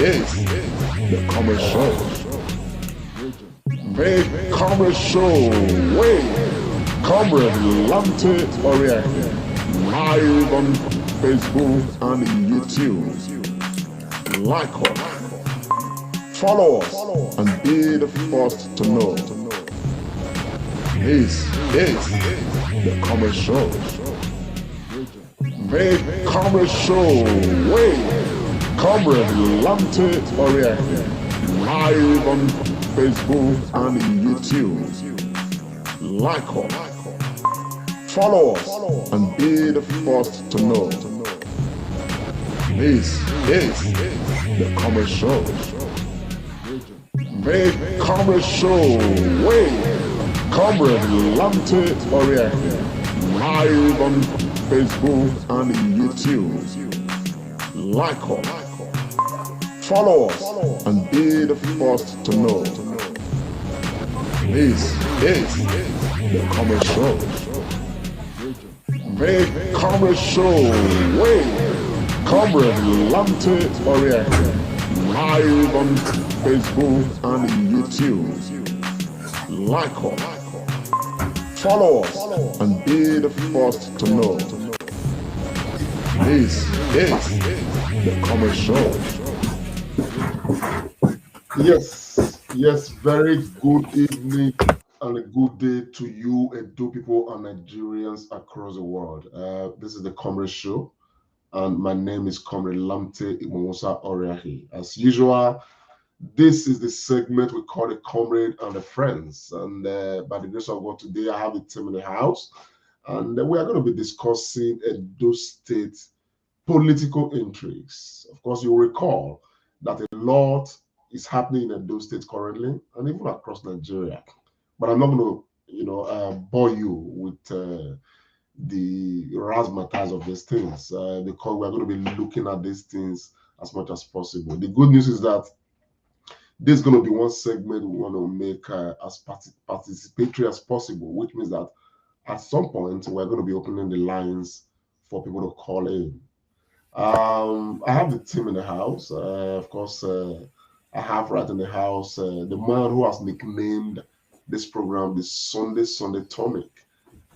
is the Comrade Show. The Comrade Show with Comrade Lante Oriake. Live on Facebook and YouTube. Like us, follow us, and be the first to know. This is the Comrade Show. The Comrade Show with Comrade Lante Oriake. Live on Facebook and YouTube. Like us, follow us, and be the first to know. This is the Comrade Show. The Comrade Show with Comrade Lante Oriake. Live on Facebook and YouTube. Like us, follow us, and be the first to know. This is the Comrade Show. The Comrade Show with Comrade Lante Oriake. Live on Facebook and YouTube. Like us, follow us, and be the first to know. This is the Comrade Show. Yes, very good evening and a good day to you, Edo people and Nigerians across the world. This is the Comrade Show, and my name is Comrade Lamte Imomosa Oriahi. As usual, this is the segment we call the Comrade and the Friends. And by the grace of God, today I have the team in the house, and we are going to be discussing Edo State political intrigues. Of course, you'll recall that a lot is happening in Edo State currently, and even across Nigeria. But I'm not going to, bore you with the razzmatazz of these things because we're going to be looking at these things as much as possible. The good news is that this is going to be one segment we want to make as participatory as possible, which means that at some point we're going to be opening the lines for people to call in. I have the team in the house. Of course, I have right in the house the man who has nicknamed this program the Sunday Tonic.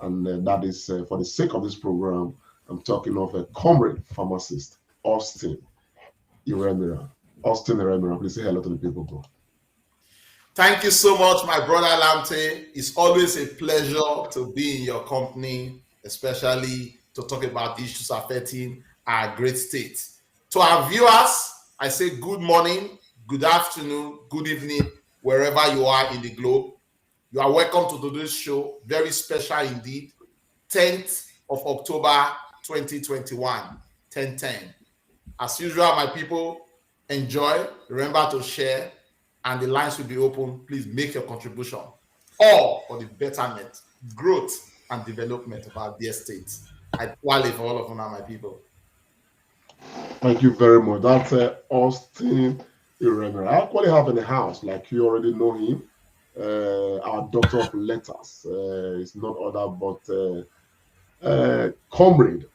And that is, for the sake of this program, I'm talking of a comrade pharmacist, Austin Iremira. Austin Iremira, please say hello to the people, bro. Thank you so much, my brother Lamte. It's always a pleasure to be in your company, especially to talk about the issues affecting our great state. To our viewers, I say good morning, good afternoon, good evening, wherever you are in the globe. You are welcome to today's show, very special indeed, 10th of October 2021, 10:10. As usual, my people, enjoy, remember to share, and the lines will be open. Please make your contribution, all for the betterment, growth, and development of our dear state. I qualify for all of you now, my people. Thank you very much. That's Austin Iremira. I actually have in the house, like you already know him, our doctor of letters. It's not other but comrade,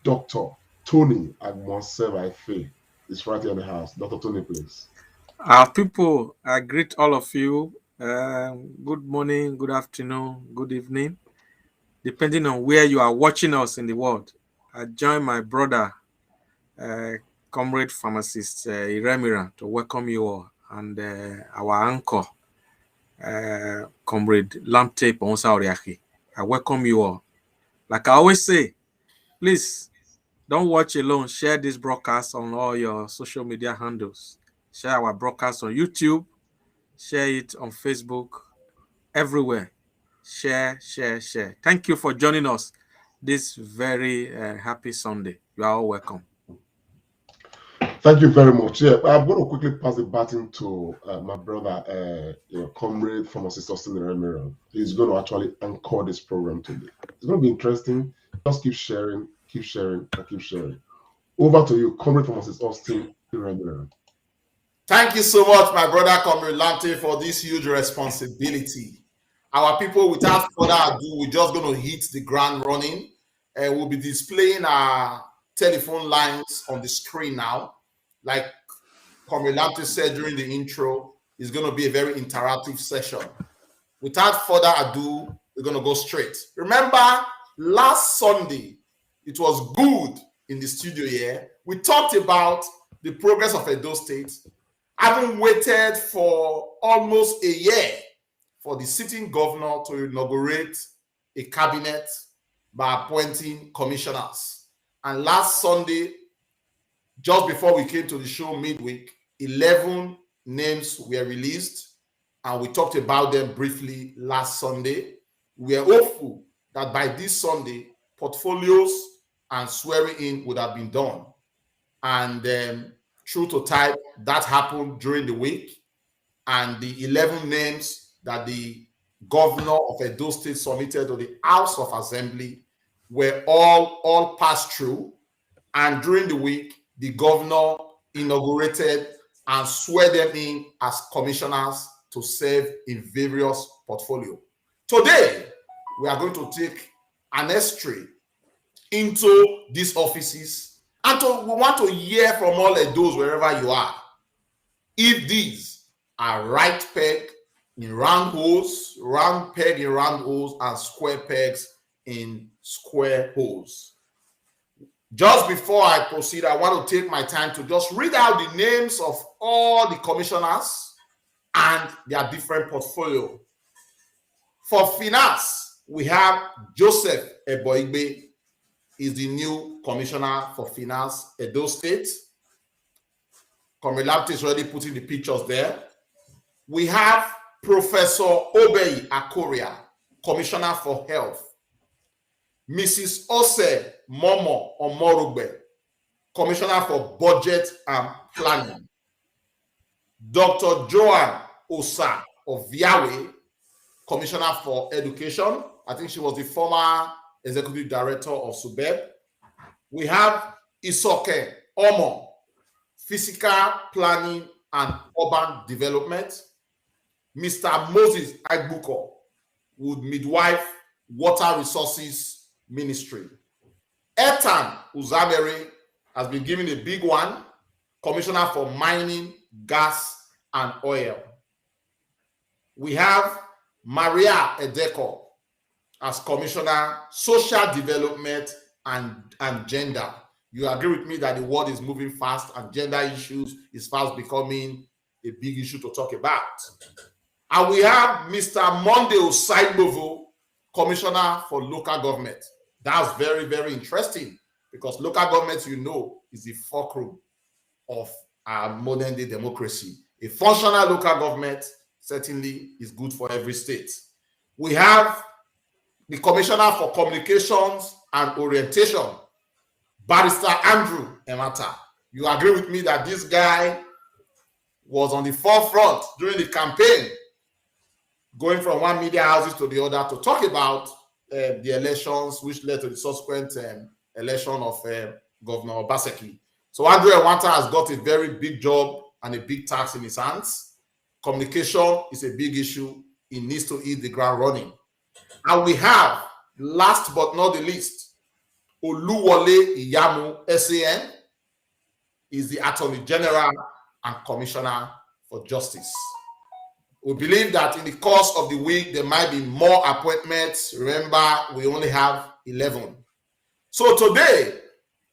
Dr. Tony Agmonsevaife is right here in the house. Dr. Tony, please. Our people, I greet all of you. Good morning, good afternoon, good evening, depending on where you are watching us in the world. I join my brother, comrade pharmacist Iremira, to welcome you all, and our uncle, comrade Lamte Ponsa Oriaki. I welcome you all. Like I always say, please don't watch alone. Share this broadcast on all your social media handles. Share our broadcast on YouTube. Share it on Facebook. Everywhere. Share. Thank you for joining us this very happy Sunday. You are all welcome. Thank you very much. Yeah, I'm going to quickly pass the baton to my brother, comrade pharmacist Austin Iremira. He's going to actually anchor this program today. It's going to be interesting. Just keep sharing, and keep sharing. Over to you, comrade pharmacist Austin Iremira. Thank you so much, my brother Comrade Lante, for this huge responsibility. Our people, without further ado, we're just going to hit the ground running, and we'll be displaying our telephone lines on the screen now. Like Comrade Lamptey said during the intro, is going to be a very interactive session. Without further ado, we're going to go straight. Remember, last Sunday, it was good in the studio here. We talked about the progress of Edo State, having waited for almost a year for the sitting governor to inaugurate a cabinet by appointing commissioners. And last Sunday, just before we came to the show midweek, 11 names were released, and we talked about them briefly last Sunday. We are hopeful that by this Sunday, portfolios and swearing in would have been done. And true to type, that happened during the week. And the 11 names that the governor of Edo State submitted to the House of Assembly were all passed through. And during the week, the governor inaugurated and swore them in as commissioners to serve in various portfolios. Today, we are going to take an entry into these offices, and we want to hear from all of those wherever you are, if these are right peg in round holes, round peg in round holes, and square pegs in square holes. Just before I proceed, I want to take my time to just read out the names of all the commissioners and their different portfolio. For finance, we have Joseph Eboigbe is the new commissioner for finance, Edo State. Comrade Lamptey is already putting the pictures there. We have Professor Obey Akoria, commissioner for health. Mrs. Ose Momo Omorugbe, commissioner for budget and planning. Dr. Joan Osa of Yahweh, commissioner for education. I think she was the former executive director of SUBEB. We have Isoke Omo, physical planning and urban development. Mr. Moses Agbuko, with midwife, water resources ministry. Ethan Uzamere has been given a big one, commissioner for mining, gas, and oil. We have Maria Edeko as commissioner, social development and gender. You agree with me that the world is moving fast and gender issues is fast becoming a big issue to talk about. And we have Mr. Monday Osaibovo, commissioner for local government. That's very, very interesting because local government, you know, is the fulcrum of our modern day democracy. A functional local government certainly is good for every state. We have the commissioner for communications and orientation, Barrister Andrew Emata. You agree with me that this guy was on the forefront during the campaign, going from one media houses to the other to talk about the elections, which led to the subsequent election of Governor Obaseki. So Andrew Ewanta has got a very big job and a big task in his hands. Communication is a big issue. He needs to hit the ground running. And we have, last but not the least, Oluwole Iyamu, SAN, is the Attorney General and Commissioner for Justice. We believe that in the course of the week, there might be more appointments. Remember, we only have 11. So today,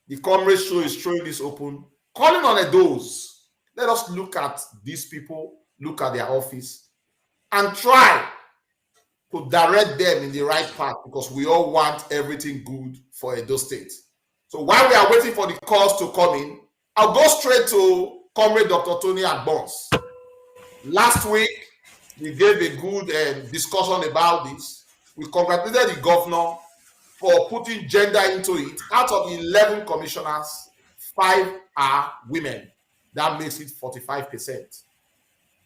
the Comrade Show is throwing this open, calling on those. Let us look at these people, look at their office, and try to direct them in the right path because we all want everything good for Edo State. So while we are waiting for the calls to come in, I'll go straight to Comrade Dr. Tony Agbons. Last week, we gave a good discussion about this. We congratulated the governor for putting gender into it. Out of 11 commissioners, 5 are women. That makes it 45%.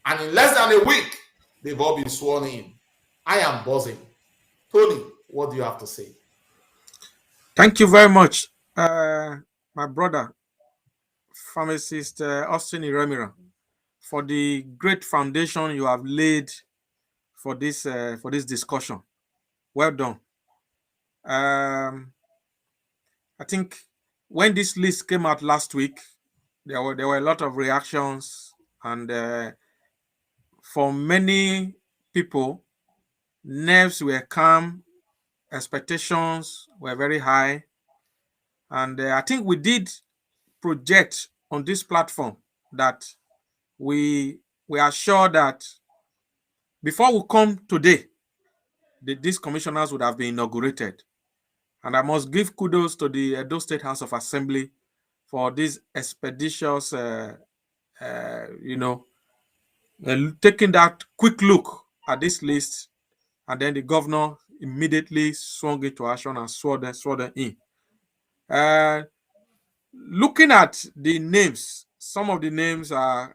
And in less than a week, they've all been sworn in. I am buzzing. Tony, what do you have to say? Thank you very much, my brother, pharmacist Austin Iremira, for the great foundation you have laid for this discussion. Well done. I think when this list came out last week, there were a lot of reactions, and for many people, nerves were calm, expectations were very high, and I think we did project on this platform that we are sure that before we come today, these commissioners would have been inaugurated. And I must give kudos to the Edo State House of Assembly for this expeditious, taking that quick look at this list, and then the governor immediately swung into action and swore them in. Looking at the names, some of the names are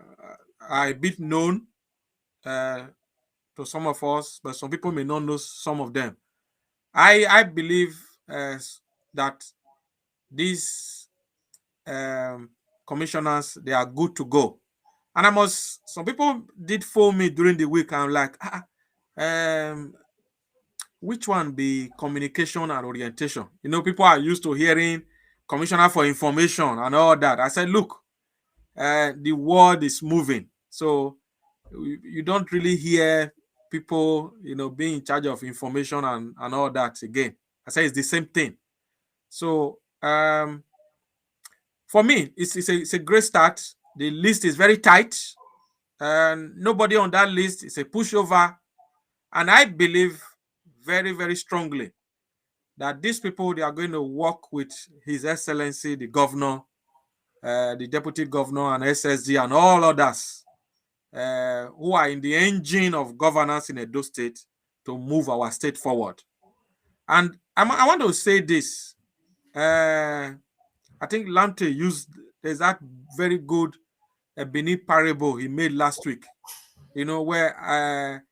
a bit known to some of us, but some people may not know some of them. I believe that these commissioners, they are good to go. And some people did phone me during the week. I'm like, which one be communication and orientation? People are used to hearing commissioner for information and all that. I said, look, the world is moving. So you don't really hear people, being in charge of information and all that again. I said, it's the same thing. So for me, it's a great start. The list is very tight, and nobody on that list is a pushover. And I believe very, very strongly that these people, they are going to work with His Excellency, the governor, the deputy governor, and SSG, and all others who are in the engine of governance in Edo State to move our state forward. And I want to say this. I think Lamte there's that very good Benin parable he made last week, where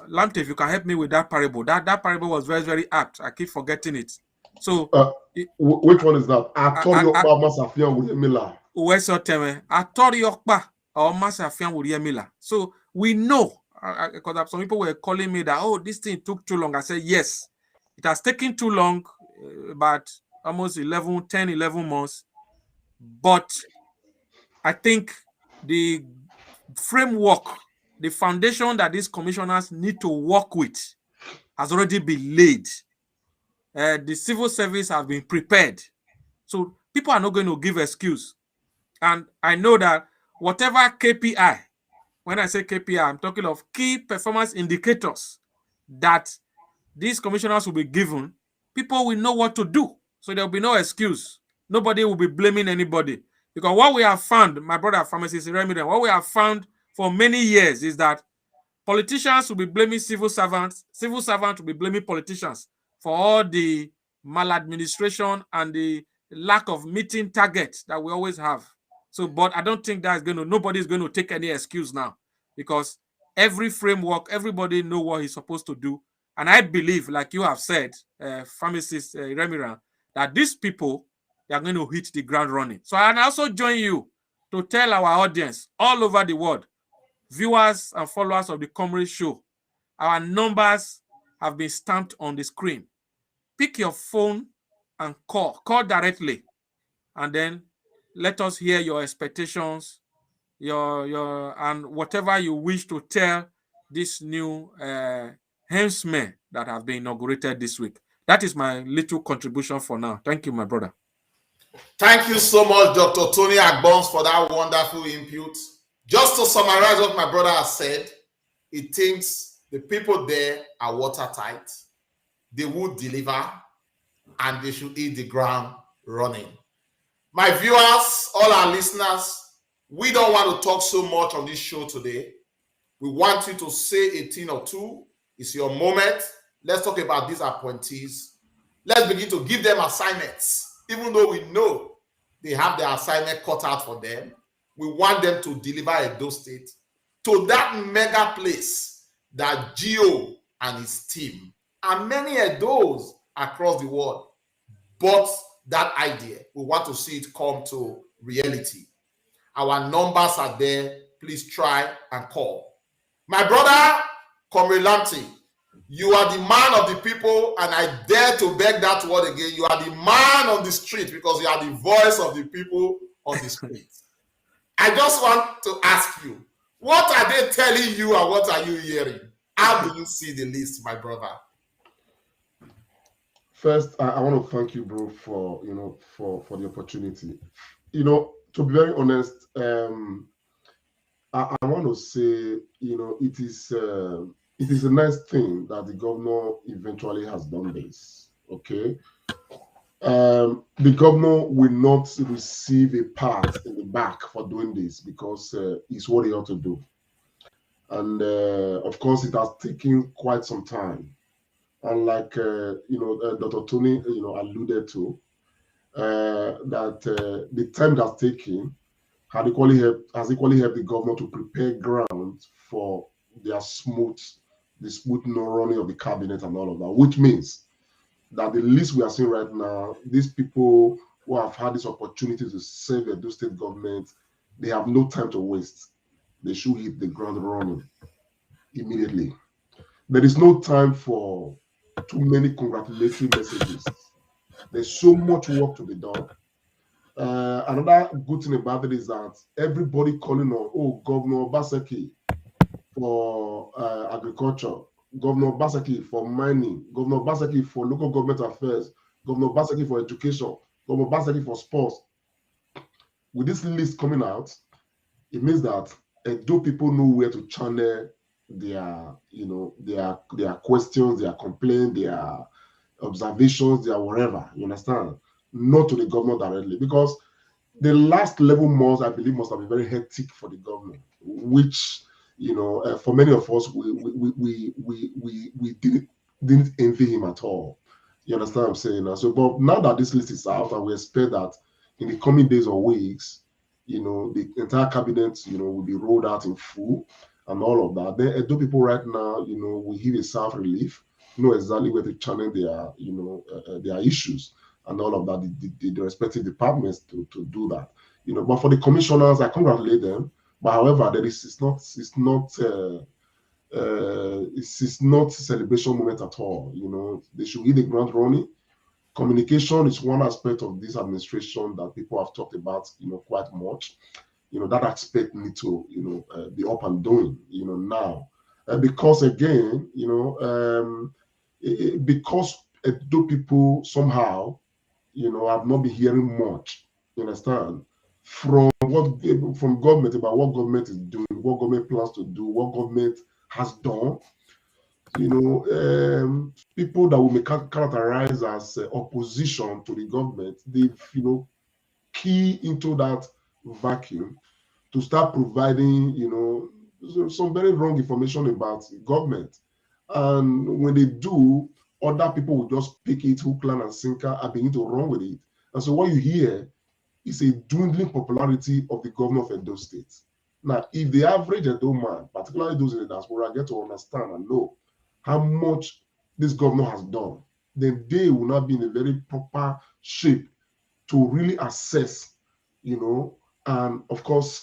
Lamte, if you can help me with that parable. That parable was very, very apt. I keep forgetting it. So which one is that? So we know, because some people were calling me that, oh, this thing took too long. I said, yes, it has taken too long, about almost 10-11 months. But I think the framework, the foundation that these commissioners need to work with has already been laid. The civil service has been prepared. So people are not going to give excuse. And I know that whatever KPI, when I say KPI, I'm talking of key performance indicators that these commissioners will be given, people will know what to do. So there will be no excuse. Nobody will be blaming anybody. Because what we have found, my brother pharmacist Remidan, what we have found for many years is that politicians will be blaming civil servants will be blaming politicians for all the maladministration and the lack of meeting targets that we always have. So, but I don't think nobody's going to take any excuse now, because every framework, everybody know what he's supposed to do. And I believe, like you have said, pharmacist Remiran, that these people, they are going to hit the ground running. So I also join you to tell our audience all over the world, viewers and followers of the Comrade Show, our numbers have been stamped on the screen. Pick your phone and call directly, and then let us hear your expectations, your and whatever you wish to tell this new henchmen that have been inaugurated this week. That is my little contribution for now. Thank you, my brother. Thank you so much, Dr. Tony Agbons, for that wonderful input. Just to summarize what my brother has said, he thinks the people there are watertight, they would deliver, and they should hit the ground running. My viewers, all our listeners, we don't want to talk so much on this show today. We want you to say a thing or two. It's your moment. Let's talk about these appointees. Let's begin to give them assignments, even though we know they have their assignment cut out for them. We want them to deliver Edo State to that mega place that Gio and his team and many Edos across the world bought that idea. We want to see it come to reality. Our numbers are there. Please try and call. My brother, Comrade Lamte, You are the man of the people, and I dare to beg that word again. You are the man on the street because you are the voice of the people on the street. I just want to ask you, what are they telling you and what are you hearing? How do you see the list, my brother? First, I want to thank you, bro, for for the opportunity. To be very honest, I want to say, it is a nice thing that the governor eventually has done this. Okay, the governor will not receive a pat in the back for doing this because it's what he ought to do, and of course, it has taken quite some time. And like Dr. Tony, alluded to, that the time that's taken has equally helped the governor to prepare ground for the smooth running of the cabinet and all of that, which means that the list we are seeing right now, these people who have had this opportunity to serve the state government, they have no time to waste. They should hit the ground running immediately. There is no time for too many congratulatory messages. There's so much work to be done. Another good thing about it is that everybody calling on, Governor Obaseki for agriculture, Governor Obaseki for mining, Governor Obaseki for local government affairs, Governor Obaseki for education, Governor Obaseki for sports. With this list coming out, it means that Edo people know where to channel their questions, their complaints, their observations, their whatever. You understand? Not to the governor directly, because the last 11 months, I believe, must have been very hectic for the government, which for many of us, we didn't envy him at all. You understand what I'm saying? So, but now that this list is out, and we expect that in the coming days or weeks, the entire cabinet, will be rolled out in full and all of that. Then Edo people right now, we hear a self-relief, know exactly where to channel their issues and all of that, the respective departments to do that. But for the commissioners, I congratulate them. But however, it's not a celebration moment at all. They should hit the ground running. Communication is one aspect of this administration that people have talked about, quite much. That aspect need to, be up and doing, now. Because again, because Edo people somehow, I've not been hearing much, you understand, from government about what government is doing, what government plans to do, what government has done. People that we may characterize as opposition to the government, they've, key into that vacuum to start providing, some very wrong information about government. And when they do, other people will just pick it hook, line, and sinker and begin to run with it. And so what you hear is a dwindling popularity of the governor of Edo State. Now, if the average Edo man, particularly those in the diaspora, get to understand and know how much this governor has done, then they will not be in a very proper shape to really assess, and of course,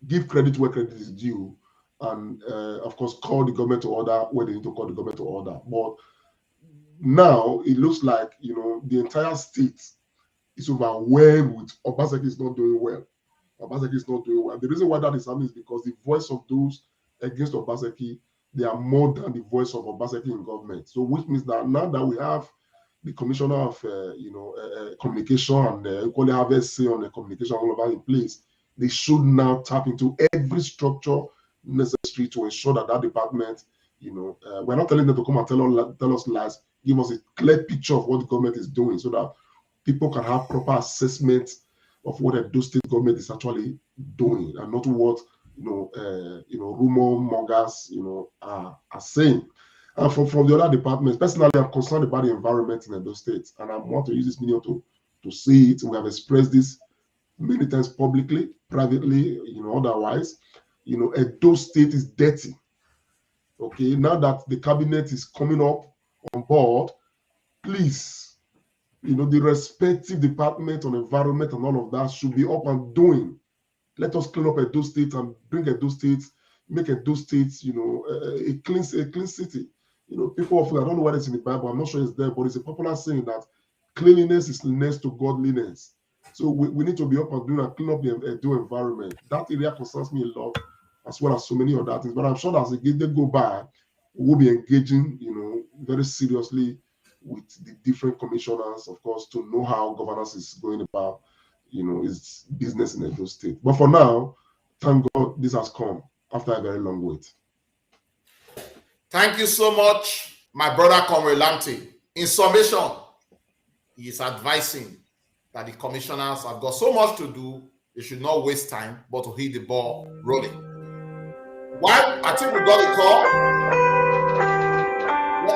give credit where credit is due, and of course, call the government to order where they need to call the government to order. But now it looks like the entire state is overwhelmed with Obaseki is not doing well. Obaseki is not doing well. The reason why that is happening is because the voice of those against Obaseki, they are more than the voice of Obaseki in government. So which means that now that we have the commissioner of communication and equally have a say on the communication all over in place, they should now tap into every structure necessary to ensure that that department, we're not telling them to come and tell us lies, give us a clear picture of what the government is doing so that people can have proper assessment of what the state government is actually doing and not what rumor mongers are saying. And from the other departments, personally, I'm concerned about the environment in those states, and I want to use this medium to see it. We have expressed this many times publicly, privately, otherwise. Edo State is dirty. Okay, now that the cabinet is coming up on board, please, the respective department on environment and all of that should be up and doing. Let us clean up Edo State and bring Edo State, make Edo State, a clean city. people often, I don't know what it's in the Bible, I'm not sure it's there, but it's a popular saying that cleanliness is next to godliness. So we need to be up and doing and clean up the environment. That area concerns me a lot, as well as so many other things. But I'm sure that as the day go by, we'll be engaging, very seriously with the different commissioners, of course, to know how governance is going about, its business in Edo State. But for now, thank God this has come after a very long wait. Thank you so much, my brother Comrade Lamte. In summation, he is advising that the commissioners have got so much to do, they should not waste time, but to hit the ball rolling. Well, I think we got a call.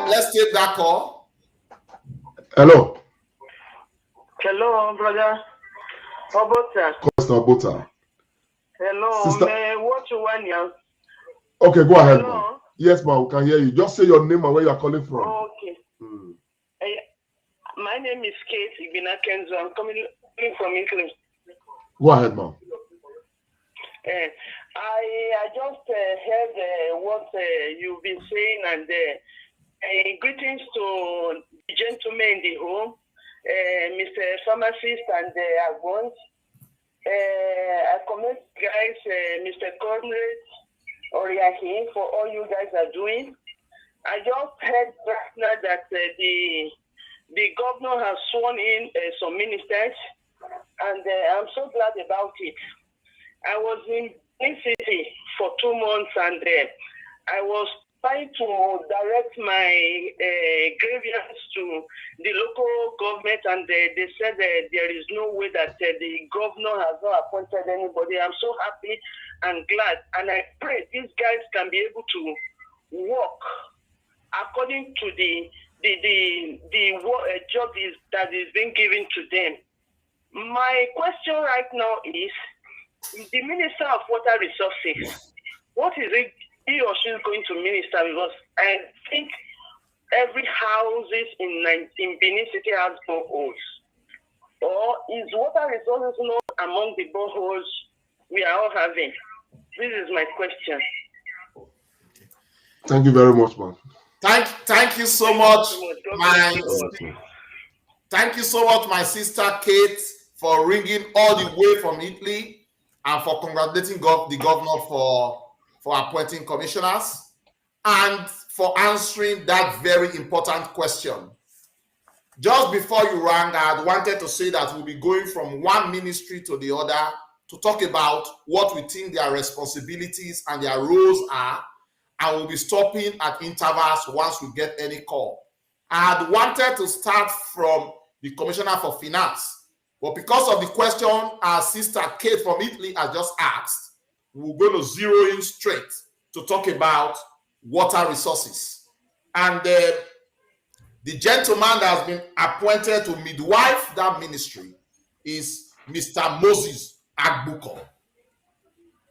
Let's take that call. Hello. Hello, brother. Obota. Costa Obota. Hello, Sister. What you want now? Okay, go ahead, Hello. man. Yes, man, we can hear you. Just say your name and where you are calling from. Okay. My name is Kate Ibina Kenzo. I'm coming from Italy. Go ahead, man. I just heard what you've been saying, and greetings to the gentlemen in the home, Mr. Pharmacist and Agbons. I commend guys, Mr. Comrade Oriahi, for all you guys are doing. I just heard right now that the governor has sworn in some ministers, and I'm so glad about it. I was in city for 2 months, and I was trying to direct my grievance to the local government, and they said there is no way that the governor has not appointed anybody. I'm so happy and glad, and I pray these guys can be able to work according to the job that is being given to them. My question right now is, the Minister of Water Resources, what is it he or she is going to minister? Because I think every houses in Benin City has boreholes. Or is water resources not among the boreholes we are all having? This is my question. Thank you very much, man. Thank you so much, thank you so much, my sister Kate, for ringing all the way from Italy and for congratulating the governor for appointing commissioners and for answering that very important question. Just before you rang, I had wanted to say that we'll be going from one ministry to the other to talk about what we think their responsibilities and their roles are, and we'll be stopping at intervals once we get any call. I had wanted to start from the Commissioner for Finance, but because of the question our sister Kate from Italy has just asked, we're going to zero in straight to talk about water resources. And the gentleman that has been appointed to midwife that ministry is Mr. Moses Agbuko,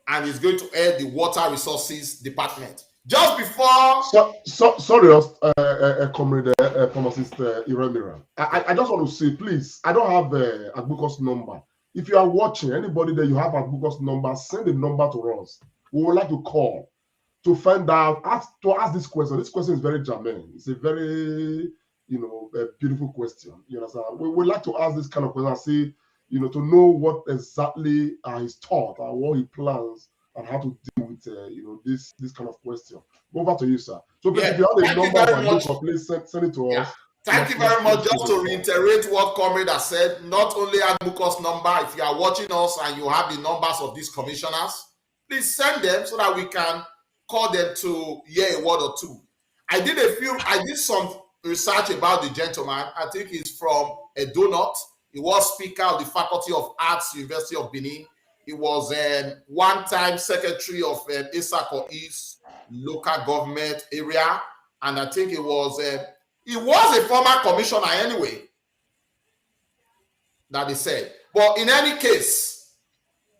and he's going to head the water resources department. Just before... Sorry, Comrade Pharmacist Iremira. I just want to say, please, I don't have Agbuko's number. If you are watching, anybody that you have Agbuko's number, send the number to us. We would like to call to find out, ask this question. This question is very germane. It's a very, a beautiful question. You understand? We would like to ask this kind of question and see, to know what exactly are his thoughts and what he plans and how to deal with, this kind of question. Over to you, sir. So please, if you have a number for Agbuko, please send it to us. Thank you very much. Just to reiterate what Comrade has said, not only Agbuko's number, if you are watching us and you have the numbers of these commissioners, please send them so that we can call them to hear a word or two. I did some research about the gentleman. I think he's from Edo North. He was Speaker of the Faculty of Arts, University of Benin. He was one-time Secretary of Isako East local government area, and I think he was a former commissioner anyway, that they said. But in any case,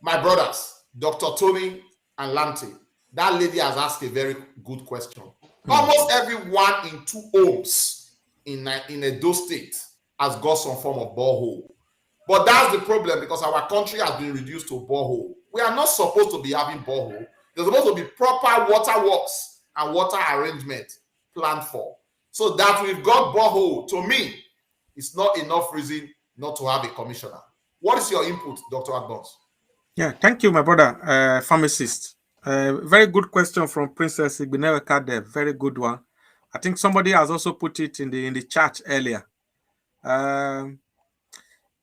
my brothers, Dr. Tony and Lamte, that lady has asked a very good question. Almost everyone in 2 homes in Edo State has got some form of borehole. But that's the problem, because our country has been reduced to borehole. We are not supposed to be having borehole. There's supposed to be proper water works and water arrangement planned for. So that we've got borehole, to me, it's not enough reason not to have a commissioner. What is your input, Dr. Adbons? Yeah, thank you, my brother, pharmacist. Very good question from Princess Igbineweka there. Very good one. I think somebody has also put it in the chat earlier.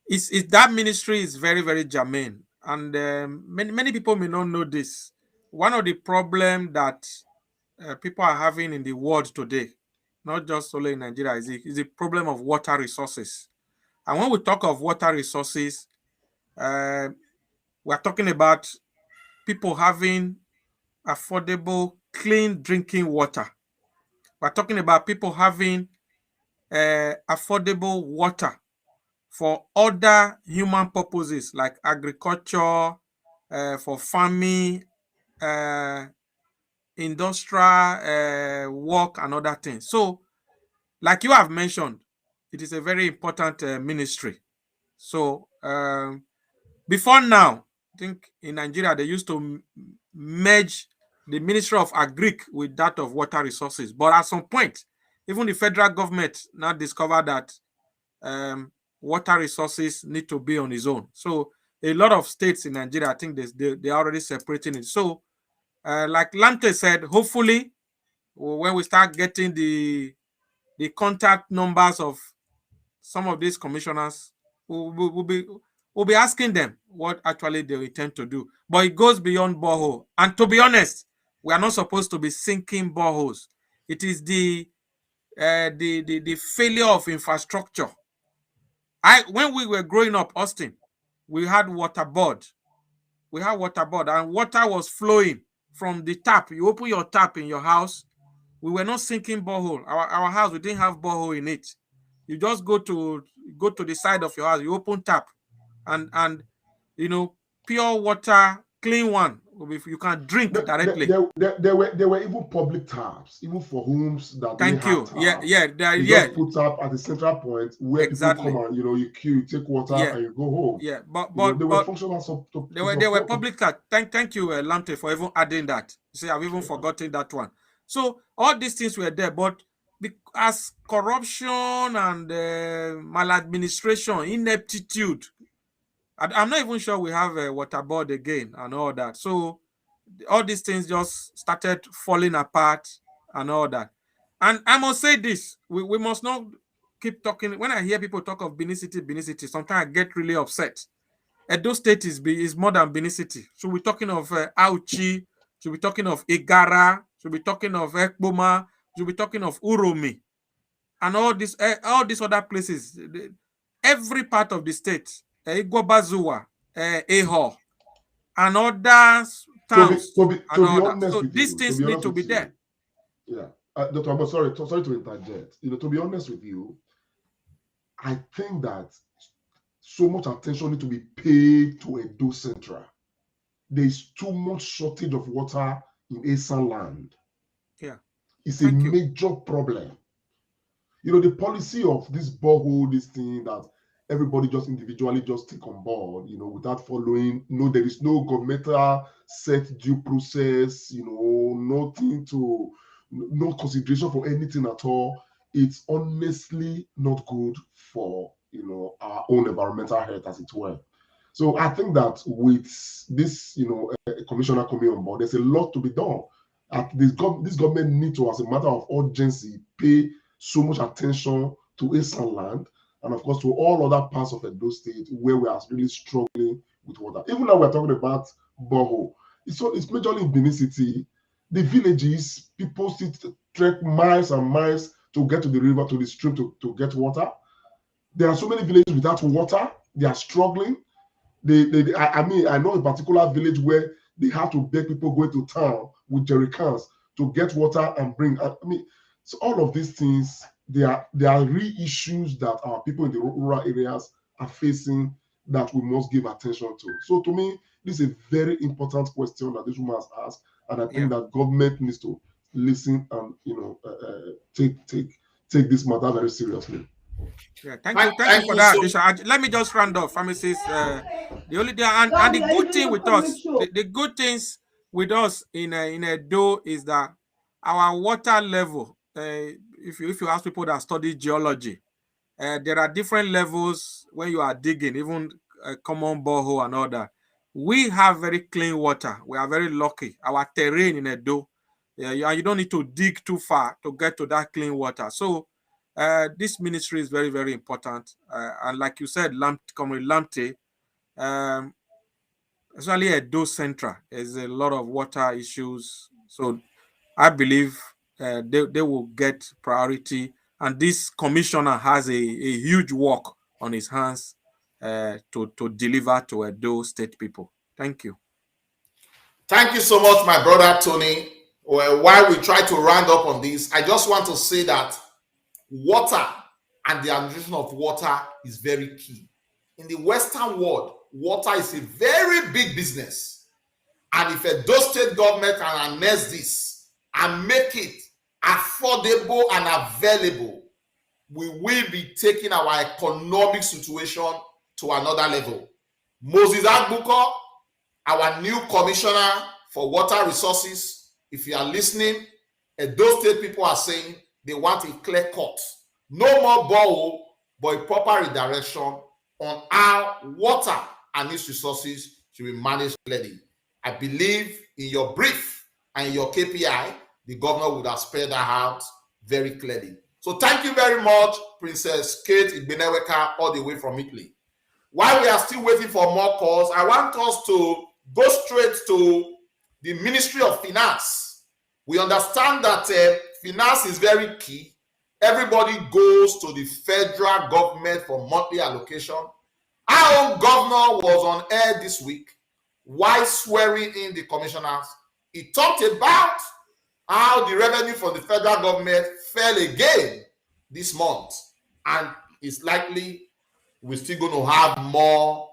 It's that ministry is very, very germane, and many people may not know this. One of the problems that people are having in the world today, not just only in Nigeria, is the problem of water resources. And when we talk of water resources, we're talking about people having affordable, clean drinking water. We're talking about people having affordable water for other human purposes like agriculture, for farming, industrial work, and other things. So, like you have mentioned, it is a very important ministry. So, before now, I think in Nigeria, they used to merge the Ministry of Agric with that of Water Resources. But at some point, even the federal government now discovered that water resources need to be on its own. So a lot of states in Nigeria, I think they are already separating it. So like Lante said, hopefully when we start getting the contact numbers of some of these commissioners, we'll be asking them what actually they intend to do. But it goes beyond borehole. And to be honest, we are not supposed to be sinking boreholes. It is the failure of infrastructure. When we were growing up, Austin, we had water board. We had water board, and water was flowing from the tap. You open your tap in your house. We were not sinking borehole. Our house, we didn't have borehole in it. You just go to the side of your house, you open tap, and pure water, clean one. You can drink directly. There were even public taps, even for homes that Thank you. Taps. You just put tap at the central point where exactly. people come and you queue, you take water, and you go home. Yeah, but they were functional. They were public taps. Thank you, Lamte, for even adding that. You see, I've even forgotten that one. So all these things were there, but as corruption and maladministration, ineptitude, I'm not even sure we have a water board again and all that. So all these things just started falling apart and all that. And I must say this, we must not keep talking. When I hear people talk of Benin City, sometimes I get really upset. Edo State is more than Benin City. So we're talking of Auchi, so we're talking of Igara, so we're talking of Ekboma, so we're talking of Uromi, and all these other places. Every part of the state, Igwabazua, Eho, and other towns. To be honest so with these you, things need to be there. Yeah, Dr. Abba, sorry to interject. To be honest with you, I think that so much attention needs to be paid to Edo Central. There is too much shortage of water in Esan land. Yeah, it's a major problem. The policy of this borehole, this thing that everybody just individually just take on board, without following. There is no governmental set due process. Nothing to, no consideration for anything at all. It's honestly not good for our own environmental health, as it were. So I think that with this, commissioner coming on board, there's a lot to be done. This government need to, as a matter of urgency, pay so much attention to Esan land, and of course to all other parts of Edo State where we are really struggling with water. Even now we're talking about borehole. It's majorly in Benin City. The villages, people trek miles and miles to get to the river, to the stream to get water. There are so many villages without water. They are struggling. I know a particular village where they have to beg people going to town with jerry cans to get water and bring. So all of these things, they are real issues that our people in the rural areas are facing that we must give attention to. So to me, this is a very important question that this woman has asked, and I think that government needs to listen and take this matter very seriously. Yeah, thank you for that. Let me just round off, pharmacists. The only thing and the good thing with us, the good things with us in Edo is that our water level if you ask people that study geology, there are different levels when you are digging, even a common borehole and all that. We have very clean water. We are very lucky. Our terrain in Edo, you don't need to dig too far to get to that clean water. So this ministry is very, very important. And like you said, Comrade Lamte, especially Edo Central, there's a lot of water issues. So I believe they will get priority. And this commissioner has a huge work on his hands to deliver to Edo State people. Thank you. Thank you so much, my brother Tony. Well, while we try to round up on this, I just want to say that water and the administration of water is very key. In the Western world, water is a very big business. And if Edo State government can harness this and make it affordable and available, we will be taking our economic situation to another level. Moses Agbuko, our new commissioner for water resources, if you are listening, Edo State people are saying they want a clear cut. No more borehole, but a proper redirection on how water and its resources should be managed clearly. I believe in your brief and in your KPI, the governor would have spelled that out very clearly. So thank you very much, Princess Kate Igbeneweka, all the way from Italy. While we are still waiting for more calls, I want us to go straight to the Ministry of Finance. We understand that finance is very key. Everybody goes to the federal government for monthly allocation. Our own governor was on air this week while swearing in the commissioners. He talked about how the revenue from the federal government fell again this month, and it's likely we're still going to have more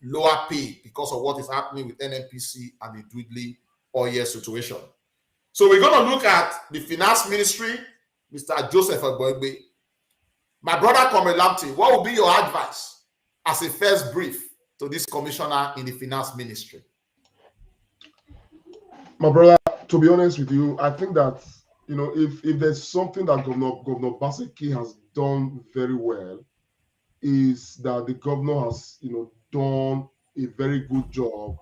lower pay because of what is happening with NNPC and the dwindling oil situation. So we're going to look at the finance ministry, Mr. Joseph Agboegbe. My brother Comrade Lamte, what will be your advice as a first brief to this commissioner in the finance ministry? My brother, to be honest with you, I think that, you know, if there's something that Governor Baseki has done very well, is that the governor has, you know, done a very good job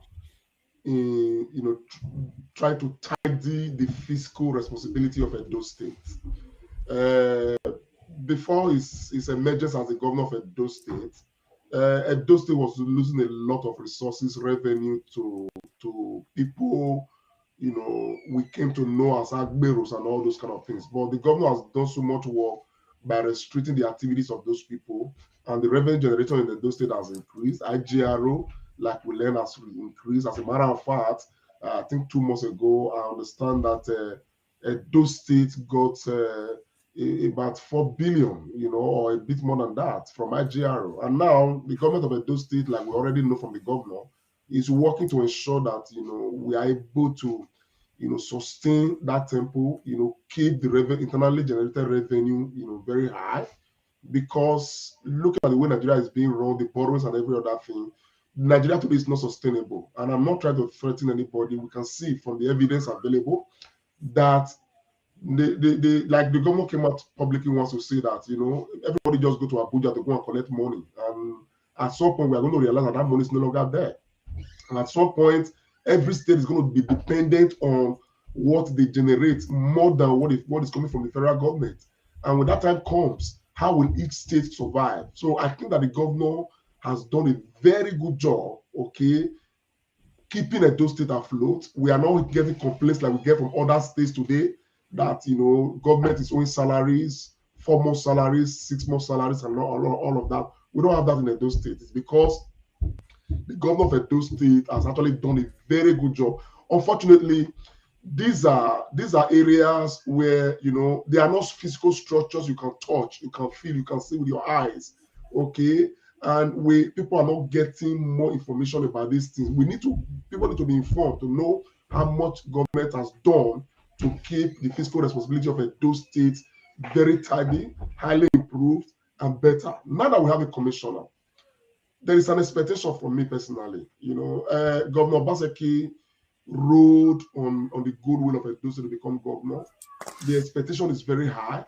in, you know, trying to tidy the fiscal responsibility of Edo State. Before his emergence as the governor of Edo State was losing a lot of resources, revenue to people, you know, we came to know as Agberos and all those kind of things. But the governor has done so much work by restricting the activities of those people, and the revenue generation in the Edo State has increased. IGRO, like we learned, has increased. As a matter of fact, I think 2 months ago, I understand that Edo State got about 4 billion, you know, or a bit more than that from IGRO. And now the government of Edo State, like we already know from the governor, is working to ensure that, you know, we are able to, you know, sustain that tempo, you know, keep the internally generated revenue, you know, very high. Because looking at the way Nigeria is being run, the borrowings and every other thing, Nigeria today is not sustainable. And I'm not trying to threaten anybody. We can see from the evidence available that like the government came out publicly wants to say that, you know, everybody just go to Abuja to go and collect money. And at some point, we are going to realize that money is no longer there. And at some point, every state is going to be dependent on what they generate more than what is coming from the federal government. And when that time comes, how will each state survive? So I think that the governor has done a very good job, okay, keeping Edo State afloat. We are not getting complaints like we get from other states today that, you know, government is owing salaries, 4 months salaries, 6 months salaries, and all of that. We don't have that in Edo State. It's because the governor of Edo State has actually done a very good job. Unfortunately, these are areas where, you know, they are not physical structures you can touch, you can feel, you can see with your eyes, okay? And people are not getting more information about these things. People need to be informed to know how much government has done to keep the fiscal responsibility of Edo State very tidy, highly improved, and better. Now that we have a commissioner, there is an expectation from me personally. You know, Governor Baseki, rode on the goodwill of Edo State to become governor. The expectation is very high.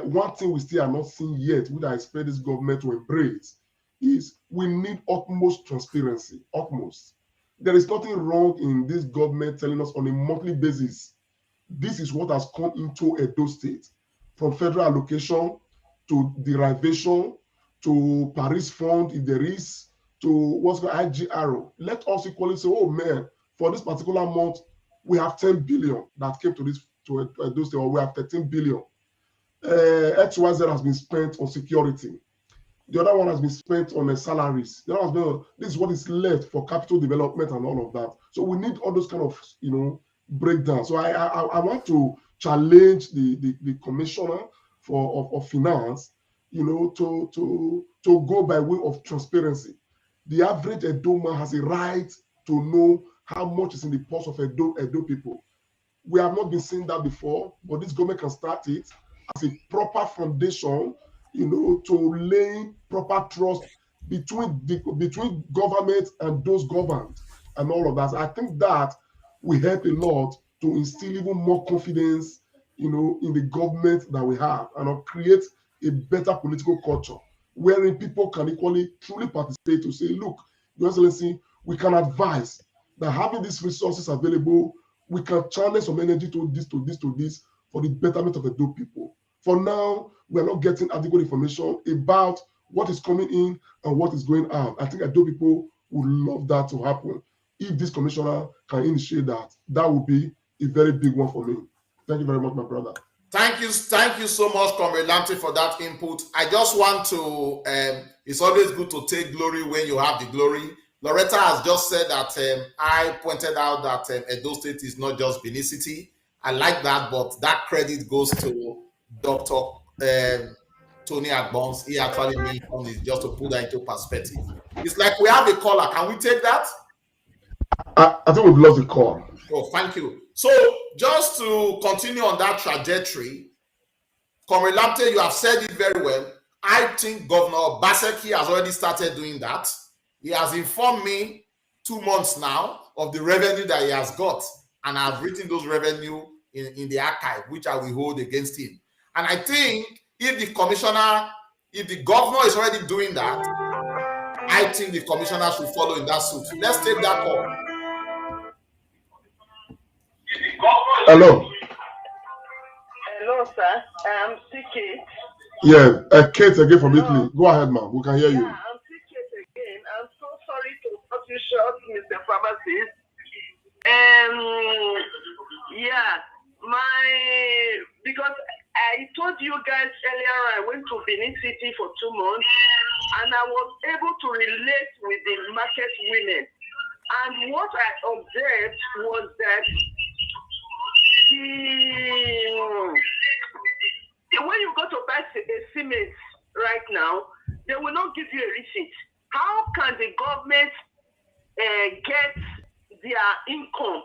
One thing we still are not seeing yet, which I expect this government to embrace, is we need utmost transparency. Utmost. There is nothing wrong in this government telling us on a monthly basis, this is what has come into Edo State, from federal allocation to derivation to Paris Fund, if there is, to what's called IGRO. Let us equally say, oh man, for this particular month, we have 10 billion that came to Edo State, or we have 13 billion. XYZ has been spent on security. The other one has been spent on salaries. The other has been, this is what is left for capital development and all of that. So we need all those kind of, breakdown. So I want to challenge the commissioner of finance, to go by way of transparency. The average Edo man has a right to know how much is in the purse of Edo people. We have not been seeing that before, but this government can start it as a proper foundation, to lay proper trust between government and those governed and all of that. I think that will help a lot to instill even more confidence, in the government that we have, and create a better political culture wherein people can equally truly participate to say, look, Your Excellency, we can advise that having these resources available, we can channel some energy to this for the betterment of the Edo people. For now, we are not getting adequate information about what is coming in and what is going out. I think Edo people would love that to happen. If this commissioner can initiate that, that would be a very big one for me. Thank you very much, my brother. Thank you so much, Comrade Lamte, for that input. I just want to, it's always good to take glory when you have the glory. Loretta has just said that I pointed out that Edo State is not just Benin City. I like that, but that credit goes to Dr. Tony Agbons. He actually mentioned it just to put that into perspective. It's like we have a caller. Can we take that? I think we've lost the call. Oh, thank you. So just to continue on that trajectory, Comrade Lamte, you have said it very well. I think Governor Baseki has already started doing that. He has informed me 2 months now of the revenue that he has got, and I've written those revenue in the archive, which I will hold against him. And I think if the governor is already doing that, I think the commissioner should follow in that suit. Let's take that call. Hello. Hello, sir. I'm Kate. Yeah, Kate again from Italy. Go ahead, ma'am. We can hear you. I'm Kate again. I'm so sorry to cut you short, Mr. Pharmacist. Because I told you guys earlier, I went to Benin City for 2 months, and I was able to relate with the market women. And what I observed was that when you go to buy a cement right now, they will not give you a receipt. How can the government get their income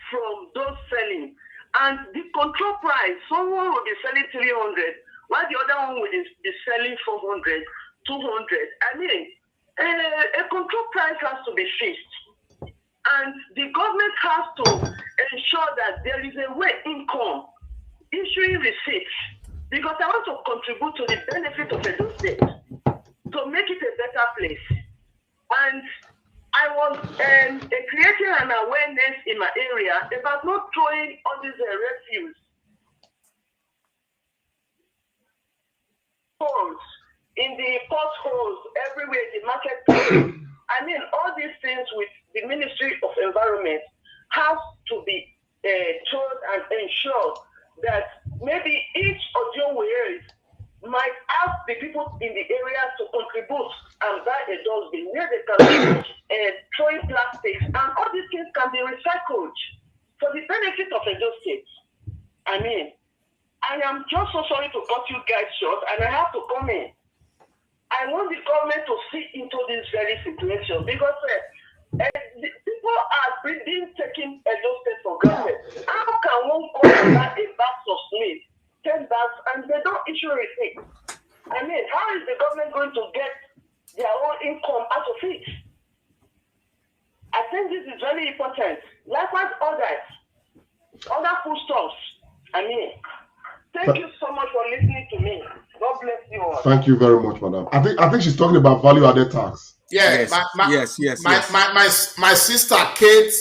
from those selling? And the control price, someone will be selling 300, while the other one will be selling 400, 200. I mean, a control price has to be fixed. And the government has to ensure that there is a way income, issuing receipts, because I want to contribute to the benefit of Edo State, to make it a better place. And I was creating an awareness in my area about not throwing all these refuse holes in the potholes everywhere, the marketplace. I mean, all these things with the Ministry of Environment has to be told and ensured that maybe each audio we hear might ask the people in the area to contribute and buy a dustbin where they can throw in plastics, and all these things can be recycled for the benefit of Edo State. I mean, I am just so sorry to cut you guys short, and I have to come in. I want the government to see into this very situation, because people are being taken Edo State for granted. How can one go and buy a bag of meat, 10 bags, and they don't issue a receipt? I mean, how is the government going to get their own income out of it? I think this is very important. Likewise, other foodstuffs. I mean, thank you so much for listening to me. God bless you all. Thank you very much, madam. I think she's talking about value-added tax. Yeah, yes. My sister Kate,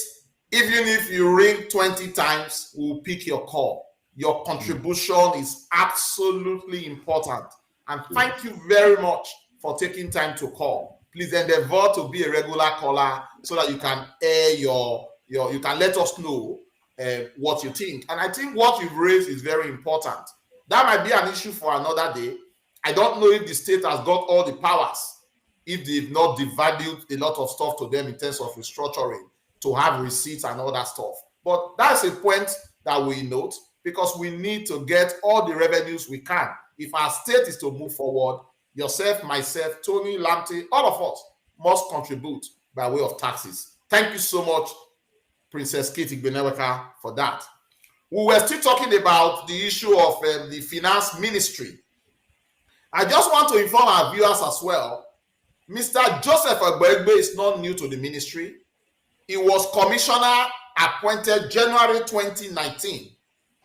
even if you ring 20 times, we'll pick your call. Your contribution is absolutely important. And thank you very much for taking time to call. Please endeavor to be a regular caller so that you can air you can let us know what you think. And I think what you've raised is very important. That might be an issue for another day. I don't know if the state has got all the powers, if they've not devalued a lot of stuff to them in terms of restructuring, to have receipts and all that stuff. But that's a point that we note, because we need to get all the revenues we can. If our state is to move forward, yourself, myself, Tony, Lamptey, all of us must contribute by way of taxes. Thank you so much, Princess Kate Igbeneweka, for that. We were still talking about the issue of the finance ministry. I just want to inform our viewers as well, Mr. Joseph Agbegbe is not new to the ministry. He was commissioner appointed January 2019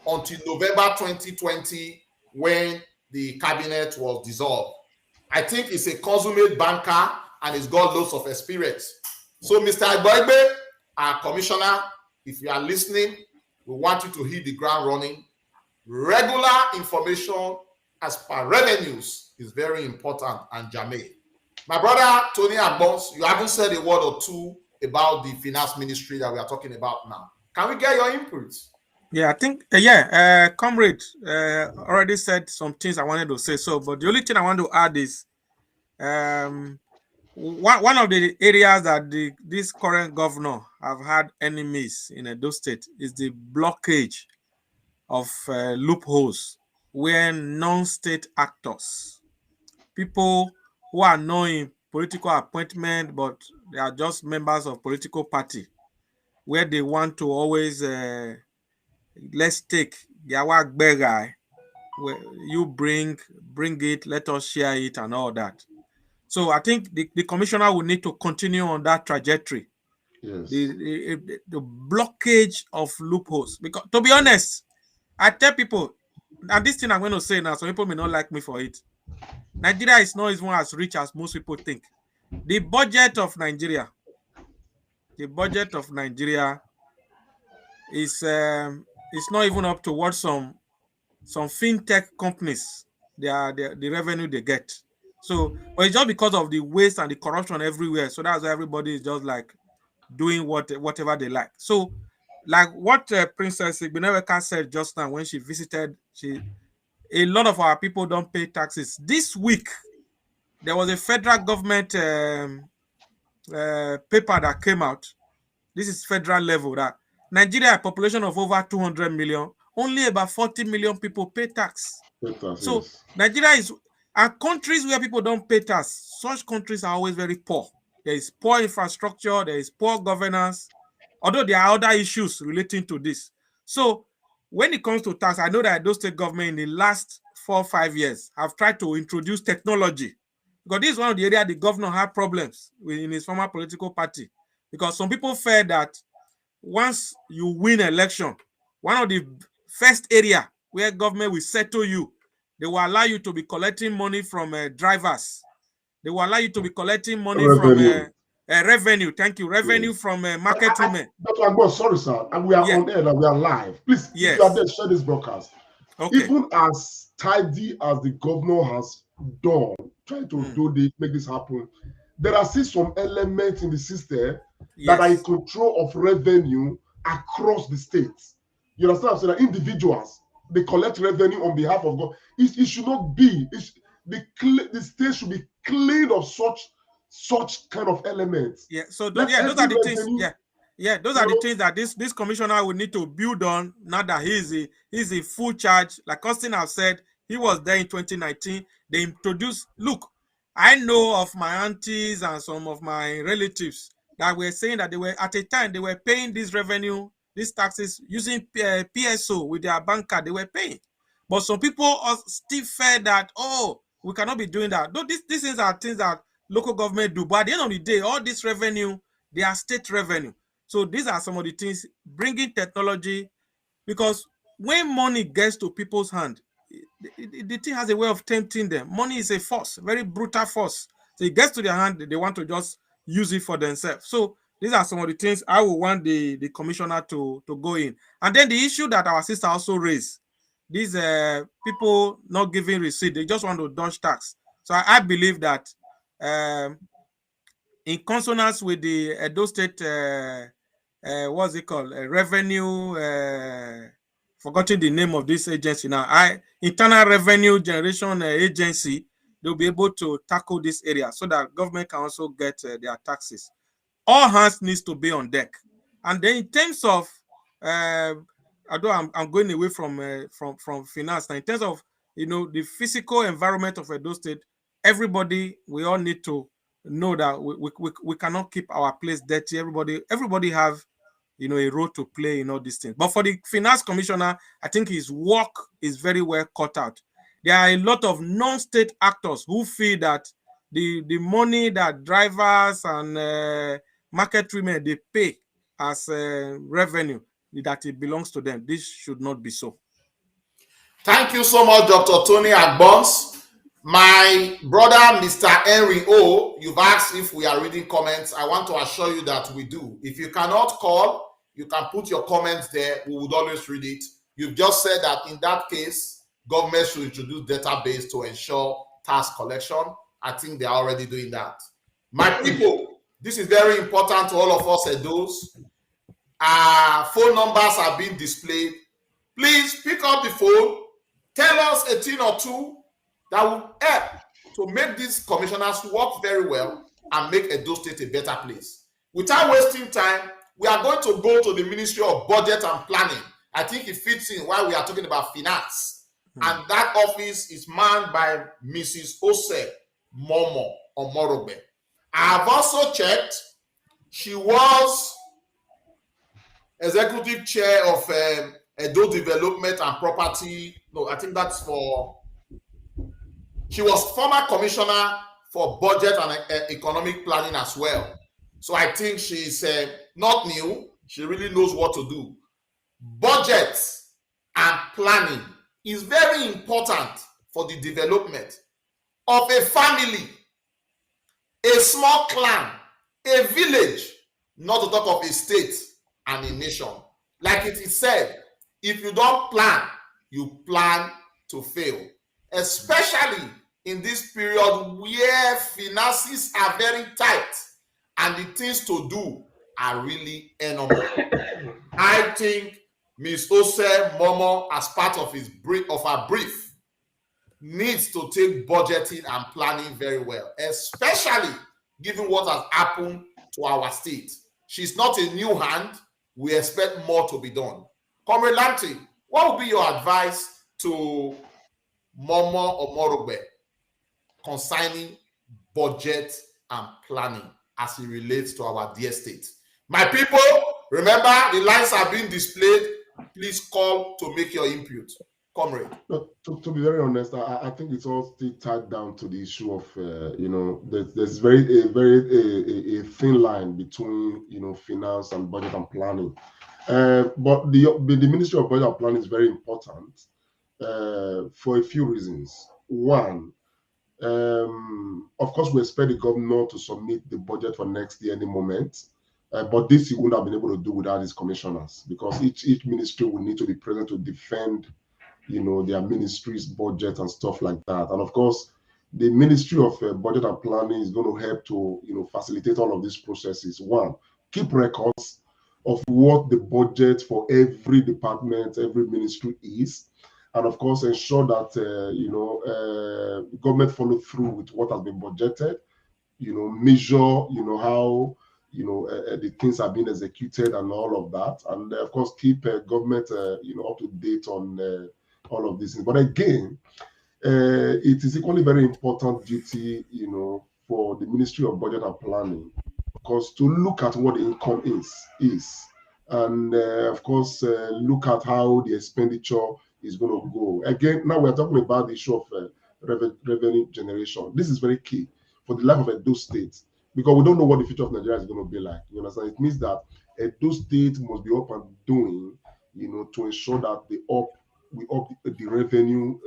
until November 2020 when the cabinet was dissolved. I think he's a consummate banker and he's got loads of experience. So Mr. Agbegbe, our commissioner, if you are listening, we want you to hit the ground running. Regular information as per revenues is very important and germane. My brother Tony Agbons, you haven't said a word or two about the finance ministry that we are talking about now. Can we get your inputs? Yeah, I think, Comrade already said some things I wanted to say. So, but the only thing I want to add is one of the areas that this current governor have had enemies in Edo State is the blockage of loopholes where non-state actors, people who are not in political appointment, but they are just members of political party, where they want to always, let's take Yawak Begai, where you bring it, let us share it and all that. So I think the commissioner will need to continue on that trajectory. Yes. The blockage of loopholes. Because to be honest, I tell people, and this thing I'm going to say now, some people may not like me for it. Nigeria is not even as rich as most people think. The budget of Nigeria is not even up to what some fintech companies the revenue they get. So, but it's just because of the waste and the corruption everywhere. So that's why everybody is just like doing whatever they like. So, like what Princess Igbeneweka said just now when she visited, a lot of our people don't pay taxes. This week, there was a federal government paper that came out. This is federal level, that Nigeria, a population of over 200 million, only about 40 million people pay tax. So yes. Nigeria is, and countries where people don't pay tax, such countries are always very poor. There is poor infrastructure, there is poor governance, although there are other issues relating to this. So when it comes to tax, I know that those state government in the last 4 or 5 years have tried to introduce technology, because this is one of the areas the governor had problems in his former political party, because some people fear that once you win election, one of the first area where government will settle you, they will allow you to be collecting money from drivers. They will allow you to be collecting money from revenue. Thank you. Revenue yes. From market women. Dr. Agbo, sorry, sir. And we are on air and we are live. Please, if you are there, share this broadcast. Okay. Even as tidy as the governor has done, trying to make this happen, there are still some elements in the system that are in control of revenue across the states. You understand? So that individuals, they collect revenue on behalf of God. It should not be. The state should be clean of such kind of elements. Yeah. So those are the things. Those are the things that this commissioner will need to build on. Now that he's a full charge. Like Austin have said, he was there in 2019. They introduced. Look, I know of my aunties and some of my relatives that were saying that they were at a time they were paying this revenue, these taxes using PSO with their banker. They were paying, but some people still fear that we cannot be doing that. Though these things are things that local government do, but at the end of the day, all this revenue, they are state revenue. So these are some of the things, bringing technology, because when money gets to people's hand, the thing has a way of tempting them. Money is a force, very brutal force. So it gets to their hand, they want to just use it for themselves. So these are some of the things I would want the commissioner to go in. And then the issue that our sister also raised, these people not giving receipt, they just want to dodge tax. So I believe that in consonance with the Edo State, what's it called, revenue, forgotten the name of this agency now, Internal Revenue Generation Agency, they'll be able to tackle this area so that government can also get their taxes. All hands needs to be on deck. And then in terms of, although I'm going away from finance now, in terms of, you know, the physical environment of Edo State, everybody, we all need to know that we cannot keep our place dirty. Everybody have, you know, a role to play in all these things. But for the finance commissioner, I think his work is very well cut out. There are a lot of non-state actors who feel that the money that drivers and market women they pay as revenue, that it belongs to them. This should not be so. Thank you so much, Dr. Tony Agbons. My brother, Mr. Henry O, you've asked if we are reading comments. I want to assure you that we do. If you cannot call, you can put your comments there. We would always read it. You've just said that in that case, government should introduce database to ensure tax collection. I think they are already doing that. My people, this is very important to all of us at those. Phone numbers are being displayed. Please pick up the phone. Tell us a thing or two that will help to make these commissioners work very well and make Edo State a better place. Without wasting time, we are going to go to the Ministry of Budget and Planning. I think it fits in while we are talking about finance. And that office is manned by Mrs. Ose Momo Omorogbe. I have also checked. She was executive chair of Edo Development and Property. No, I think that's for. She was former commissioner for budget and economic planning as well. So I think she's not new. She really knows what to do. Budget and planning is very important for the development of a family, a small clan, a village, not to talk of a state and a nation. Like it is said, if you don't plan, you plan to fail. Especially in this period where finances are very tight and the things to do are really enormous. I think Ms. Ose Momo, as part of her brief, needs to take budgeting and planning very well, especially given what has happened to our state. She's not a new hand. We expect more to be done. Comrade Lanti, what would be your advice to Momo Omorogbe concerning budget and planning as it relates to our dear state? My people, remember the lines are being displayed. Please call to make your input. Comrade. No, to be very honest, I think it's all still tied down to the issue of, you know, there's a thin line between, you know, finance and budget and planning. But the Ministry of Budget and Planning is very important for a few reasons. One, of course, we expect the governor to submit the budget for next year any moment. But this he wouldn't have been able to do without his commissioners, because each ministry will need to be present to defend, you know, their ministry's budget and stuff like that. And of course, the Ministry of Budget and Planning is going to help to, you know, facilitate all of these processes. One, keep records of what the budget for every department, every ministry is, and of course ensure that you know, government follow through with what has been budgeted. You know, measure, you know, how, you know, the things are being executed and all of that, and of course keep government you know, up to date on all of these things. But again, it is equally very important duty, you know, for the Ministry of Budget and Planning, because to look at what the income is, and of course look at how the expenditure is going to go. Again, now we're talking about the issue of revenue generation. This is very key for the life of Edo State. because we don't know what the future of Nigeria is going to be like. You understand? It means that Edo State must be up and doing, to ensure that we up the revenue,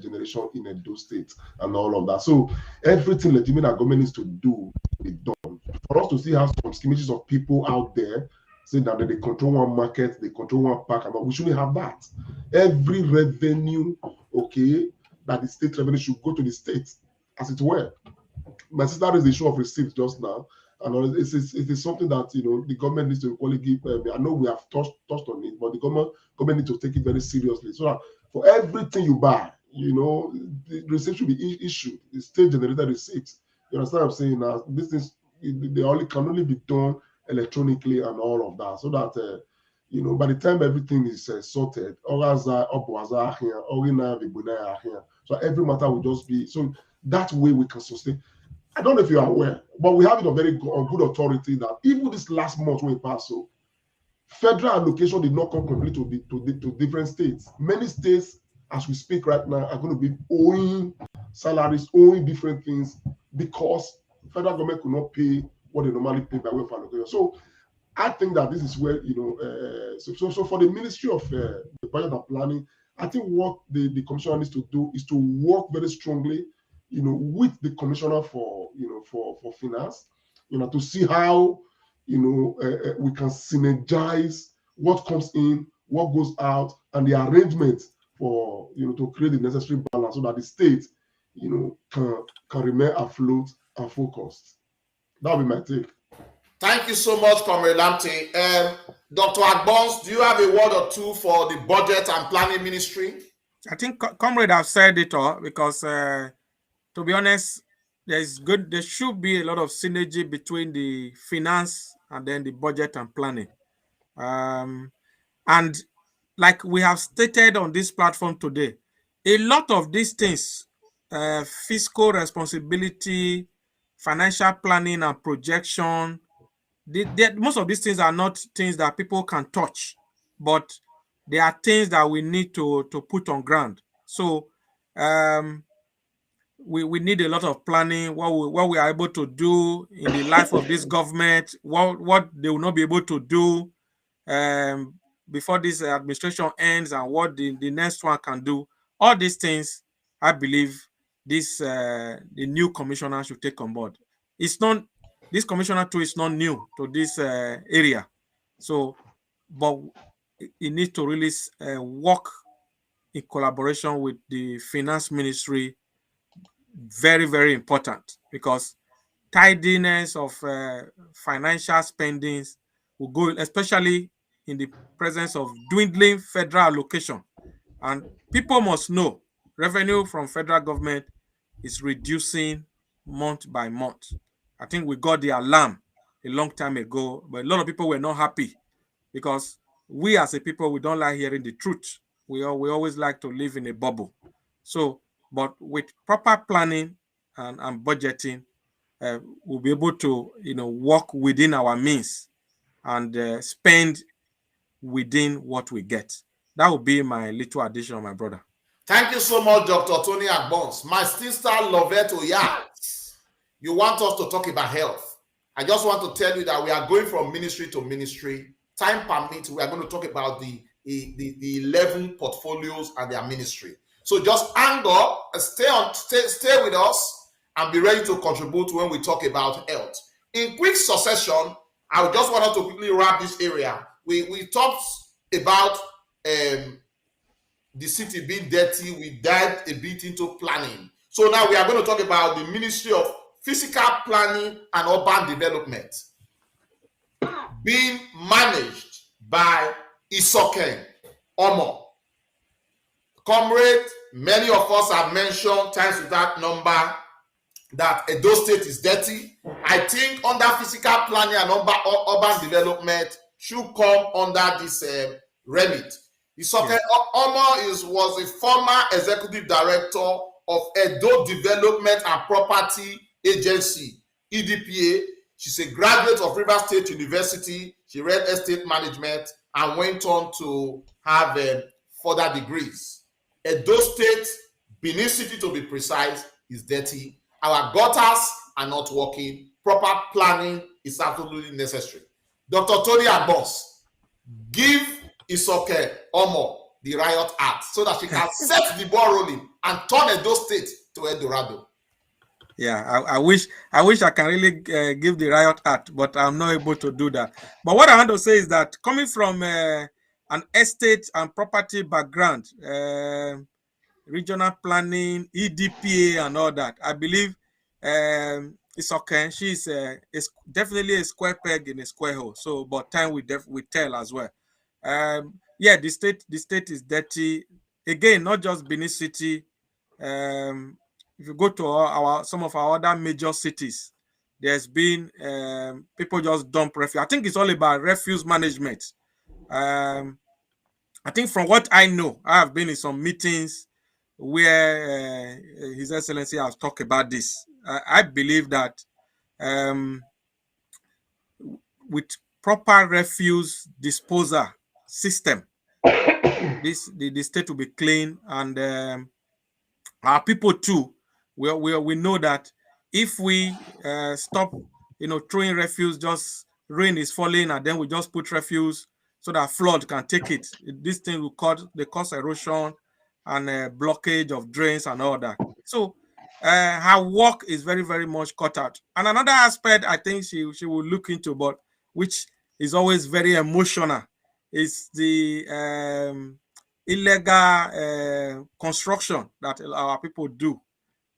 generation in Edo State and all of that. So everything legitimate that government needs to do be done. For us to see how some images of people out there saying that they control one market, they control one park, and we shouldn't have that. Every revenue, okay, that the state revenue should go to the state, as it were. My sister raised the issue of receipts just now, and it is something that the government needs to equally give. I know we have touched on it, but the government needs to take it very seriously, so that for everything you buy, the receipt should be issued. The state generated receipts. You understand what I'm saying? Now, this is can only be done electronically and all of that, so that by the time everything is sorted, so every matter will just be so that way we can sustain. I don't know if you are aware, but we have it on good authority that even this last month when we passed, so federal allocation did not come complete to different states. Many states, as we speak right now, are going to be owing salaries, owing different things because federal government could not pay what they normally pay by way of allocation. So I think that this is where so for the Ministry of the Budget and Planning, I think what the commissioner needs to do is to work very strongly, with the commissioner for finance, to see how we can synergize what comes in, what goes out, and the arrangement for to create the necessary balance so that the state can remain afloat and focused. That will be my take. Thank you so much, Comrade Lamptey. Dr. Agbons, do you have a word or two for the Budget and Planning Ministry? I think Comrade have said it all because, to be honest, there should be a lot of synergy between the finance and then the budget and planning. And like we have stated on this platform today, a lot of these things, fiscal responsibility, financial planning and projection, most of these things are not things that people can touch, but they are things that we need to put on ground. So we need a lot of planning, what we are able to do in the life of this government, what they will not be able to do before this administration ends, and what the next one can do. All these things, I believe, the new commissioner should take on board. This commissioner too is not new to this area, but it needs to really work in collaboration with the finance ministry. Very, very important, because tidiness of financial spendings will go, especially in the presence of dwindling federal allocation. And people must know revenue from federal government is reducing month by month. I think we got the alarm a long time ago, but a lot of people were not happy because we as a people, we don't like hearing the truth. We always like to live in a bubble. So, but with proper planning and budgeting, we'll be able to, work within our means and spend within what we get. That would be my little addition, my brother. Thank you so much, Dr. Tony Agbons. My sister Lovette Oyat, you want us to talk about health. I just want to tell you that we are going from ministry to ministry. Time permits, we are going to talk about the 11 portfolios and their ministry. So just hang up, stay with us, and be ready to contribute when we talk about health. In quick succession, I just want us to quickly wrap this area. We talked about the city being dirty. We dived a bit into planning. So now we are going to talk about the Ministry of Physical Planning and Urban Development being managed by Isoken Omo. Comrade, many of us have mentioned times without number that Edo State is dirty. I think under physical planning and urban development should come under this remit. Isoken Omo was a former executive director of Edo Development and Property Agency, EDPA. She's a graduate of Rivers State University. She read estate management and went on to have further degrees. Edo State, Benin City to be precise, is dirty. Our gutters are not working proper planning is absolutely necessary. Dr. Tony Agbos, give Isoke Omo the riot act so that she can set the ball rolling and turn Edo State to Eldorado. Yeah, I wish I can really give the riot act, but I'm not able to do that. But what I want to say is that coming from an estate and property background, regional planning, EDPA, and all that, I believe it's okay. She's definitely a square peg in a square hole. So, but time will tell as well. Yeah, the state is dirty. Again, not just Benin City. If you go to some of our other major cities, there's been people just dump refuse. I think it's all about refuse management. I think from what I know, I have been in some meetings where His Excellency has talked about this. I believe that with proper refuse disposal system, the state will be clean, and our people too. We know that if we stop, throwing refuse, just rain is falling, and then we just put refuse so that flood can take it. This thing will cause erosion and blockage of drains and all that. So her work is very, very much cut out. And another aspect I think she will look into, but which is always very emotional, is the illegal construction that our people do.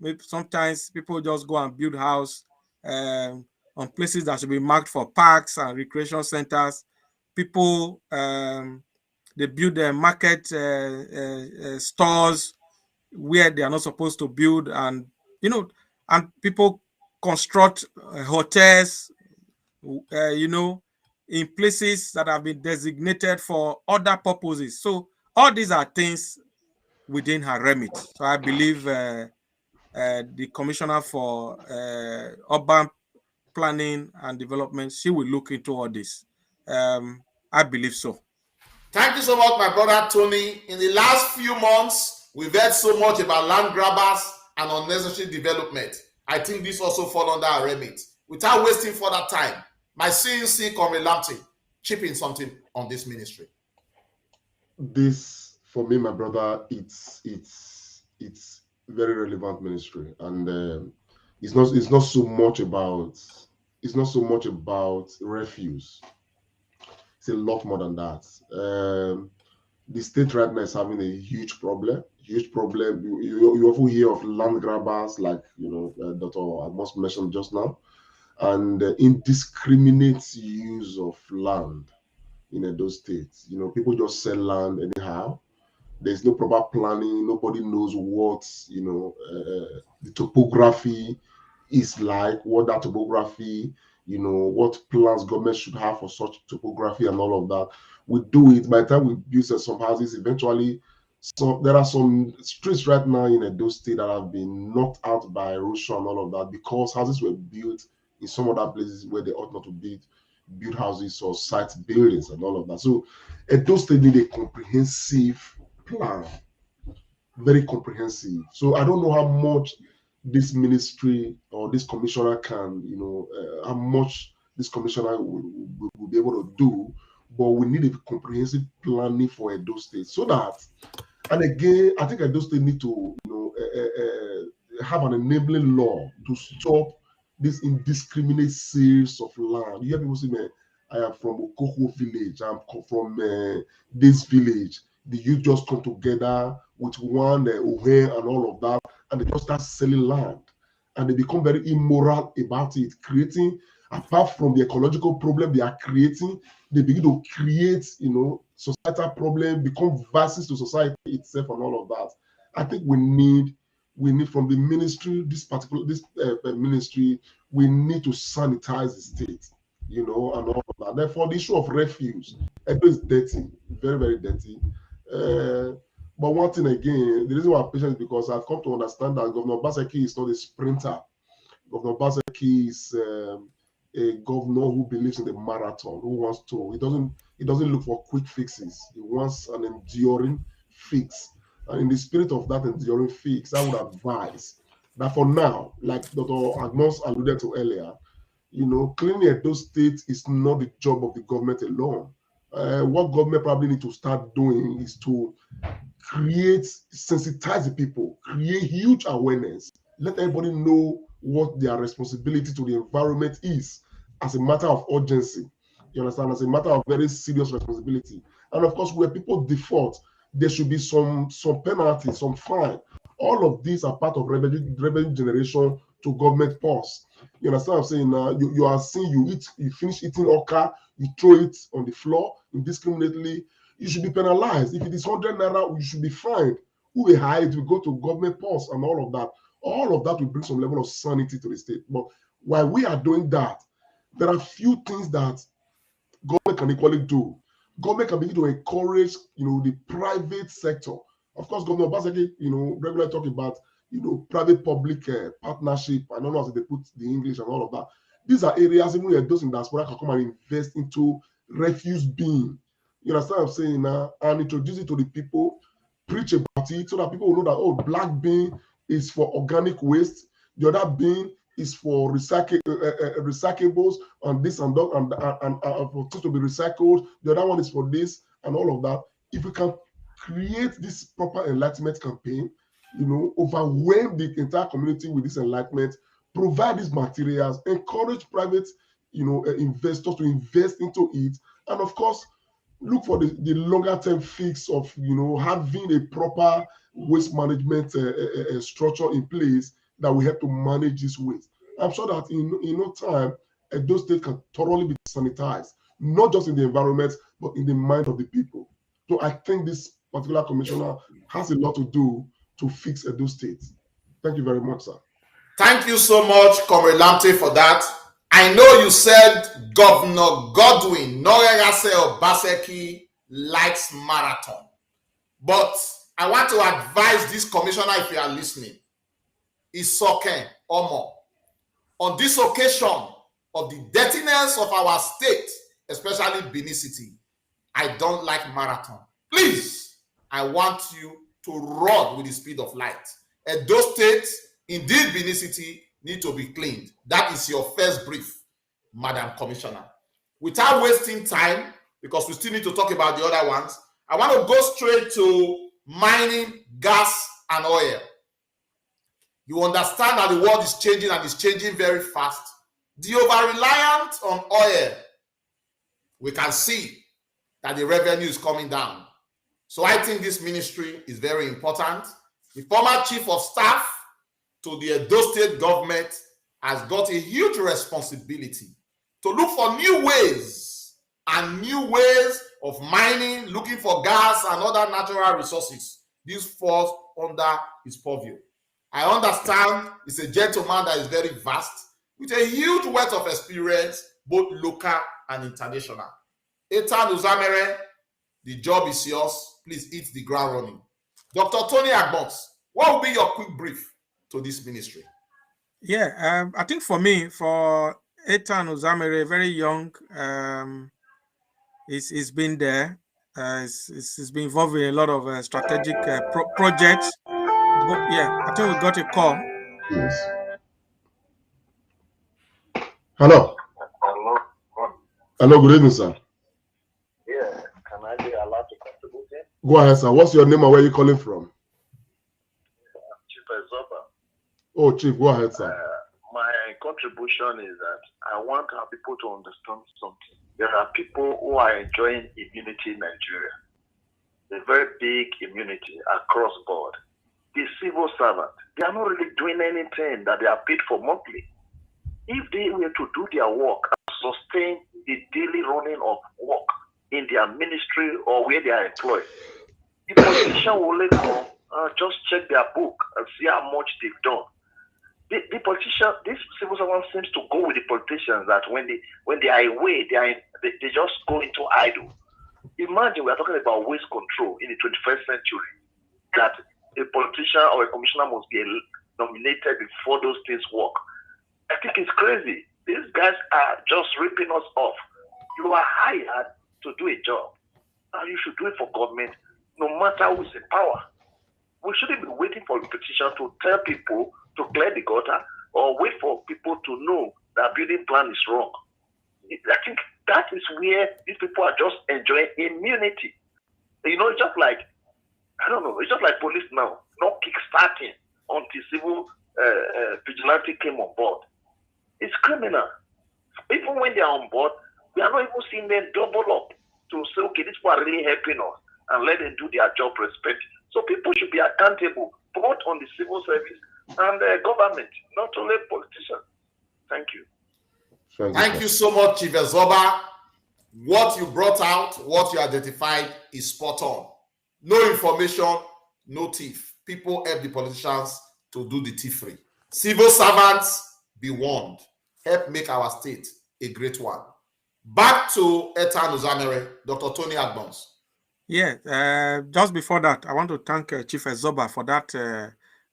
Maybe sometimes people just go and build house on places that should be marked for parks and recreation centers. People they build their market stores where they are not supposed to build, and and people construct hotels, in places that have been designated for other purposes. So all these are things within her remit. So I believe the Commissioner for Urban Planning and Development, she will look into all this. I believe so. Thank you so much, my brother Tony. In the last few months, we've heard so much about land grabbers and unnecessary development. I think this also falls under our remit. Without wasting further time, my CNC Comrade Lamptey, chip in something on this ministry. This, for me, my brother, it's very relevant ministry, and it's not so much about refuse. It's a lot more than that. The state right now is having a huge problem. You often hear of land grabbers, like Dr. Amos mentioned just now, and indiscriminate use of land in those states. People just sell land anyhow. There's no proper planning. Nobody knows what the topography is like, what that topography, what plans government should have for such topography and all of that. We do it. By the time we build some houses, eventually, there are some streets right now in Edo State that have been knocked out by erosion and all of that because houses were built in some other places where they ought not to build houses or site buildings and all of that. So Edo State need a comprehensive plan, very comprehensive. So I don't know how much this ministry or this commissioner can, how much this commissioner will be able to do, but we need a comprehensive planning for Edo State so that, and again, I think Edo State need to, have an enabling law to stop this indiscriminate sales of land. You hear people say, man, I am from Okoho village, I'm from this village. The youth just come together with one Ohe and all of that, and they just start selling land. And they become very immoral about it, creating, apart from the ecological problem they are creating, they begin to create, societal problem, become vices to society itself and all of that. I think we need from the ministry, this ministry, we need to sanitize the state, and all of that. Therefore, the issue of refuse, it is dirty, very, very dirty. But one thing again, the reason why I'm patient is because I've come to understand that Governor Obaseki is not a sprinter. Governor Obaseki is a governor who believes in the marathon, who wants to. He doesn't look for quick fixes. He wants an enduring fix. And in the spirit of that enduring fix, I would advise that for now, like Dr. Agnos alluded to earlier, cleaning those states is not the job of the government alone. What government probably need to start doing is to sensitize the people, create huge awareness, let everybody know what their responsibility to the environment is as a matter of urgency. You understand? As a matter of very serious responsibility. And of course, where people default, there should be some penalty, some fine. All of these are part of revenue generation to government purse. You understand what I'm saying? You are seeing you finish eating okra, you throw it on the floor indiscriminately. You should be penalized. If it is 100 naira, you should be fined. Who will hire it will go to government purse and all of that. All of that will bring some level of sanity to the state. But while we are doing that, there are few things that government can equally do. Government can begin to encourage, the private sector. Of course, Governor Obaseki, regularly talking about, private-public partnership. I don't know how they put the English and all of that. These are areas, even those in diaspora can come and invest into refuse bin. You understand what I'm saying now? And introduce it to the people, preach about it so that people will know that, oh, black bin is for organic waste. The other bin is for recyclables and this and that, and for things to be recycled. The other one is for this and all of that. If we can create this proper enlightenment campaign, overwhelm the entire community with this enlightenment, provide these materials, encourage private, investors to invest into it, and of course, look for the longer term fix of having a proper waste management structure in place that will help to manage this waste. I'm sure that in no time, those states can thoroughly be sanitized, not just in the environment, but in the mind of the people. So I think this particular commissioner has a lot to do to fix those states. Thank you very much, sir. Thank you so much, Comrade Lamte, for that. I know you said Governor Godwin Noreyase Obaseki likes marathon, but I want to advise this commissioner, if you are listening, Isoke Omo, on this occasion of the dirtiness of our state, especially Benin City, I don't like marathon. Please, I want you to run with the speed of light. And those states, indeed Benin City, need to be cleaned. That is your first brief, Madam Commissioner. Without wasting time, because we still need to talk about the other ones, I want to go straight to mining, gas, and oil. You understand that the world is changing and it's changing very fast. The over-reliance on oil, we can see that the revenue is coming down. So I think this ministry is very important. The former chief of staff to the Edo State government has got a huge responsibility to look for new ways of mining, looking for gas and other natural resources. This falls under his purview. I understand he's a gentleman that is very vast, with a huge wealth of experience, both local and international. Ethan Uzamere, the job is yours. Please hit the ground running. Dr. Tony Agbons, what will be your quick brief to this ministry? Yeah, I think for me, for Ethan Uzamere, very young, he's been there. He's been involved in a lot of strategic projects. But yeah, I think we got a call. Yes. Hello. Hello, good evening, sir. Yeah, can I be allowed to contribute here? Go ahead, sir. What's your name and where are you calling from? Chief Ezoba. Oh, Chief, go ahead, sir. My contribution is that I want our people to understand something. There are people who are enjoying immunity in Nigeria. A very big immunity across board. The civil servant, they are not really doing anything that they are paid for monthly. If they were to do their work and sustain the daily running of work in their ministry or where they are employed, the politician will later just check their book and see how much they've done. The politician, this civil servant seems to go with the politicians that when they are away, they just go into idle. Imagine we are talking about waste control in the 21st century, that a politician or a commissioner must be nominated before those things work. I think it's crazy. These guys are just ripping us off. You are hired to do a job, and you should do it for government, no matter who's in power. We shouldn't be waiting for a petition to tell people to clear the gutter or wait for people to know Their building plan is wrong. I think that is where these people are just enjoying immunity. You know, it's just like, I don't know, it's just like police now, not kickstarting until civil vigilante came on board. It's criminal. Even when they are on board, we are not even seeing them double up to say, okay, these people are really helping us and let them do their job respect. So people should be accountable, both on the civil service and the government, not only politicians. Thank you. Thank you so much, Chief Ezoba. What you brought out, what you identified is spot on. No information, no thief. People help the politicians to do the thief-free. Civil servants, be warned. Help make our state a great one. Back to Etan Uzamere, Dr. Tony Agbons. Yeah, just before that, I want to thank Chief Ezoba for that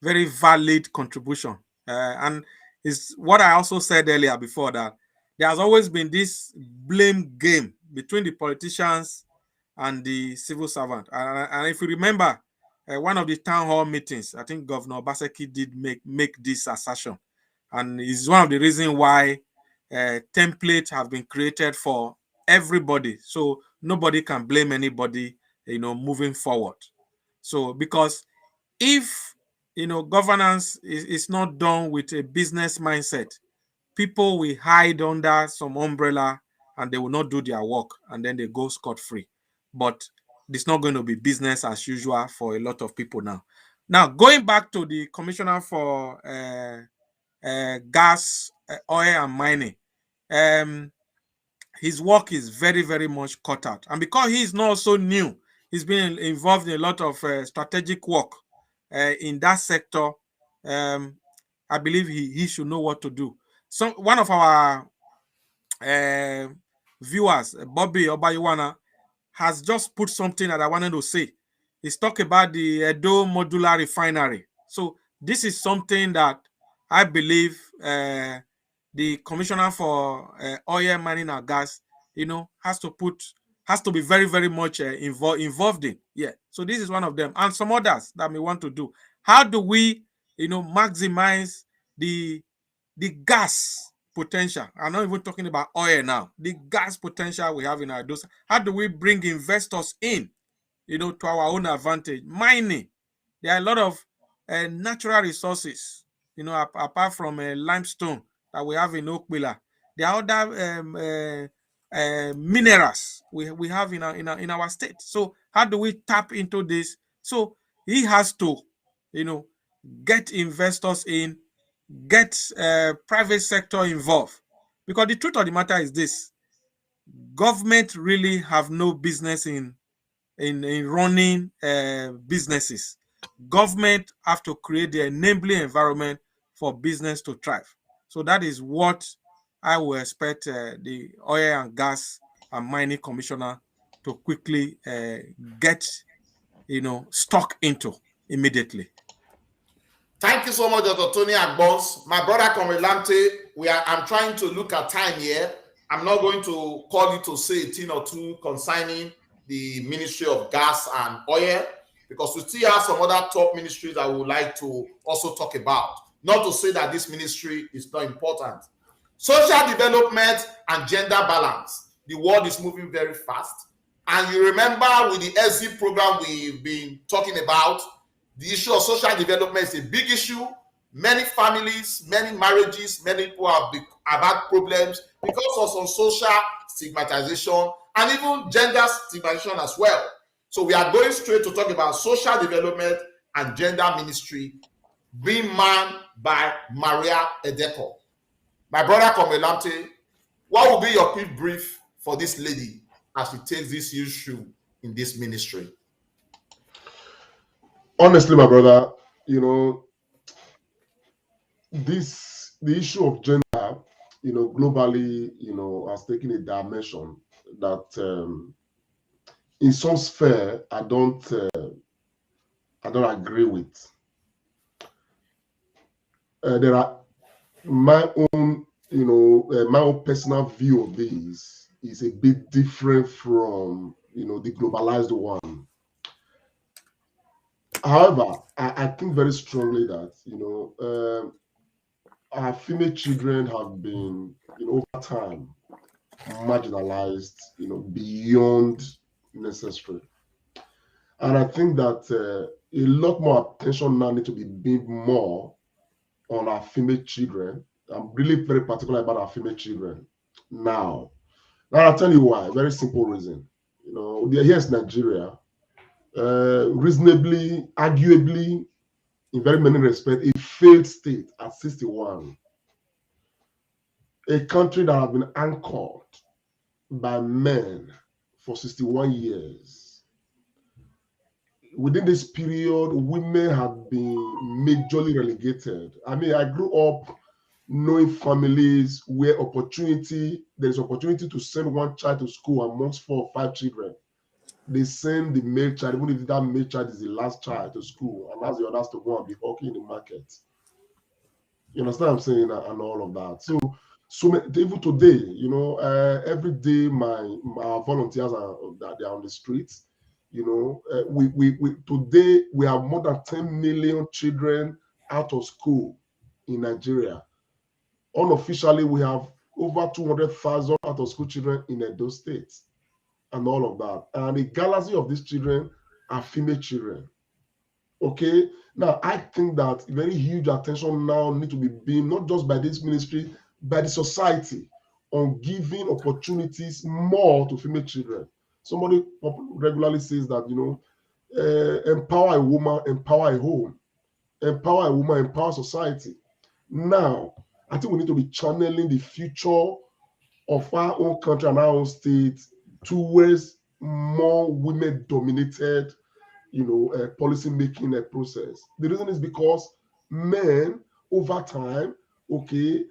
very valid contribution. And it's what I also said earlier before, that there has always been this blame game between the politicians and the civil servant. And if you remember, one of the town hall meetings, I think Governor Obaseki did make this assertion. And it's one of the reasons why templates have been created for everybody. So nobody can blame anybody, you know, moving forward. So because if, you know, governance is not done with a business mindset, people will hide under some umbrella and they will not do their work, and then they go scot-free. But it's not going to be business as usual for a lot of people now. Now, going back to the Commissioner for Gas, Oil and Mining, his work is very, very much cut out. And because he's not so new, he's been involved in a lot of strategic work in that sector. I believe he should know what to do. So one of our viewers, Bobby Obayuwana, has just put something that I wanted to say. He's talking about the Edo Modular Refinery. So this is something that I believe the Commissioner for Oil, Mining and Gas, you know, has to be very, very much involved in. Yeah. So this is one of them, and some others that we want to do. How do we, you know, maximize the gas potential? I'm not even talking about oil now. The gas potential we have in our dose. How do we bring investors in, you know, to our own advantage? Mining. There are a lot of natural resources, you know, apart from limestone that we have in Okbila. There are other minerals we have in our state. So how do we tap into this? So he has to, you know, get investors in, get private sector involved, because the truth of the matter is this: government really have no business in running businesses. Government have to create the enabling environment for business to thrive. So that is what I will expect the Oil and Gas and Mining Commissioner to quickly get, you know, stuck into immediately. Thank you so much, Dr. Tony Agbons. My brother Comrade Lamte, I'm trying to look at time here. I'm not going to call you to say a thing or two concerning the Ministry of Gas and Oil, because we still have some other top ministries that we would like to also talk about. Not to say that this ministry is not important. Social development and gender balance. The world is moving very fast. And you remember with the SZ program we've been talking about, the issue of social development is a big issue. Many families, many marriages, many people have had problems because of some social stigmatization and even gender stigmatization as well. So we are going straight to talk about social development and gender ministry being manned by Maria Edeko. My brother Comrade Lamte, what will be your quick brief for this lady as she takes this issue in this ministry? Honestly, my brother, you know, the issue of gender, you know, globally, you know, has taken a dimension that in some sphere I don't agree with. There are my own, you know, my own personal view of this is a bit different from, you know, the globalized one. However, I think very strongly that, you know, our female children have been, over time, marginalized, beyond necessary. And I think that a lot more attention now needs to be being more on our female children. I'm really very particular about our female children now. Now I'll tell you why. Very simple reason. Here's Nigeria, reasonably, arguably, in very many respects, a failed state at 61. A country that has been anchored by men for 61 years. Within this period, women have been majorly relegated. I mean, I grew up knowing families where there's opportunity to send one child to school amongst 4 or 5 children. They send the male child, even if that male child is the last child to school, and that's the others to go and be hawking in the market. You understand what I'm saying, and all of that. So even today, every day our volunteers they're on the streets. Today we have more than 10 million children out of school in Nigeria. Unofficially, we have over 200,000 out of school children in Edo State, and all of that. And the galaxy of these children are female children. Okay, now I think that very huge attention now need to be being not just by this ministry, by the society, on giving opportunities more to female children. Somebody regularly says that, empower a woman, empower a home, empower a woman, empower society. Now, I think we need to be channeling the future of our own country and our own state towards more women-dominated, policy making process. The reason is because men, over time, okay,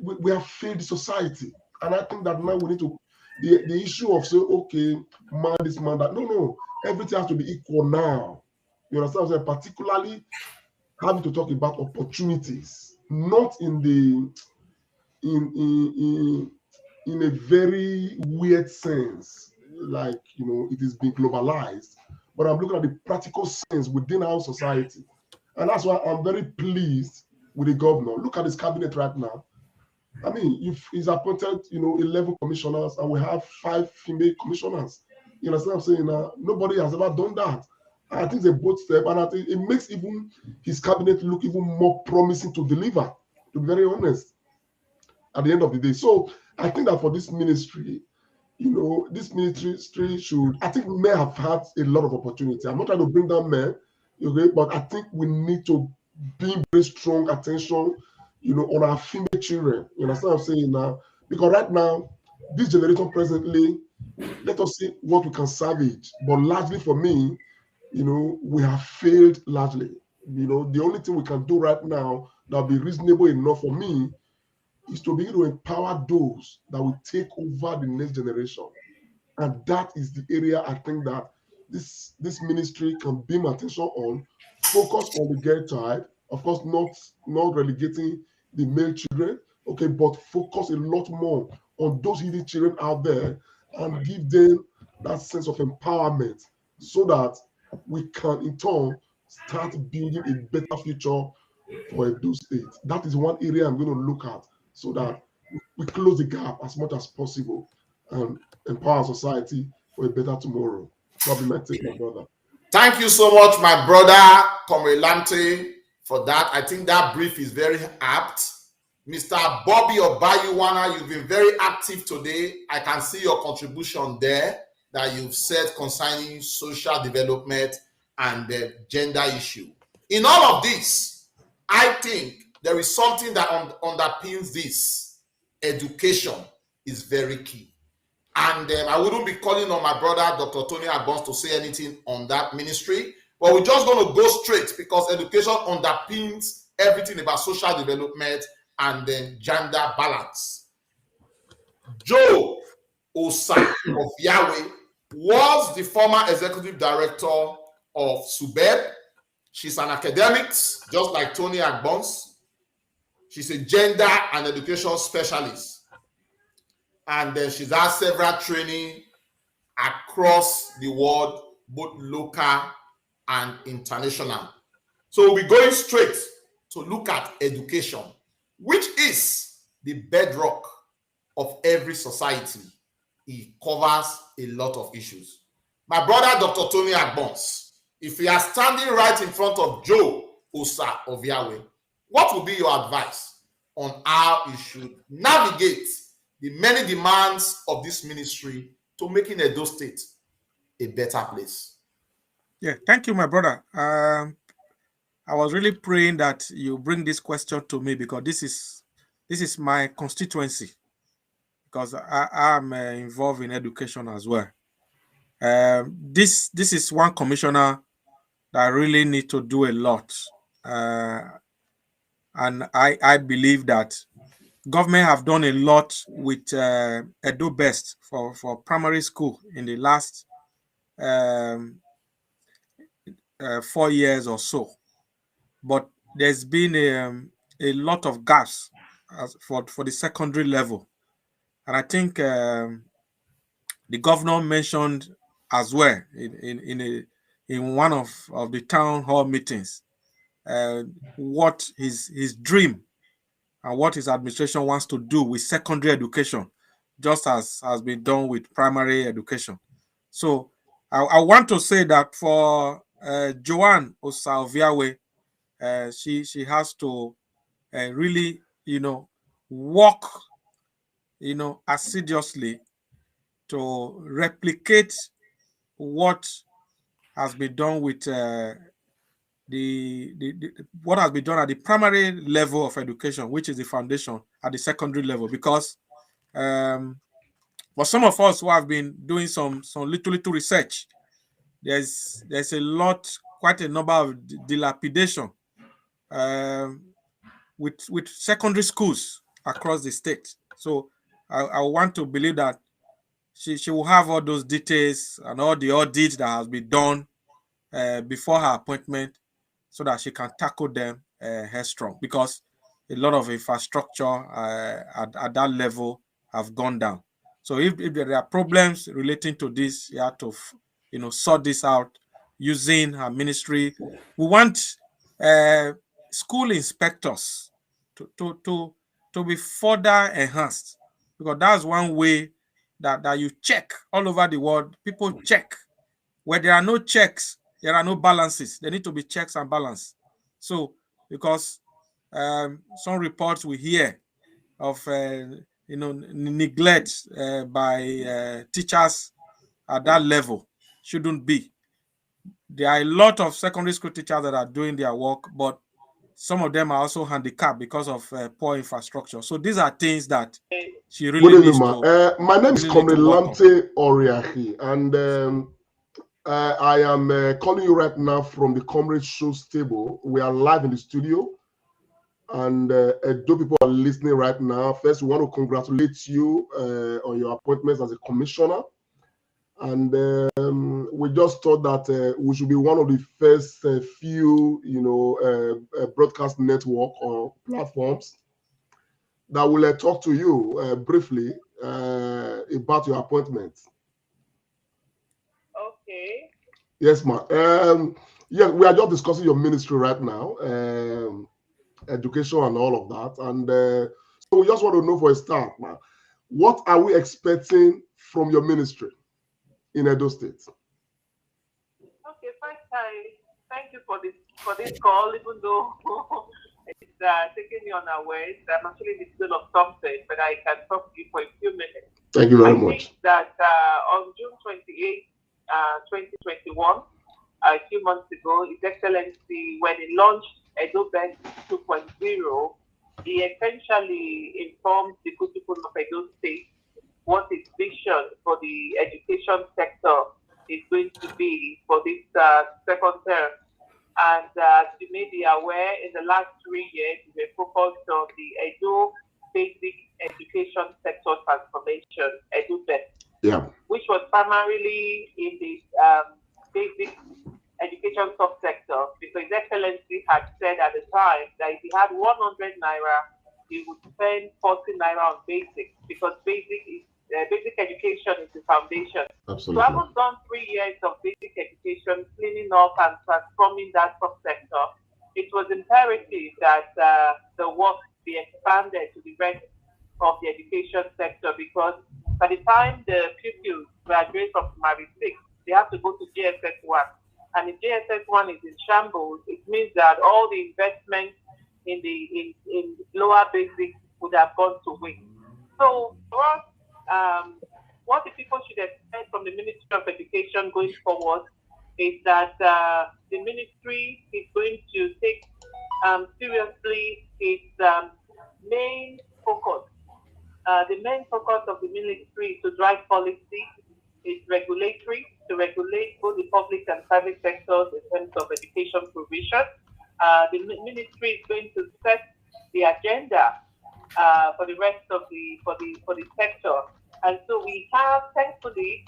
we have failed the society, and I think that now we need to the issue of saying, okay, man this, man that. No, everything has to be equal now. You understand what I'm saying? Particularly having to talk about opportunities, not in a very weird sense, like it is being globalized, but I'm looking at the practical sense within our society. And that's why I'm very pleased with the governor. Look at his cabinet right now. I mean, if he's appointed, 11 commissioners, and we have 5 female commissioners. You understand what I'm saying? Nobody has ever done that. I think it's a bold step, and I think it makes even his cabinet look even more promising to deliver, to be very honest, at the end of the day. So I think that for this ministry, this ministry should, I think men have had a lot of opportunity. I'm not trying to bring down men, okay, but I think we need to bring very strong attention, on our female children. You understand what I'm saying now? Because right now, this generation presently, let us see what we can salvage. But largely for me, we have failed largely. The only thing we can do right now that will be reasonable enough for me is to be able to empower those that will take over the next generation. And that is the area I think that this ministry can beam attention on, focus on the girl child, of course, not relegating the male children, okay, but focus a lot more on those hidden children out there and give them that sense of empowerment so that we can in turn start building a better future for Edo State. That is one area I'm going to look at so that we close the gap as much as possible and empower society for a better tomorrow. That'll be my take, my brother. Thank you so much, my brother, Comrade Lamte, for that. I think that brief is very apt. Mr. Bobby Obayuwana, you've been very active today. I can see your contribution there that you've said concerning social development and the gender issue. In all of this, I think there is something that underpins this. Education is very key. And I wouldn't be calling on my brother, Dr. Tony Agbons, to say anything on that ministry, but we're just going to go straight because education underpins everything about social development and then gender balance. Joe Osa of Yahweh was the former executive director of SUBEB. She's an academic, just like Tony Agbons. She's a gender and education specialist. And then she's had several training across the world, both local and international. So we'll be going straight to look at education. which is the bedrock of every society. It covers a lot of issues. My brother, Dr. Tony Agbons, if you are standing right in front of Joe Osa of Yahweh, what would be your advice on how you should navigate the many demands of this ministry to making Edo State a better place? Yeah, thank you, my brother. I was really praying that you bring this question to me because this is my constituency, because I'm involved in education as well. This is one commissioner that really need to do a lot, and I believe that government have done a lot with Edo Best for primary school in the last 4 years or so, but there's been a lot of gaps for the secondary level, and I think the governor mentioned as well in one of the town hall meetings what his dream and what his administration wants to do with secondary education, just as has been done with primary education. So I want to say that for Joanne Osaoviawe, she has to really, work, assiduously to replicate what has been done with what has been done at the primary level of education, which is the foundation, at the secondary level. Because for some of us who have been doing some little research, there's a lot, quite a number of dilapidation with secondary schools across the state. So I want to believe that she will have all those details and all the audits that has been done before her appointment, so that she can tackle them headstrong, because a lot of infrastructure at that level have gone down. So if there are problems relating to this, you have to sort this out using her ministry. We want school inspectors to be further enhanced, because that's one way that you check all over the world. People check. Where there are no checks, there are no balances. There need to be checks and balance. So, because some reports we hear of neglect by teachers at that level, shouldn't be. There are a lot of secondary school teachers that are doing their work, but some of them are also handicapped because of poor infrastructure. So these are things that she really needs to. My name is Comrade work on. Lamte Oriahi, and I am calling you right now from the Comrade Show's table. We are live in the studio, and Edo people are listening right now. First, we want to congratulate you on your appointment as a commissioner. And we just thought that we should be one of the first few, broadcast network or platforms that will talk to you briefly about your appointment. Okay. Yes, ma'am. Yeah, we are just discussing your ministry right now, education and all of that. And so we just want to know for a start, man, what are we expecting from your ministry in Edo State? Okay, first, thank you for this call, even though it's taking me unawares. I'm actually in the middle of something, but I can talk to you for a few minutes. Thank you very much. I think that on June 28, 2021, a few months ago, His Excellency, when he launched Edo Best 2.0, he essentially informed the good people of Edo State what his vision for the education sector is going to be for this second term. And as you may be aware, in the last 3 years, we were focused on the Edo basic education sector transformation, Edo Best, which was primarily in the basic education subsector, because His Excellency had said at the time that if he had 100 naira, he would spend 40 naira on basic, because basic education is the foundation. Absolutely. So having done 3 years of basic education, cleaning up and transforming that subsector, it was imperative that the work be expanded to the rest of the education sector, because by the time the pupils graduate from primary 6, they have to go to JSS 1. And if JSS 1 is in shambles, it means that all the investment in the in lower basics would have gone to waste. So for us, what the people should expect from the Ministry of Education going forward is that the ministry is going to take seriously its main focus. The main focus of the ministry is to drive policy, is regulatory, to regulate both the public and private sectors in terms of education provision. The ministry is going to set the agenda for the rest of the sector. And so we have, thankfully,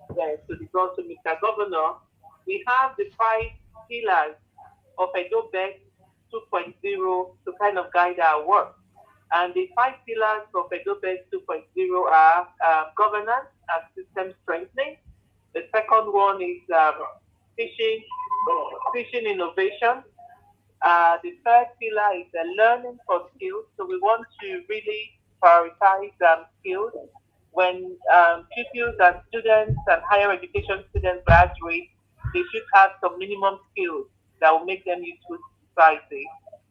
to Mr. Governor, we have the 5 pillars of EdoBest 2.0 to kind of guide our work. And the 5 pillars of EdoBest 2.0 are governance and system strengthening. The second one is teaching innovation. The third pillar is learning for skills. So we want to really prioritize skills. When pupils and students and higher education students graduate, they should have some minimum skills that will make them useful to society.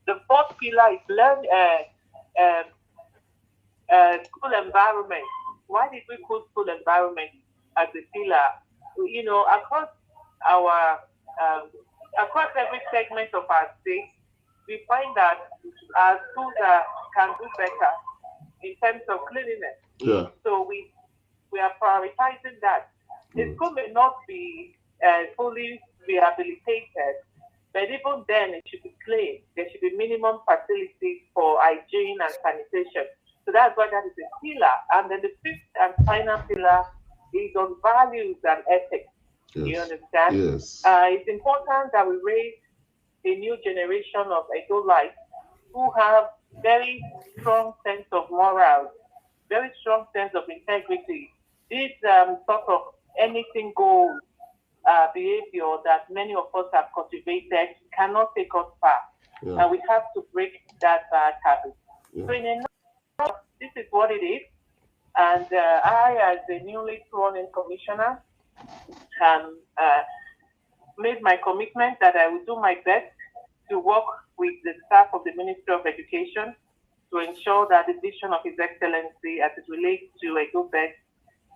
The fourth pillar is school environment. Why did we put school environment as a pillar? You know, across every segment of our state, we find that our schools can do better in terms of cleanliness. Yeah. So we are prioritizing that. The school may not be fully rehabilitated, but even then it should be clean. There should be minimum facilities for hygiene and sanitation. So that's why that is a pillar. And then the fifth and final pillar is on values and ethics. Yes. You understand? Yes. It's important that we raise a new generation of Edolites who have very strong sense of morals, very strong sense of integrity. This sort of anything goes behavior that many of us have cultivated cannot take us far. Yeah. And we have to break that bad habit. Yeah. So in a nutshell, this is what it is. And I, as the newly sworn-in commissioner, made my commitment that I will do my best to work with the staff of the Ministry of Education to ensure that the vision of His Excellency as it relates to EdoBest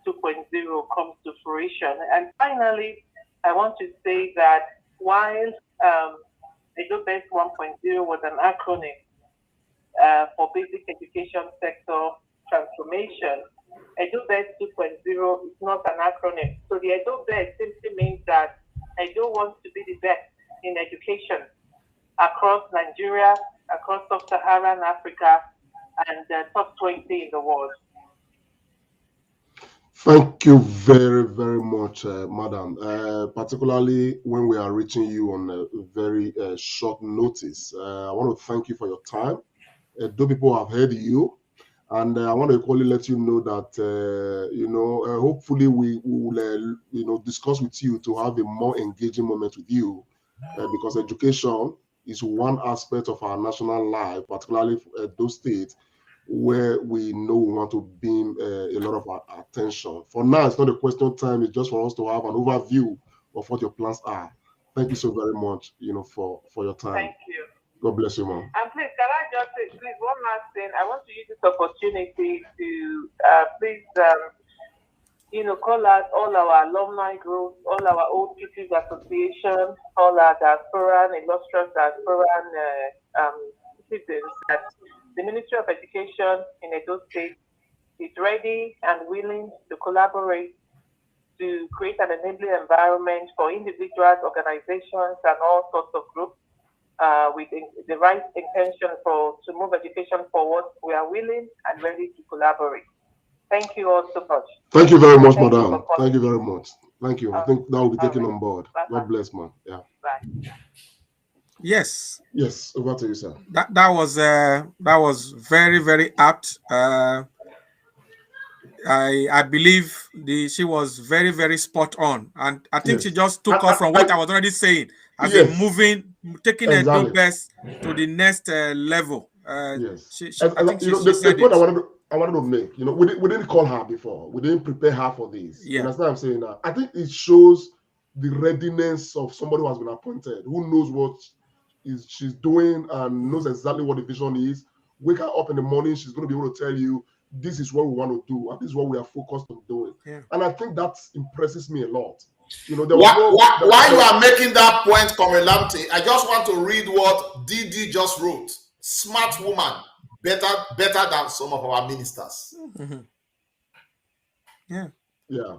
2.0 comes to fruition. And finally, I want to say that while EdoBest 1.0 was an acronym for basic education sector transformation, EdoBest 2.0 is not an acronym. So the EdoBest simply means that Edo wants to be the best in education across Nigeria, across sub-Saharan Africa, and the top 20 in the world. Thank you very, very much, Madam. Particularly when we are reaching you on a very short notice. I want to thank you for your time. Though people have heard you, and I want to equally let you know that hopefully we will discuss with you to have a more engaging moment with you, because education is one aspect of our national life, particularly those states where we know we want to beam a lot of our attention. For now, it's not a question of time, it's just for us to have an overview of what your plans are. Thank you so very much, for your time. Thank you. God bless you, ma'am. And please, can I just say, please, one last thing. I want to use this opportunity to please, call out all our alumni groups, all our old pupils association, all our diaspora and illustrious diaspora citizens that the Ministry of Education in Edo State is ready and willing to collaborate to create an enabling environment for individuals, organizations, and all sorts of groups with the right intention to move education forward. We are willing and ready to collaborate. Thank you all so much. Thank you very much, Madam. Thank you very much. Thank you. I think that will be taken on board. Bye-bye. God bless, man. Yeah. Bye. Yes. Yes. Over to you, sir. That was very, very apt. I believe she was very, very spot on, and I think she just took off from what I was already saying as a taking EdoBest to the next level. Yes. I think she the said point it. I wanted to make, we didn't call her before. We didn't prepare her for this. Yeah. You understand what I'm saying now? I think it shows the readiness of somebody who has been appointed, who knows what she's doing and knows exactly what the vision is. Wake her up in the morning, she's going to be able to tell you, this is what we want to do, and this is what we are focused on doing. Yeah. And I think that impresses me a lot. Why you are making that point, Comrade Lamte, I just want to read what Didi just wrote. Smart woman, better than some of our ministers. Mm-hmm. Yeah. Yeah.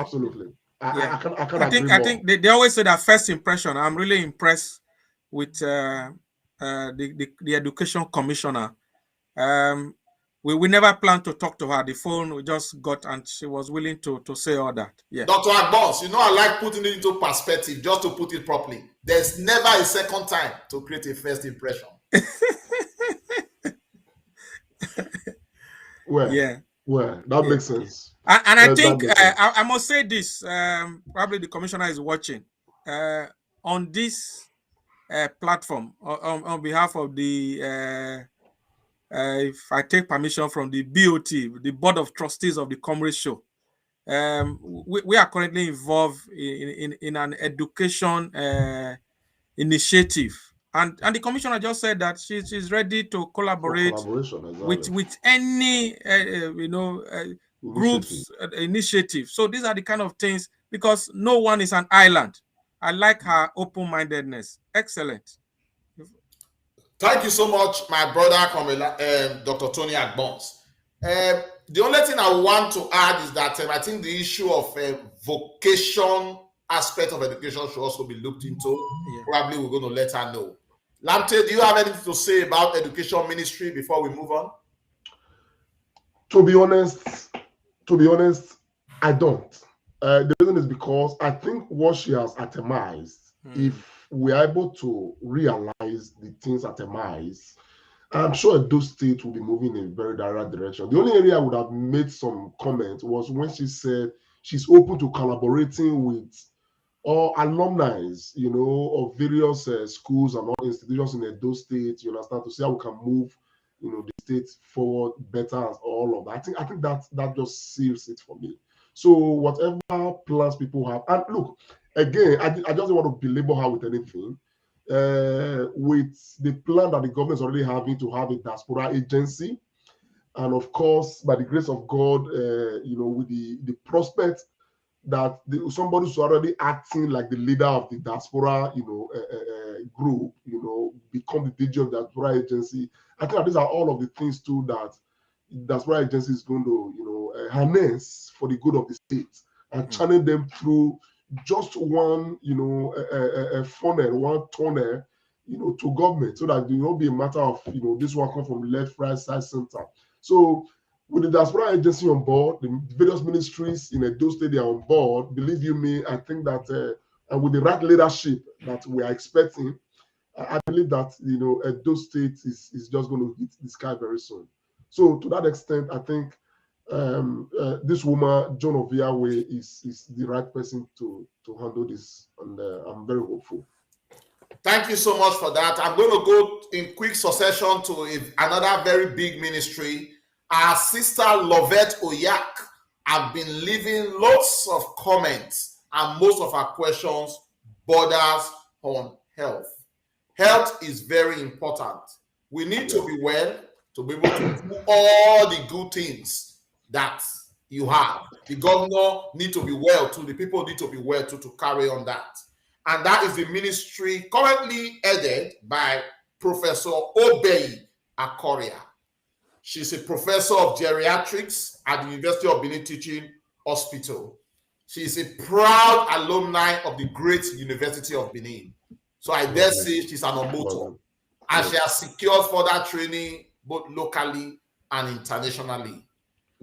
Absolutely. I think they always say that first impression. I'm really impressed with the education commissioner. We never planned to talk to her. The phone we just got, and she was willing to say all that. Yeah. Dr. Agbons, I like putting it into perspective, just to put it properly. There's never a second time to create a first impression. Well, that makes sense. And I think I must say this. Probably the commissioner is watching on this platform on behalf of the. If I take permission from the BOT, the Board of Trustees of the Comrade Show, we are currently involved in an education initiative, and the commissioner just said that she's ready to collaborate with any groups initiative. So these are the kind of things, because no one is an island. I like her open-mindedness. Excellent. Thank you so much, my brother, Dr. Tony Agbons. The only thing I want to add is that I think the issue of vocation aspect of education should also be looked into. Yeah. Probably we're going to let her know. Lamte, do you have anything to say about education ministry before we move on? To be honest, I don't. The reason is because I think what she has atomized, if we are able to realize the things atomized, I'm sure those states will be moving in a very direct direction. The only area I would have made some comment was when she said she's open to collaborating with all alumni, of various schools and all institutions in those states, you understand, to see how we can move, the states forward better and all of that. I think that just seals it for me. So whatever plans people have, and look, again, I just don't want to belabor her with anything. With the plan that the government is already having to have a diaspora agency, and of course, by the grace of God, with the prospect that somebody who's already acting like the leader of the diaspora, group, become the DG of the diaspora agency. I think that these are all of the things too that the diaspora agency is going to, harness for the good of the state and channel them through just one, a funnel, one tunnel, to government, so that it will not be a matter of, this one come from left, right, side, center. So with the diaspora agency on board, the various ministries in those states are on board. Believe you me, I think that and with the right leadership that we are expecting, I believe that those states is just going to hit the sky very soon. So to that extent, I think this woman, John Oviawe, is the right person to handle this, and I'm very hopeful. Thank you so much for that. I'm going to go in quick succession to another very big ministry. Our sister Lovette Oyak have been leaving lots of comments, and most of our questions borders on health. Health is very important. We need to be well to be able to do all the good things that you have. The governor need to be well too. The people need to be well too to carry on that. And that is the ministry currently headed by Professor Obey Akoria. She's a professor of geriatrics at the University of Benin Teaching Hospital. She is a proud alumni of the great University of Benin. So I dare say she's an omoto. And she has secured further training both locally and internationally.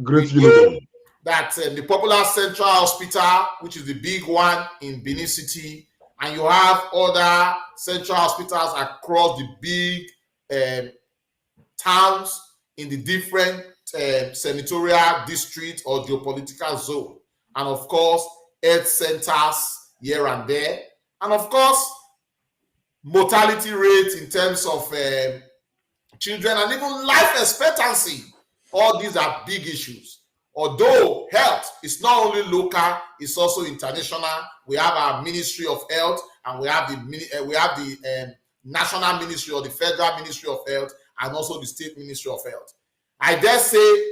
Great university. That the popular Central Hospital, which is the big one in Benin City, and you have other central hospitals across the big towns in the different senatorial district or geopolitical zone, and of course health centers here and there, and of course mortality rates in terms of children, and even life expectancy. All these are big issues. Although health is not only local, it's also international. We have our Ministry of Health, and we have the National Ministry or the Federal Ministry of Health, and also the State Ministry of Health. I dare say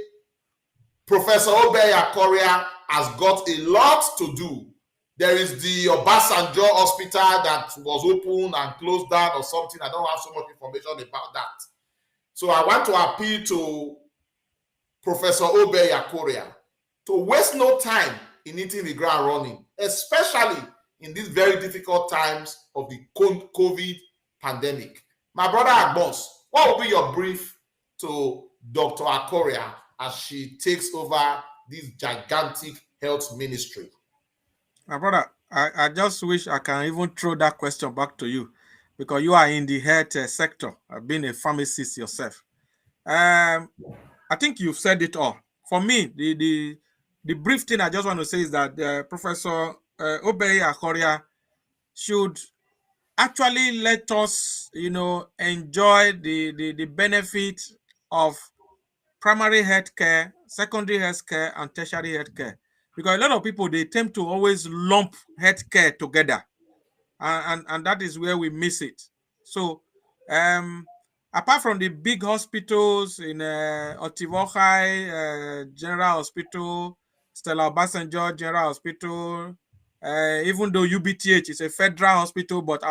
Professor Obeya Korea has got a lot to do. There is the Obasanjo Hospital that was opened and closed down or something. I don't have so much information about that. So I want to appeal to Professor Obeya Korea to waste no time in hitting the ground running, especially in these very difficult times of the COVID pandemic. My brother Agbons, what will be your brief to Dr. Akoria as she takes over this gigantic health ministry? My brother, I just wish I can even throw that question back to you, because you are in the health sector. I've been a pharmacist yourself. I think you've said it all. For me, the brief thing I just want to say is that Professor Obey Akoria should actually let us, enjoy the benefit of primary health care, secondary health care, and tertiary health care. Because a lot of people, they tend to always lump health care together. And that is where we miss it. So, apart from the big hospitals in Otivohai General Hospital, Stella Obasanjo General Hospital, even though UBTH is a federal hospital, but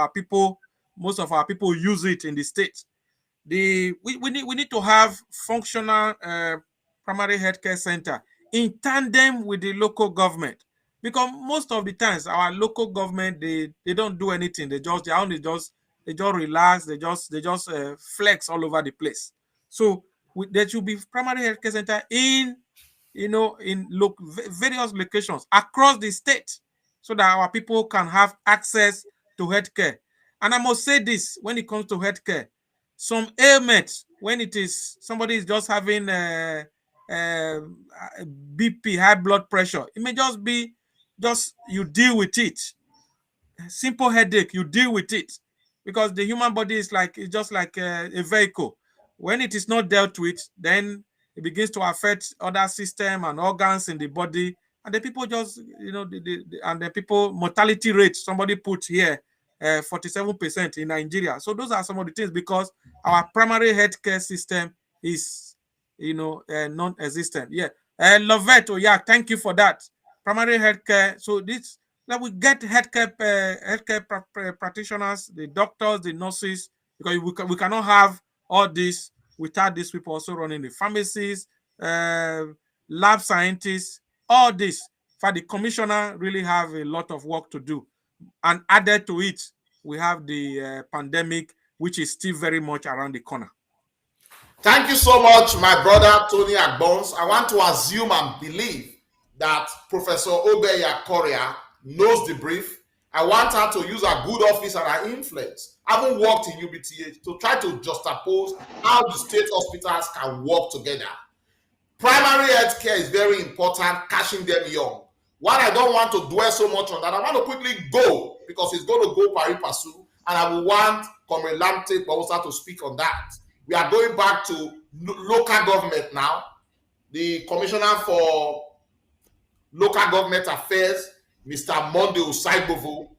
most of our people use it in the state. We need to have functional primary healthcare center in tandem with the local government, because most of the times our local government, they don't do anything. They just relax. They just flex all over the place. So there should be primary healthcare center in various locations across the state, so that our people can have access to healthcare. And I must say this: when it comes to healthcare, some ailments, when it is somebody is just having BP, high blood pressure, it may just be you deal with it. Simple headache, you deal with it, because the human body is just like a vehicle. When it is not dealt with, then it begins to affect other system and organs in the body, and the people just and the people mortality rate somebody put here 47% in Nigeria. So those are some of the things, because our primary healthcare system is non-existent. Yeah. Lovette, oh yeah, thank you for that. Primary healthcare. So this, that we get healthcare practitioners, the doctors, the nurses, because we cannot have all this without these people also running the pharmacies, lab scientists, all this. For the commissioner really have a lot of work to do. And added to it, we have the pandemic, which is still very much around the corner. Thank you so much, my brother Tony Agbons. I want to assume and believe that Professor Obeya Korea knows the brief. I want her to use her good office and her influence, having worked in UBTH, to try to juxtapose how the state hospitals can work together. Primary health care is very important, catching them young. While I don't want to dwell so much on that, I want to quickly go, because it's going to go pari passu, and I will want Comrade Lamte Bawusa to speak on that. We are going back to local government now. The Commissioner for Local Government Affairs, Mr. Monday Osaibovo,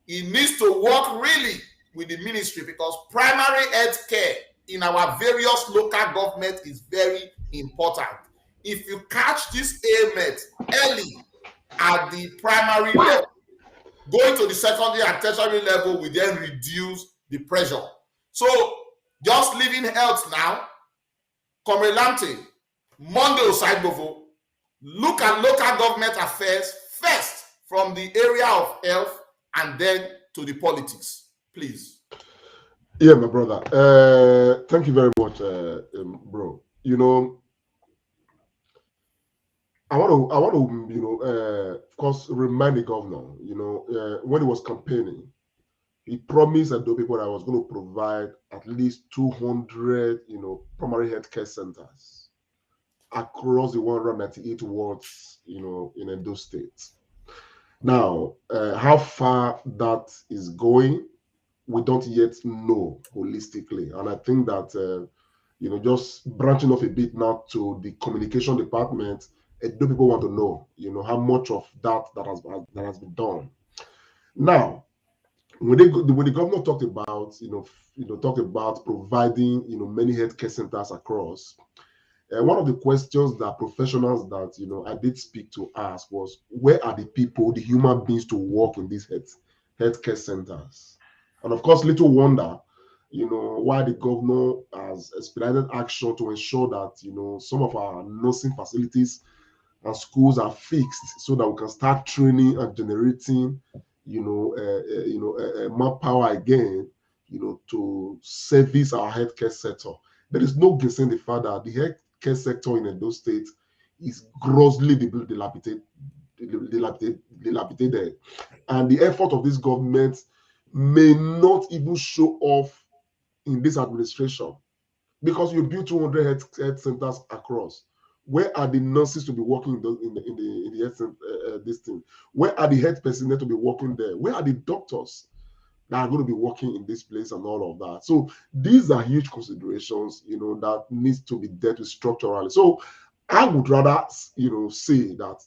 he needs to work really with the ministry, because primary health care in our various local government is very important. If you catch this ailment early at the primary level, going to the secondary and tertiary level will then reduce the pressure. So just leaving health now, Comrade Lamte, Monday Osaibovo, look at local government affairs first from the area of health and then to the politics, please. Yeah, my brother. Thank you very much, bro. I want to, of course, remind the governor, when he was campaigning, he promised that those people that was going to provide at least 200, primary healthcare centers across the 198 wards, in those states. Now, how far that is going, we don't yet know holistically. And I think that just branching off a bit now to the communication department, do people want to know, how much of that has been done. Now, when the governor talked about, talked about providing, many healthcare centers across, one of the questions that professionals that I did speak to ask was, where are the people, the human beings to work in these healthcare centers? And of course, little wonder, why the governor has expedited action to ensure that some of our nursing facilities and schools are fixed so that we can start training and generating, manpower again, to service our healthcare sector. There is no guessing the fact that the healthcare sector in Edo State is grossly dilapidated, and the effort of this government may not even show off in this administration, because you build 200 health centers across. Where are the nurses to be working in the health this thing? Where are the health personnel to be working there? Where are the doctors that are going to be working in this place and all of that? So these are huge considerations, that needs to be dealt with structurally. So I would rather, say that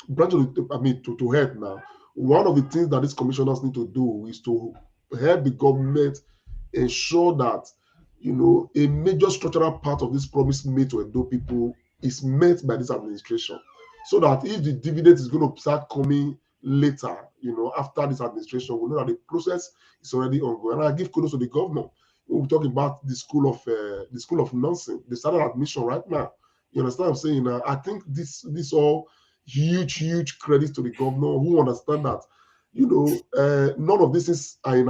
to help now. One of the things that these commissioners need to do is to help the government ensure that a major structural part of this promise made to Edo people is met by this administration, so that if the dividend is going to start coming later, after this administration, we know that the process is already ongoing. And I give kudos to the governor. When we talk about the school of nursing, they started admission right now. You understand what I'm saying? I think this all huge credit to the governor, who understand that none of this is in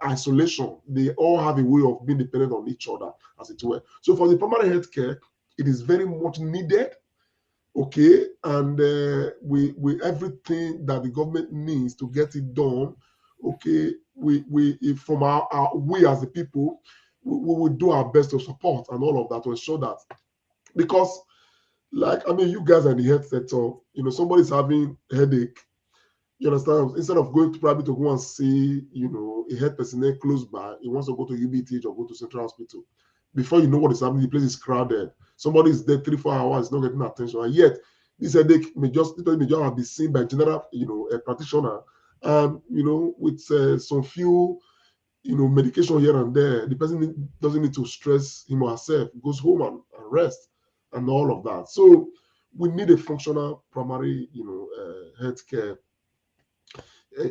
isolation. They all have a way of being dependent on each other, as it were. So for the primary health care, it is very much needed. Okay, and we everything that the government needs to get it done. Okay, we from we as the people, we will do our best to support and all of that to ensure that, because you guys are in the health sector, somebody's having headache. You understand? Instead of going to probably to go and see, a health personnel close by, he wants to go to UBTH or go to Central Hospital. Before you know what is happening, the place is crowded. Somebody is there 3-4 hours, not getting attention, and yet this headache may just be seen by general, a practitioner, and with some few, medication here and there, the person doesn't need to stress him or herself, goes home and rest, and all of that. So we need a functional primary, healthcare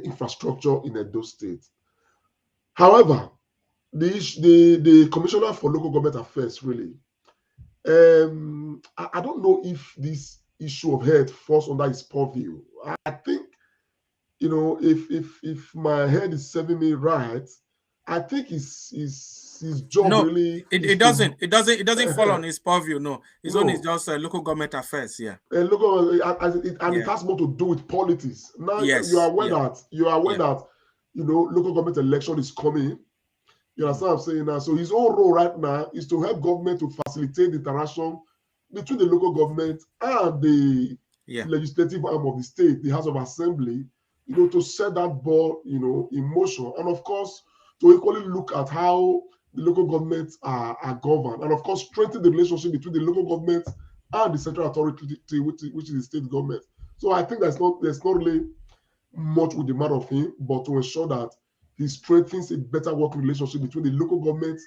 infrastructure in Edo State. However, the Commissioner for Local Government Affairs, really, I don't know if this issue of health falls under his purview. I think, if my head is serving me right, I think his job really. It doesn't fall on his purview. No, his own is just local government affairs. Yeah, it has more to do with politics. Now you are aware that local government election is coming. You understand what I'm saying now? So his own role right now is to help government to facilitate the interaction between the local government and the legislative arm of the state, the House of Assembly, to set that ball, in motion. And of course, to equally look at how the local governments are governed. And of course, strengthen the relationship between the local government and the central authority, which is the state government. So I think there's not really much with the matter of him, but to ensure that he strengthens a better working relationship between the local government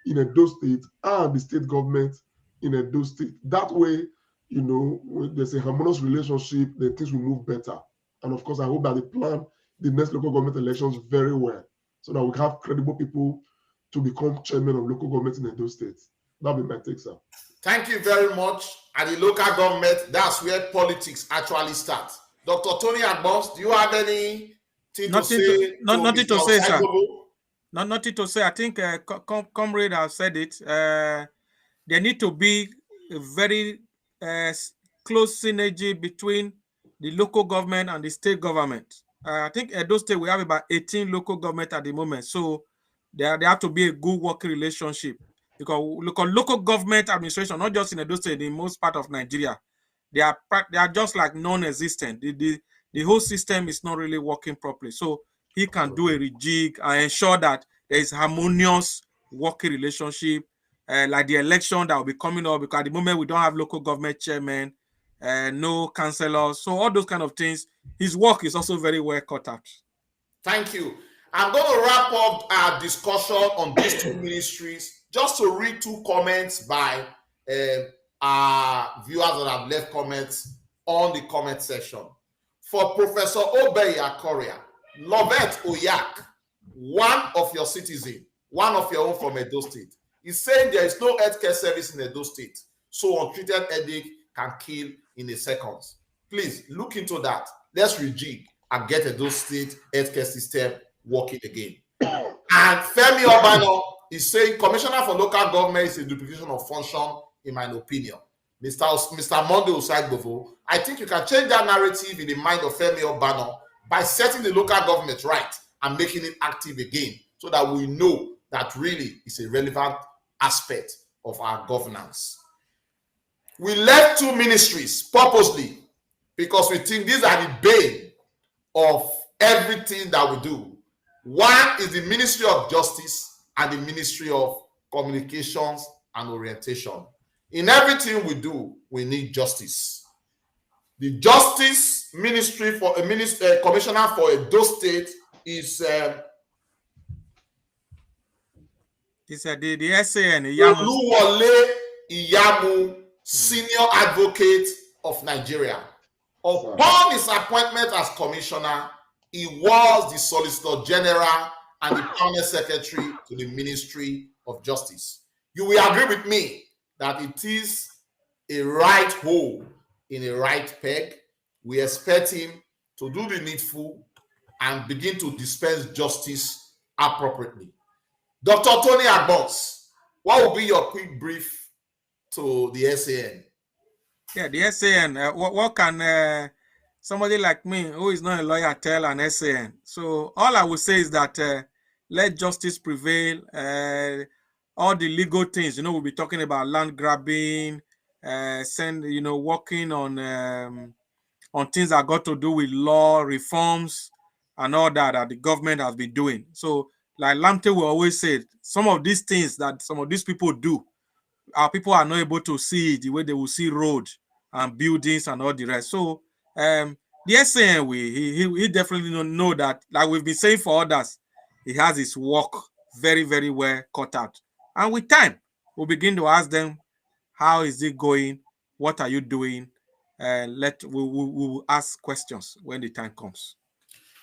in Edo State and the state government in Edo State. That way, when there's a harmonious relationship, then things will move better. And of course, I hope that they plan the next local government elections very well, so that we have credible people to become chairman of local government in Edo State. That'll be my take, sir. Thank you very much. At the local government, that's where politics actually starts. Dr. Tony Agbons, do you have anything to say? Nothing to say, sir. Nothing to say. I think Comrade have said it. There need to be a very close synergy between the local government and the state government. I think Edo State, we have about 18 local government at the moment. So there have to be a good working relationship, because local government administration, not just in Edo State, in most part of Nigeria, they are just like non-existent. The whole system is not really working properly. So he can do a rejig and ensure that there is harmonious working relationship like the election that will be coming up, because at the moment we don't have local government chairman, no councillors, so all those kind of things. His work is also very well cut out. Thank you. I'm going to wrap up our discussion on these two ministries just to read two comments by our viewers that have left comments on the comment section. For Professor Obey Akoria, Lovette Oyak, one of your citizens, one of your own from Edo State, is saying there is no healthcare service in Edo State, so untreated headache can kill in a second. Please look into that. Let's rejig and get Edo State healthcare system working again. And Femi Obano is saying Commissioner for Local Government is a duplication of function, in my opinion. Mr. Monday Osagbovo, I think you can change that narrative in the mind of Femi Obano by setting the local government right and making it active again, so that we know that really is a relevant aspect of our governance. We left two ministries purposely because we think these are the bane of everything that we do. One is the Ministry of Justice and the Ministry of Communications and Orientation. In everything we do, we need justice. The Justice Ministry for a Commissioner for Edo State is the SAN Oluwole Iyamu, Senior Advocate of Nigeria. Upon his appointment as commissioner, he was the Solicitor General and the Permanent Secretary to the Ministry of Justice. You will agree with me that it is a right hole in a right peg. We expect him to do the needful and begin to dispense justice appropriately. Dr. Tony Agbons, what will be your quick brief to the SAN? Yeah, the SAN. What can somebody like me, who is not a lawyer, tell an SAN? So all I would say is that let justice prevail. All the legal things, we'll be talking about land grabbing, working on things that got to do with law reforms and all that the government has been doing. So, like Lamte will always say, some of these things that some of these people do, our people are not able to see it the way they will see road and buildings and all the rest. So, the SAN, he definitely know that, like we've been saying for others, he has his work very, very well cut out. And with time, we'll begin to ask them, how is it going? What are you doing? We'll ask questions when the time comes.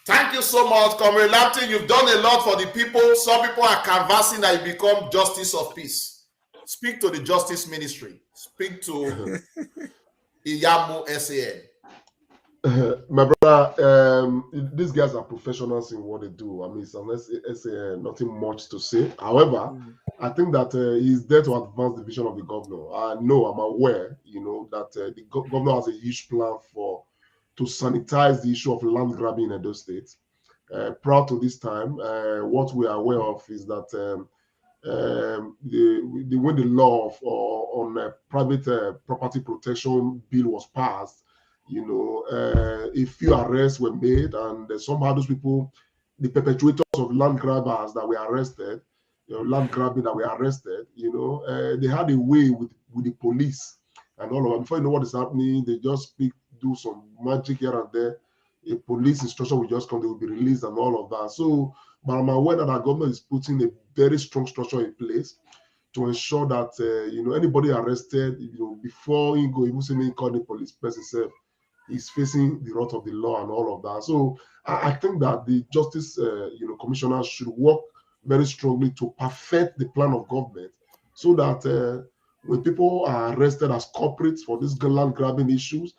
Thank you so much, Comrade Lampton. You've done a lot for the people. Some people are canvassing that you become Justice of Peace. Speak to the Justice Ministry. Speak to Iyamu SAN. My brother, these guys are professionals in what they do. I mean, it's nothing much to say. However, I think that he's there to advance the vision of the governor. I'm aware, that the governor has a huge plan to sanitize the issue of land grabbing in Edo State. Prior to this time, what we are aware of is that when the law on private property protection bill was passed, a few arrests were made, and somehow those people, the perpetrators of land grabbers that were arrested, land grabbing that were arrested, they had a way with the police and all of that. Before you know what is happening, they just do some magic here and there. A police instruction will just come, they will be released and all of that. So, but I'm aware that our government is putting a very strong structure in place to ensure that anybody arrested, before you go even see me call the police person itself, is facing the wrath of the law and all of that. So I think that the Justice Commissioner should work very strongly to perfect the plan of government, so that when people are arrested as culprits for these land grabbing issues,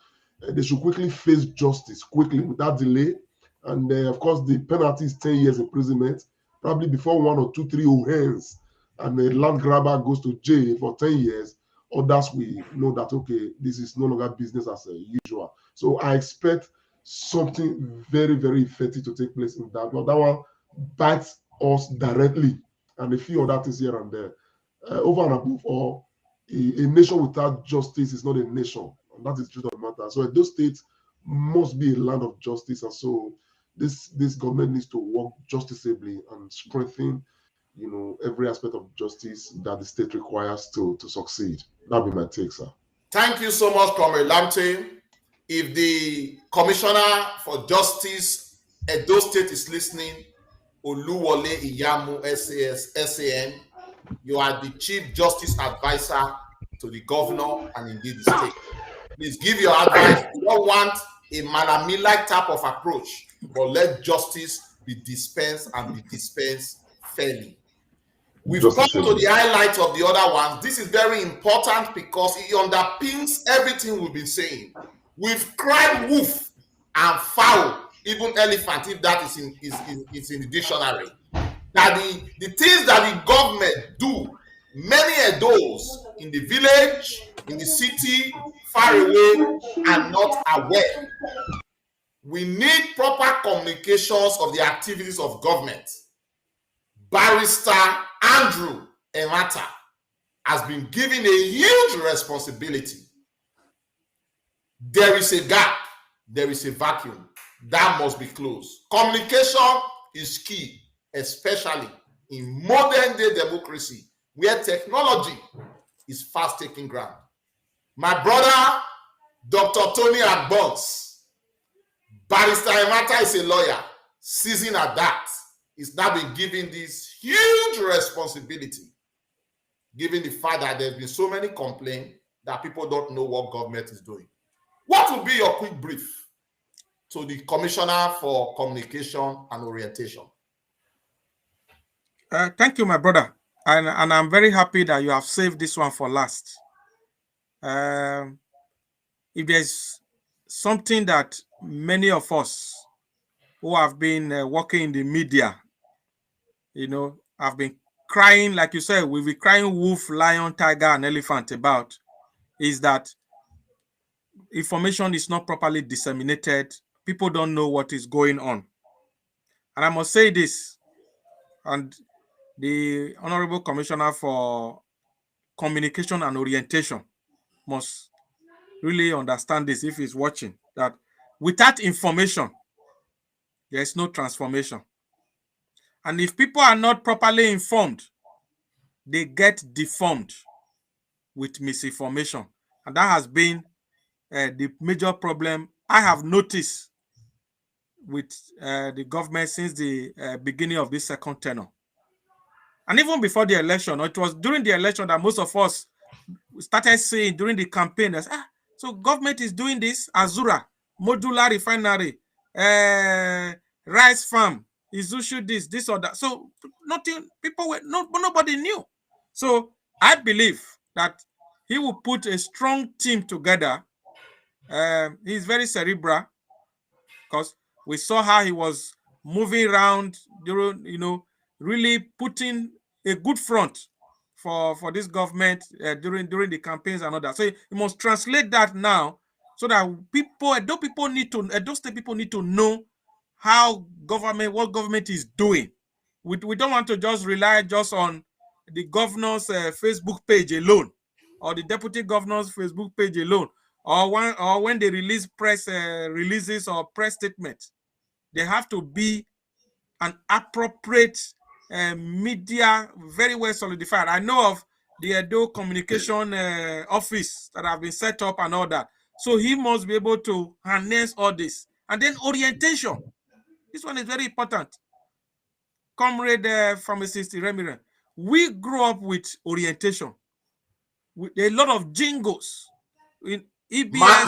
they should quickly face justice quickly without delay. And of course, the penalty is 10 years imprisonment, probably before 1 or 2, 3 hands, and the land grabber goes to jail for 10 years. Others we know that, okay, this is no longer business as usual. So I expect something very, very effective to take place in that. But that one bites us directly, and a few other things here and there. Over and above all, a nation without justice is not a nation. And that is the truth of the matter. So those states must be a land of justice. And so this government needs to work justicably and strengthen every aspect of justice that the state requires to succeed. That'll be my take, sir. Thank you so much, Comrade Lamte. If the Commissioner for Justice Edo State is listening, Oluwole Iyamu SAN, you are the Chief Justice Advisor to the Governor and indeed the state. Please give your advice. We don't want a Malami-like type of approach, but let justice be dispensed and be dispensed fairly. We've come to the highlights of the other ones. This is very important because it underpins everything we've been saying. We've cried wolf and fowl, even elephant, if that is in the dictionary. That the things that the government do, many of those in the village, in the city, far away, are not aware. We need proper communications of the activities of government. Barrister Andrew Emata has been given a huge responsibility. There is a gap, there is a vacuum that must be closed. Communication is key, especially in modern day democracy where technology is fast taking ground. My brother, Dr. Tony Agbons, Barrister Emata is a lawyer, seasoned at that. He's now been given this huge responsibility, given the fact that there's been so many complaints that people don't know what government is doing. What will be your quick brief to the Commissioner for Communication and Orientation? Thank you, my brother. And I'm very happy that you have saved this one for last. If there's something that many of us who have been working in the media, have been crying, like you said, we'll be crying wolf, lion, tiger, and elephant about, is that information is not properly disseminated. People don't know what is going on. And I must say this, and the Honorable Commissioner for Communication and Orientation must really understand this if he's watching, that without information, there is no transformation. And if people are not properly informed, they get deformed with misinformation. And that has been the major problem I have noticed with the government since the beginning of this second tenure. And even before the election, it was during the election that most of us started saying during the campaign, that, so government is doing this, Azura, modular refinery, rice farm, Izuchu this or that. So nothing, nobody knew. So I believe that he will put a strong team together. He's very cerebral, because we saw how he was moving around during, really putting a good front for this government during the campaigns and all that. So he must translate that now, so that Edo State people need to know what government is doing. We don't want to just rely just on the governor's Facebook page alone, or the deputy governor's Facebook page alone, or when they release press releases or press statements. They have to be an appropriate media, very well solidified. I know of the Edo Communication Office that have been set up and all that. So he must be able to harness all this. And then orientation. This one is very important. Comrade Pharmacist Remiran, we grew up with orientation, with a lot of jingles in EBS.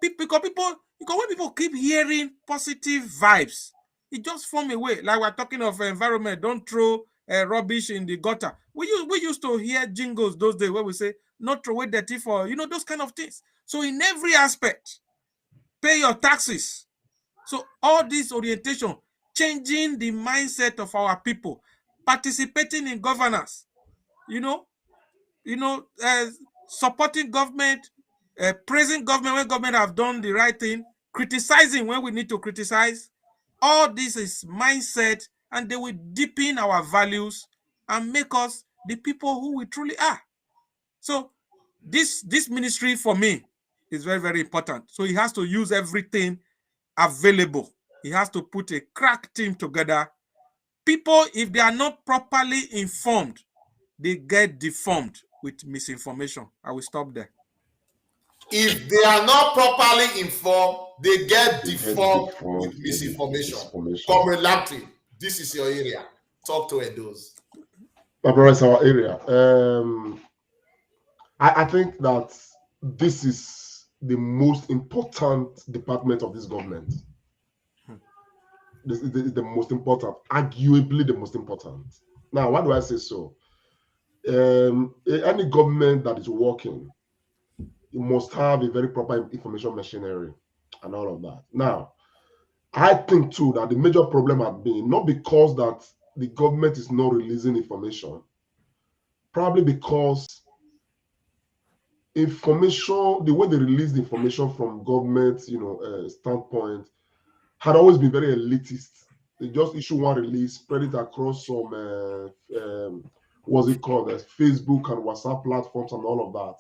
Because when people keep hearing positive vibes, it just form a way. Like we're talking of environment, don't throw rubbish in the gutter. We used to hear jingles those days where we say, not throw away dirty for, those kind of things. So in every aspect, pay your taxes. So all this orientation, changing the mindset of our people, participating in governance, supporting government, praising government when government have done the right thing, criticizing when we need to criticize. All this is mindset, and they will deepen our values and make us the people who we truly are. So this ministry for me is very, very important. So he has to use everything available. He has to put a crack team together People, if they are not properly informed, they get deformed with misinformation. I will stop there. If they are not properly informed, they get They get deformed deformed with with misinformation. misinformation. Comrade Lamptey, this is your area. Talk to those. My brother, it's our area. I think that this is the most important department of this government. This is the most important, arguably the most important. Now, why do I say so? Any government that is working, you must have a very proper information machinery and all of that. Now, I think too that the major problem has been not because that the government is not releasing information, probably because information, the way they release the information from government, standpoint, had always been very elitist. They just issue one release, spread it across some, what's it called, Facebook and WhatsApp platforms and all of that.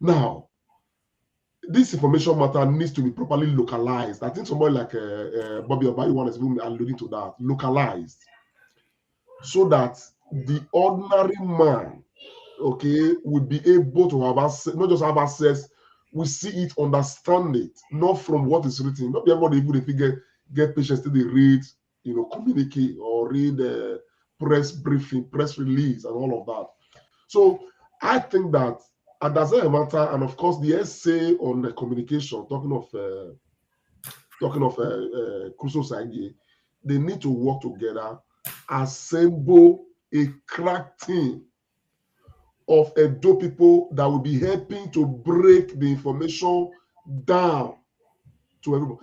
Now, this information matter needs to be properly localized. I think somebody like Bobby Obayiwan is even alluding to that, localized, so that the ordinary man, okay, would be able to have access, not just have access, we see it, understand it, not from what is written. Not everybody, even if you get patients till they read, communicate or read press briefing, press release, and all of that. So I think that at that matter, and of course the essay on the communication, talking of Crusoe Sagi, they need to work together, assemble a crack team of Edo people that will be helping to break the information down to everybody.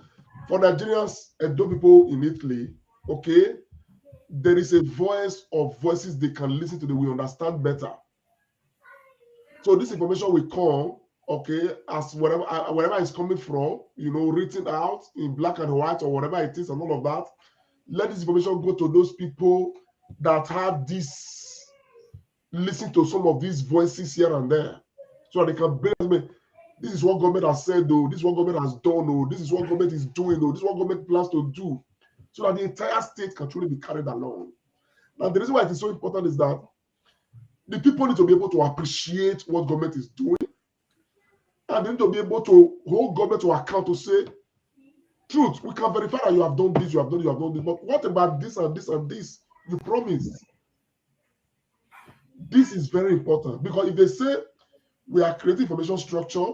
For Nigerians, Edo people in Italy, okay, there is a voice of voices they can listen to, they will understand better. So this information will come, okay, as wherever it's coming from, written out in black and white or whatever it is and all of that. Let this information go to those people that have this, listen to some of these voices here and there, so that they can bring, this is what government has said, though, this is what government has done, though, this is what government is doing, though, this is what government plans to do, so that the entire state can truly be carried along. Now, the reason why it is so important is that the people need to be able to appreciate what government is doing, and they need to be able to hold government to account to say, truth, we can verify that you have done this, you have done this, but what about this and this and this you promised? This is very important, because if they say we are creating information structure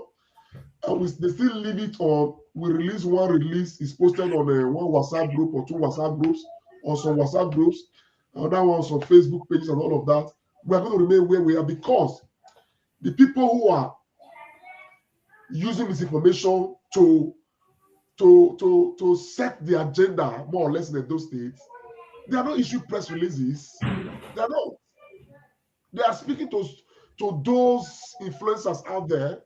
and they still leave it on, we release one release, is posted on one WhatsApp group or two WhatsApp groups or some WhatsApp groups, another one on Facebook pages and all of that, we are going to remain where we are, because the people who are using this information to set the agenda more or less in those states, they are not issuing press releases. They are not. They are speaking to those influencers out there.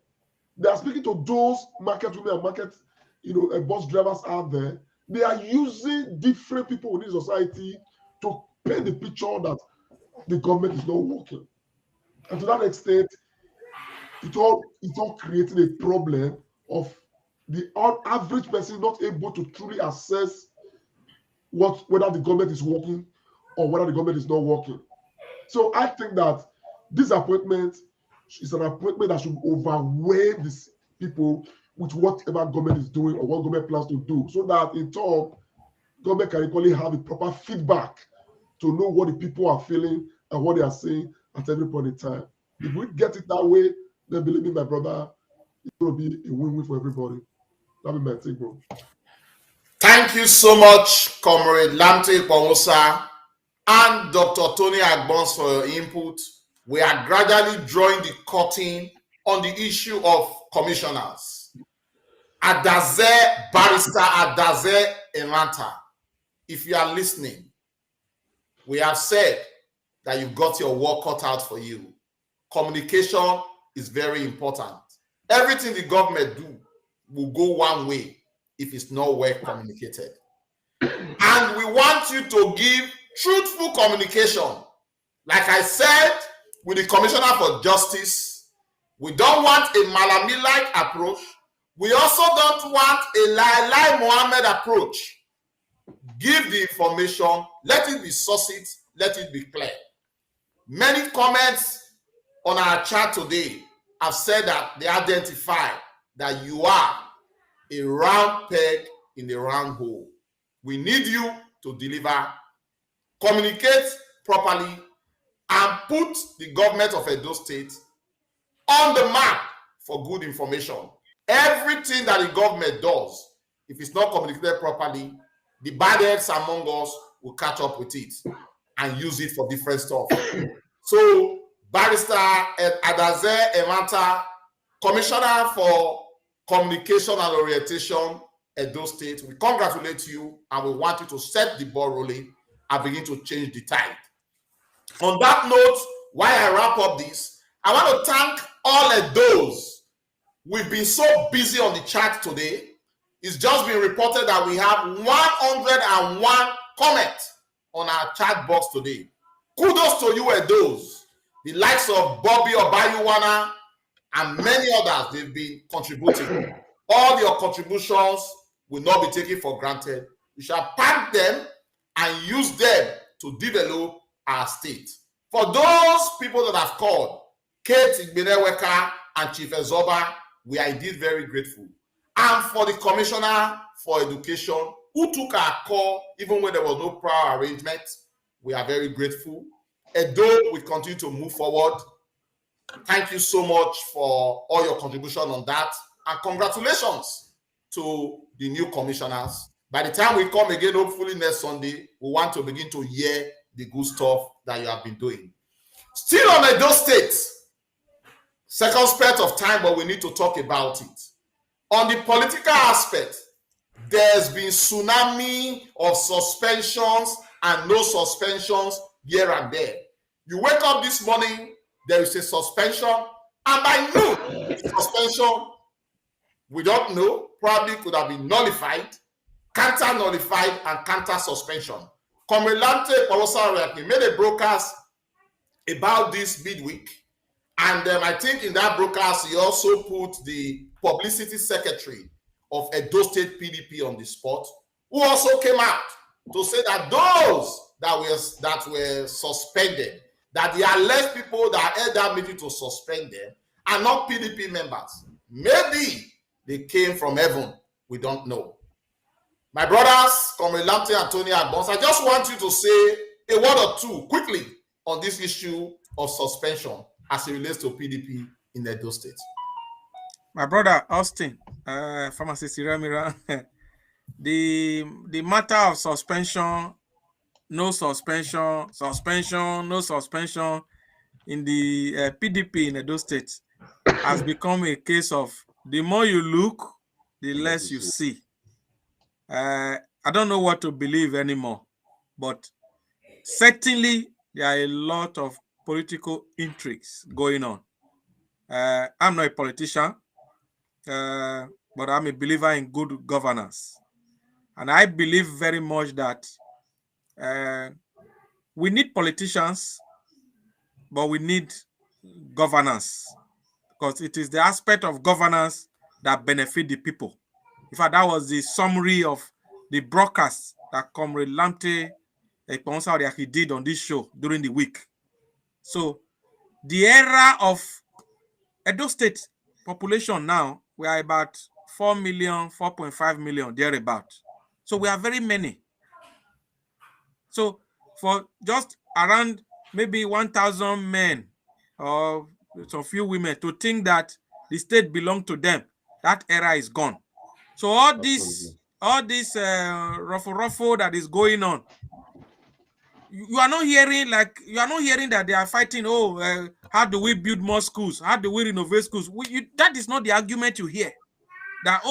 They are speaking to those market women and market, bus drivers out there. They are using different people within society to paint the picture that the government is not working. And to that extent, it's all creating a problem of the average person not able to truly assess whether the government is working or whether the government is not working. So I think that this appointment is an appointment that should overwhelm these people with whatever government is doing or what government plans to do, so that in turn, government can equally have a proper feedback to know what the people are feeling and what they are saying at every point in time. If we get it that way, then believe me, my brother, it's going to be a win-win for everybody. That'll be my take, bro. Thank you so much, Comrade Lamptey Kpong-Osa and Dr. Tony Agbons, for your input. We are gradually drawing the curtain on the issue of commissioners. Adaze, Barrister Adaze Enranta, if you are listening, we have said that you've got your work cut out for you. Communication is very important. Everything the government do will go one way if it's not well communicated. And we want you to give truthful communication. Like I said, with the Commissioner for Justice, we don't want a Malami-like approach. We also don't want a Lai Mohammed approach. Give the information Let it be succinct, let it be clear. Many comments on our chat today have said that they identify that you are a round peg in a round hole. We need you to deliver, communicate properly, and put the government of Edo State on the map for good information. Everything that the government does, if it's not communicated properly, the bad heads among us will catch up with it and use it for different stuff. So, Barrister Adaze Emanta, Commissioner for Communication and Orientation, Edo State, we congratulate you and we want you to set the ball rolling and begin to change the tide. On that note, while I wrap up this, I want to thank all of those. We've been so busy on the chat today. It's just been reported that we have 101 comments on our chat box today. Kudos to you and those. The likes of Bobby Obayuwana and many others, they've been contributing. All your contributions will not be taken for granted. We shall pack them and use them to develop our state. For those people that have called, Kate Igbeneweka and Chief Ezoba, we are indeed very grateful. And for the Commissioner for Education, who took our call even when there was no prior arrangement, we are very grateful. Edo, we continue to move forward. Thank you so much for all your contribution on that. And congratulations to the new commissioners. By the time we come again, hopefully next Sunday, we want to begin to hear the good stuff that you have been doing. Still on Edo State, second spurt of time, but we need to talk about it. On the political aspect, there's been tsunami of suspensions and no suspensions here and there. You wake up this morning, there is a suspension, and by noon, suspension, we don't know, probably could have been nullified, counter nullified, and counter suspension. Comrade Palosa made a broadcast about this midweek, and I think in that broadcast, he also put the publicity secretary of Edo State PDP on the spot, who also came out to say that those that were suspended, that the alleged people that held that meeting to suspend them are not PDP members. Maybe they came from heaven. We don't know. My brothers, Comrade Lamte and Tony Agbons, I just want you to say a word or two quickly on this issue of suspension as it relates to PDP in Edo State. My brother Austin, Pharmacist Iramira, the matter of suspension, no suspension, no suspension in the PDP in Edo State has become a case of the more you look, the less you see. I don't know what to believe anymore, but certainly there are a lot of political intrigues going on. I'm not a politician, but I'm a believer in good governance. And I believe very much that we need politicians, but we need governance, because it is the aspect of governance that benefit the people. In fact, that was the summary of the broadcast that Comrade Lamte did on this show during the week. So the era of Edo State population now, we are about 4 million, 4.5 million, thereabout. So we are very many. So for just around maybe 1,000 men or some few women to think that the state belongs to them, that era is gone. So all this ruffle that is going on, you are not hearing that they are fighting. How do we build more schools? How do we renovate schools? That is not the argument you hear. That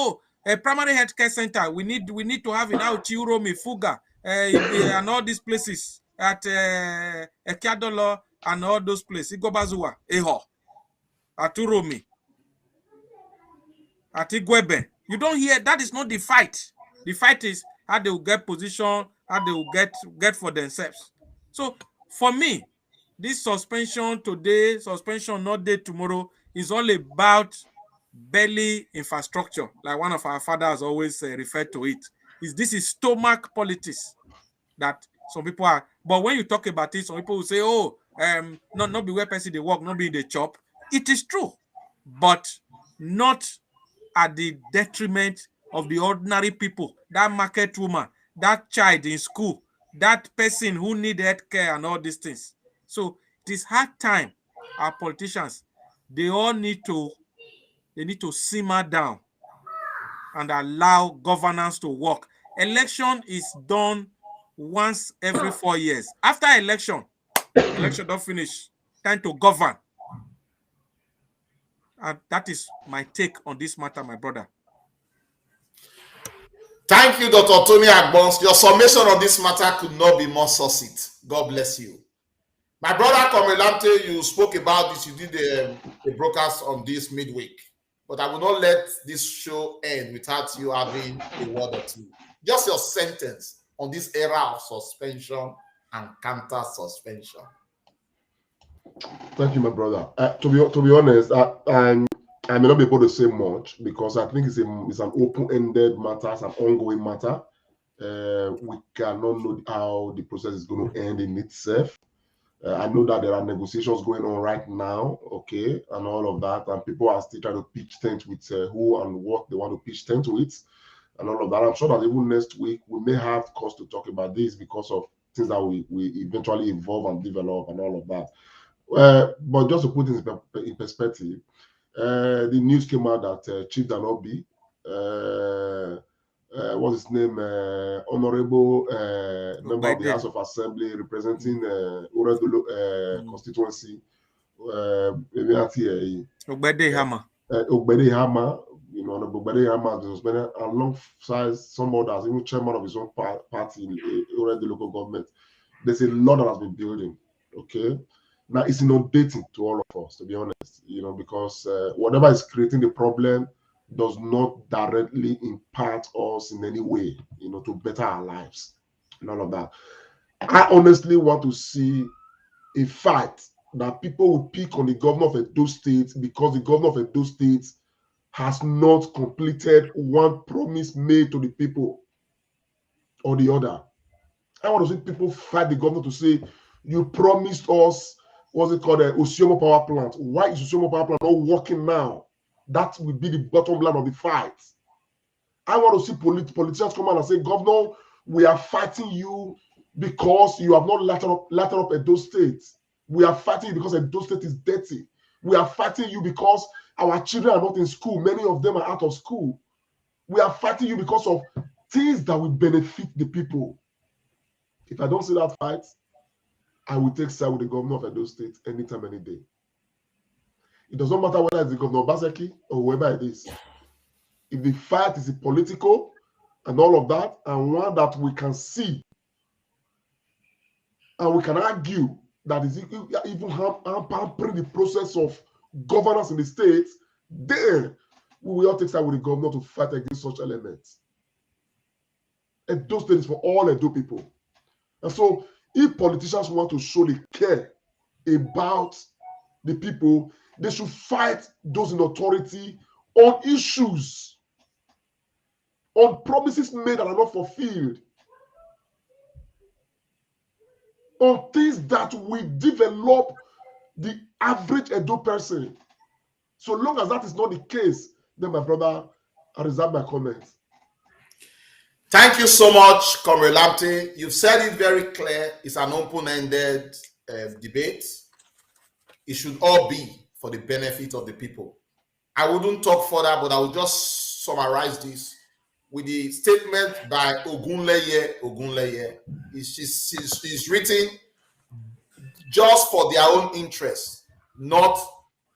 a primary healthcare center, we need to have in Uromi, Fuga, and all these places at Ekiadolo and all those places, Igobazua, Eho, at Uromi, at Igwebe. You don't hear. That is not the fight. The fight is how they will get position, how they will get for themselves. So for me, this suspension today, suspension not day tomorrow, is all about belly infrastructure, like one of our fathers always referred to it. This is stomach politics, that some people are. But when you talk about it, some people will say, "Oh, not be where person they work, not be in the chop." It is true, but not at the detriment of the ordinary people. That market woman, that child in school, that person who need health care and all these things. So it is hard time. Our politicians, they need to simmer down and allow governance to work. Election is done once every 4 years. After election don't finish. Time to govern. And that is my take on this matter, my brother. Thank you, Dr. Tony Agbons. Your summation on this matter could not be more succinct. God bless you. My brother, Comrade, you spoke about this. You did a broadcast on this midweek. But I will not let this show end without you having a word or two. Just your sentence on this era of suspension and counter suspension. Thank you, my brother. To be honest, I may not be able to say much because I think it's an open-ended matter, it's an ongoing matter. We cannot know how the process is going to end in itself. I know that there are negotiations going on right now, okay, and all of that, and people are still trying to pitch tent with who and what they want to pitch tent with, and all of that. I'm sure that even next week we may have cause to talk about this because of things that we eventually evolve and develop and all of that. But just to put it in perspective, the news came out that Chief Danobi, what's his name, honorable member of the House of Assembly representing Uredolo constituency, Ogbede Hama. Ogbede Hama, Honorable Ogbede Hama has been suspended alongside some others, even chairman of his own party in Uredolo local government. There's a lot that has been building, okay? Now it's inundating to all of us, to be honest, because whatever is creating the problem does not directly impact us in any way, to better our lives and all of that. I honestly want to see a fight that people will pick on the governor of Edo State because the governor of Edo State has not completed one promise made to the people or the other. I want to see people fight the governor to say, you promised us, what's it called, Osiomo Power Plant. Why is Osiomo Power Plant not working now? That will be the bottom line of the fight. I want to see politicians come out and say, Governor, we are fighting you because you have not lighted up Edo State. We are fighting you because Edo State is dirty. We are fighting you because our children are not in school. Many of them are out of school. We are fighting you because of things that will benefit the people. If I don't see that fight, I will take side with the governor of Edo State anytime, any day. It doesn't matter whether it's the governor Baseki or whoever it is. If the fight is political and all of that, and one that we can see and we can argue that is even hampering the process of governance in the state, then we will all take side with the governor to fight against such elements. Edo State is for all Edo people. And so if politicians want to show they care about the people, they should fight those in authority on issues, on promises made that are not fulfilled, on things that will develop the average Edo person. So long as that is not the case, then my brother, I reserve my comments. Thank you so much, Comrade Lamptey. You've said it very clear. It's an open-ended debate. It should all be for the benefit of the people. I wouldn't talk further, but I will just summarize this with the statement by Ogunleye. She's written just for their own interest, not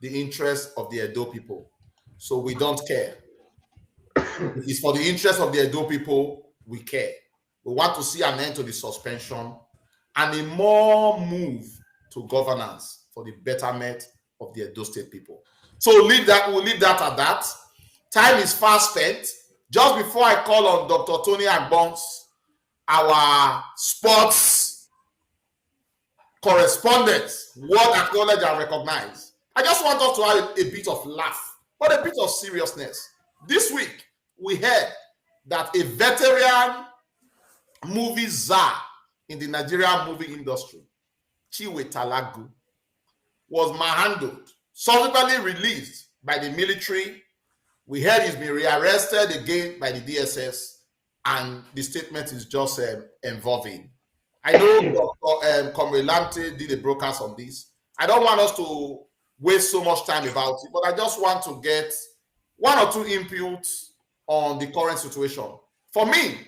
the interest of the Edo people. So we don't care. It's for the interest of the Edo people, we care. We want to see an end to the suspension and a more move to governance for the betterment of the Edo State people. So we'll leave that at that. Time is fast spent. Just before I call on Dr. Tony Agbons, our sports correspondent, word acknowledge and recognize, I just want us to have a bit of laugh, but a bit of seriousness. This week, we heard that a veteran movie czar in the Nigerian movie industry, Chiwetalagu, was manhandled, subsequently released by the military. We heard he's been rearrested again by the DSS, and the statement is just evolving. I know Comrade Lamte did a broadcast on this. I don't want us to waste so much time about it, but I just want to get one or two inputs on the current situation. For me,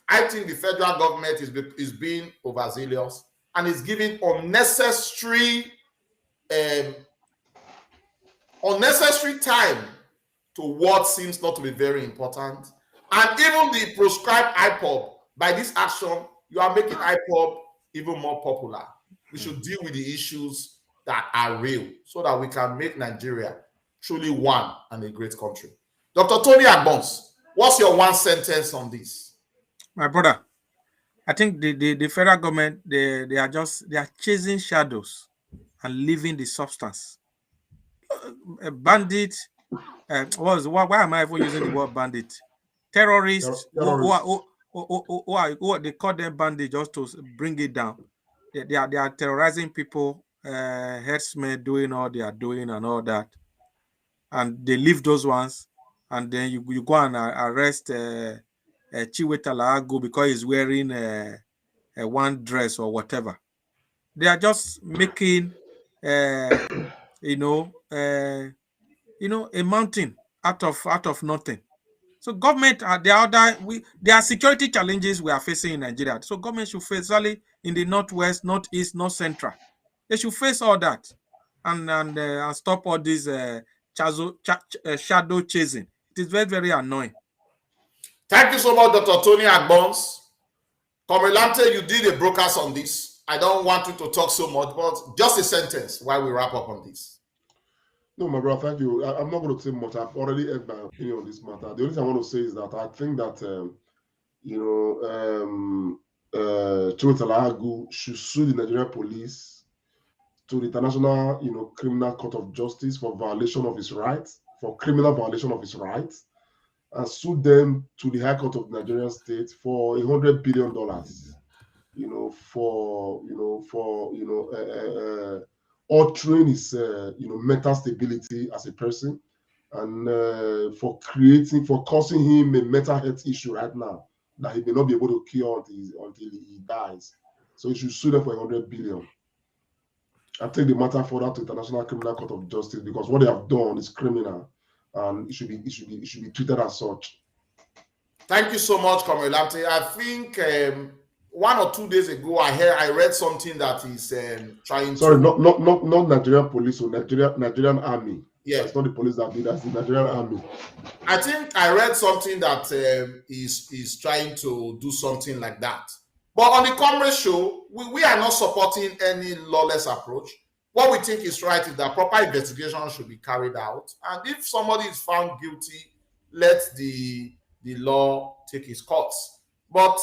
I think the federal government is being overzealous and is giving unnecessary time to what seems not to be very important. And even the proscribed IPOB, by this action, you are making IPOB even more popular. We should deal with the issues that are real so that we can make Nigeria truly one and a great country. Dr. Tony Agbons, what's your one sentence on this? My brother, I think the federal government, they are chasing shadows and leaving the substance. A bandit, why am I even using the word bandit? Terrorists, who they call them bandit just to bring it down. They are terrorizing people, herdsmen doing all they are doing and all that. And they leave those ones, and then you go and arrest Chiwetalago because he's wearing a one dress or whatever. They are just making a mountain out of nothing. So government there are security challenges we are facing in Nigeria. So government should face, especially in the northwest, northeast, north central. They should face all that and stop all this shadow chasing. It is very, very annoying. Thank you so much, Dr. Tony Agbons. Comrade Lamte, you did a broadcast on this. I don't want you to talk so much, but just a sentence while we wrap up on this. No, my brother, thank you. I'm not going to say much. I've already heard my opinion on this matter. The only thing I want to say is that I think that, Chiwetalago should sue the Nigerian police to the International, Criminal Court of Justice for violation of his rights, for criminal violation of his rights, and sue them to the High Court of the Nigerian State for $100 billion. Altering his mental stability as a person, and for causing him a mental health issue right now that he may not be able to cure until he dies. So he should sue them for $100 billion. I take the matter further to International Criminal Court of Justice, because what they have done is criminal, and it should be treated as such. Thank you so much, Comrade Lamte. I think 1 or 2 days ago, I read something that is trying Sorry, to... not Nigerian police, or Nigerian army. Yeah. It's not the police that do that, it's the Nigerian army. I think I read something that is trying to do something like that. But on the Comrade show, we are not supporting any lawless approach. What we think is right is that proper investigation should be carried out. And if somebody is found guilty, let the law take its course. But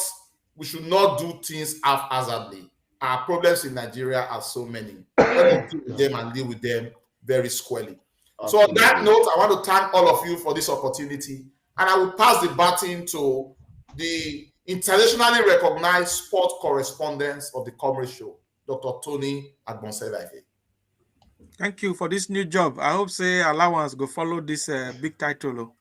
we should not do things haphazardly. Our problems in Nigeria are so many. Let us deal with them and deal with them very squarely. So on that note, I want to thank all of you for this opportunity. And I will pass the baton to the internationally recognized sport correspondent of the Comrade Show, Dr. Tony Agbons. Thank you for this new job. I hope say allowance go follow this big title.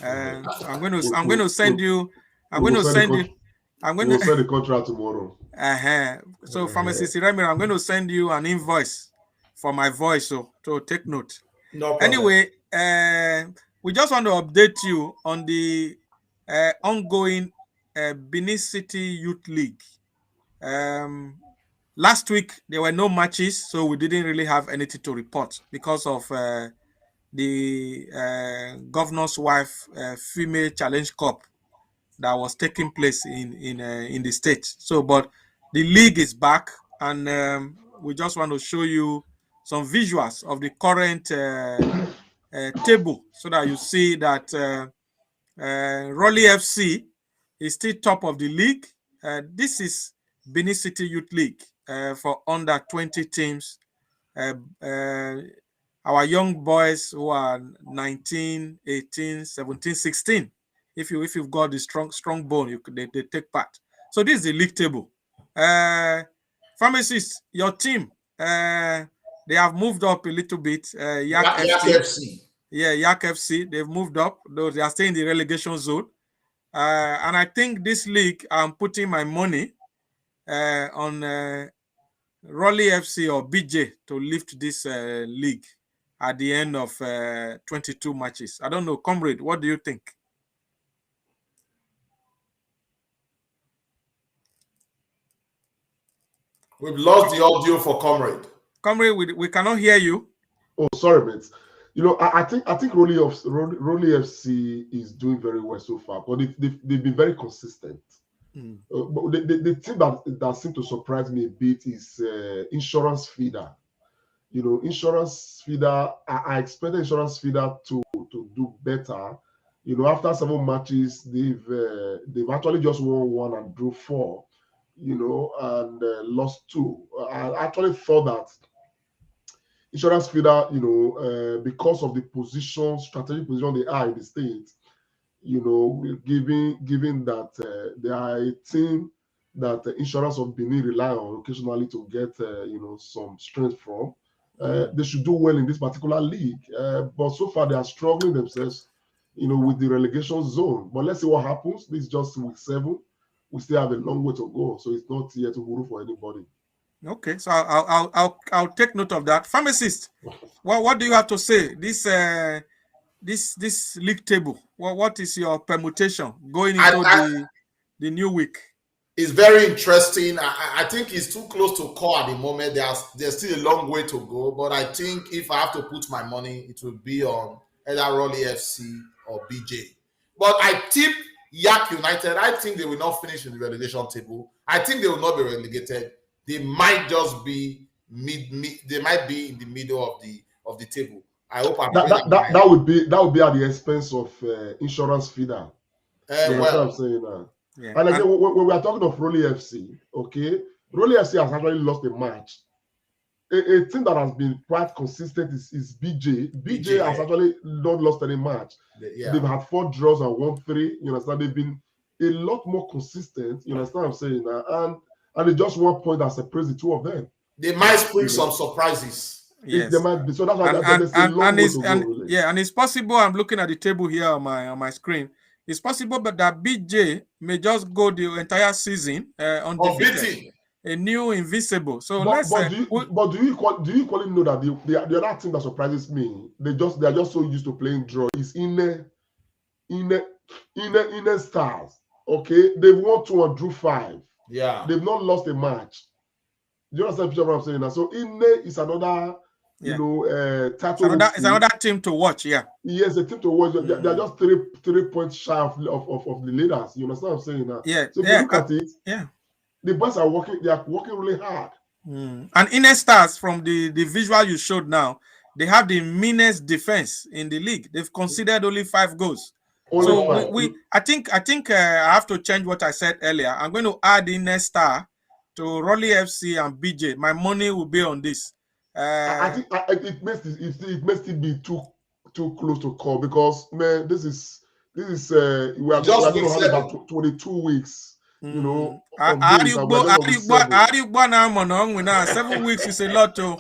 I'm going to send you. I'm going to send the contract tomorrow. So Pharmacist Iremir, I'm going to send you an invoice for my voice, so to take note. No problem. Anyway, we just want to update you on the ongoing Benin City Youth League. Last week there were no matches, so we didn't really have anything to report because of the governor's wife female challenge cup that was taking place in the state. So, but the league is back, and we just want to show you some visuals of the current table, so that you see that Raleigh FC is still top of the league. This is Benin City Youth League for under 20 teams. Our young boys who are 19, 18, 17, 16. If you've got the strong bone, they take part. So this is the league table. Pharmacist, your team, they have moved up a little bit. Yak Yak FC. FC. Yeah, Yak FC, they've moved up, though they are still in the relegation zone. And I think this league, I'm putting my money on Raleigh FC or BJ to lift this league at the end of 22 matches. I don't know, Comrade, what do you think? We've lost the audio for Comrade. Comrade, we cannot hear you. Oh, sorry, mate. You know, I think Raleigh FC is doing very well so far, but they've been very consistent. But the thing that seemed to surprise me a bit is Insurance Feeder. You know, Insurance Feeder, I expected Insurance Feeder to do better. You know, after 7 matches, they've actually just won 1 and drew 4. You know, and lost 2. I actually thought that Insurance Feeder, you know, because of the strategic position they are in the state, you know, given that they are a team that the Insurance of Benin rely on occasionally to get, you know, some strength from, they should do well in this particular league. But so far they are struggling themselves, you know, with the relegation zone. But let's see what happens. This is just week 7. We still have a long way to go, so it's not yet to huru for anybody. Okay, so I'll take note of that. Pharmacist, what do you have to say? This league table. What is your permutation going into the new week? It's very interesting. I think it's too close to call at the moment. There's still a long way to go, but I think if I have to put my money, it will be on either Raleigh FC or BJ. But I tip Yak United. I think they will not finish in the relegation table. I think they will not be relegated. They might just be they might be in the middle of the table. I hope that would be at the expense of Insurance Feeder. That's what I'm saying now. Yeah. And again, when we are talking of Raleigh FC, okay, Raleigh FC has actually lost a match. A team that has been quite consistent is BJ. BJ has actually not lost any match. They've had 4 draws and won 3. You understand? They've been a lot more consistent. You understand what I'm saying now? And it's just 1 point that separates the 2 of them. They might spring some surprises. Yes. They might be. So that's why there's a long way to go. Really. Yeah, and it's possible. I'm looking at the table here on my screen. It's possible, but that BJ may just go the entire season undefeated, a new invisible. So do you equally know that the other team that surprises me, they are just so used to playing draw is Inner Stars. Okay, they've won 2 and drew 5. Yeah, they've not lost a match. Do you understand what I'm saying now? So Inne is another, you know, title. It's another team to watch. Yeah. Yes, a team to watch. They're just 3 points shy of the leaders. You understand what I'm saying now? Yeah. So if you look at it, yeah, the boys are working. They are working really hard. And Inner Stars, from the visual you showed now, they have the meanest defense in the league. They've conceded only 5 goals. I think I have to change what I said earlier. I'm going to add Inner Star to Raleigh FC and BJ. My money will be on this. I think it makes it be too close to call, because man, this is we are going to have about 22 weeks. You know, 7 weeks is a lot to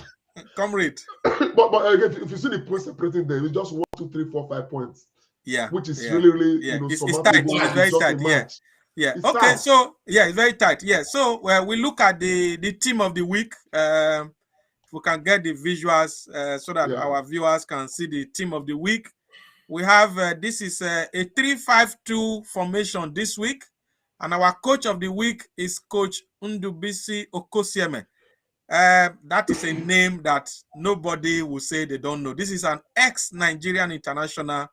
Comrade. but again, if you see the points separating them, it's just 1, 2, 3, 4, 5 points. Yeah, which is really you know, it's tight. It's very tight. Yeah. It's okay. Tight. So it's very tight. Yeah. So we look at the team of the week. We can get the visuals so that our viewers can see the team of the week. We have this is a 3-5-2 formation this week, and our coach of the week is Coach Ndubisi Okosieme. That is a name that nobody will say they don't know. This is an ex-Nigerian international.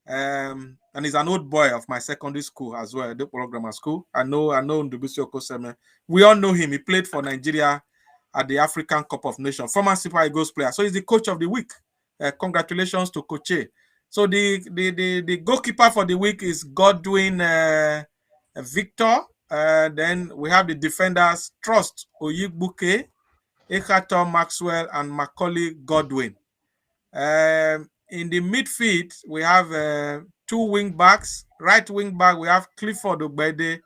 And he's an old boy of my secondary school as well, the grammar school. I know Ndubisi Okoseme. We all know him. He played for Nigeria at the African Cup of Nations, former Super Eagles player. So he's the coach of the week. Congratulations to Coach A. So the goalkeeper for the week is Godwin Victor. Then we have the defenders Trust Oyigbuke, Ekator Maxwell, and Macaulay Godwin. In the midfield, we have 2 wing backs. Right wing back, we have Clifford Ogbede,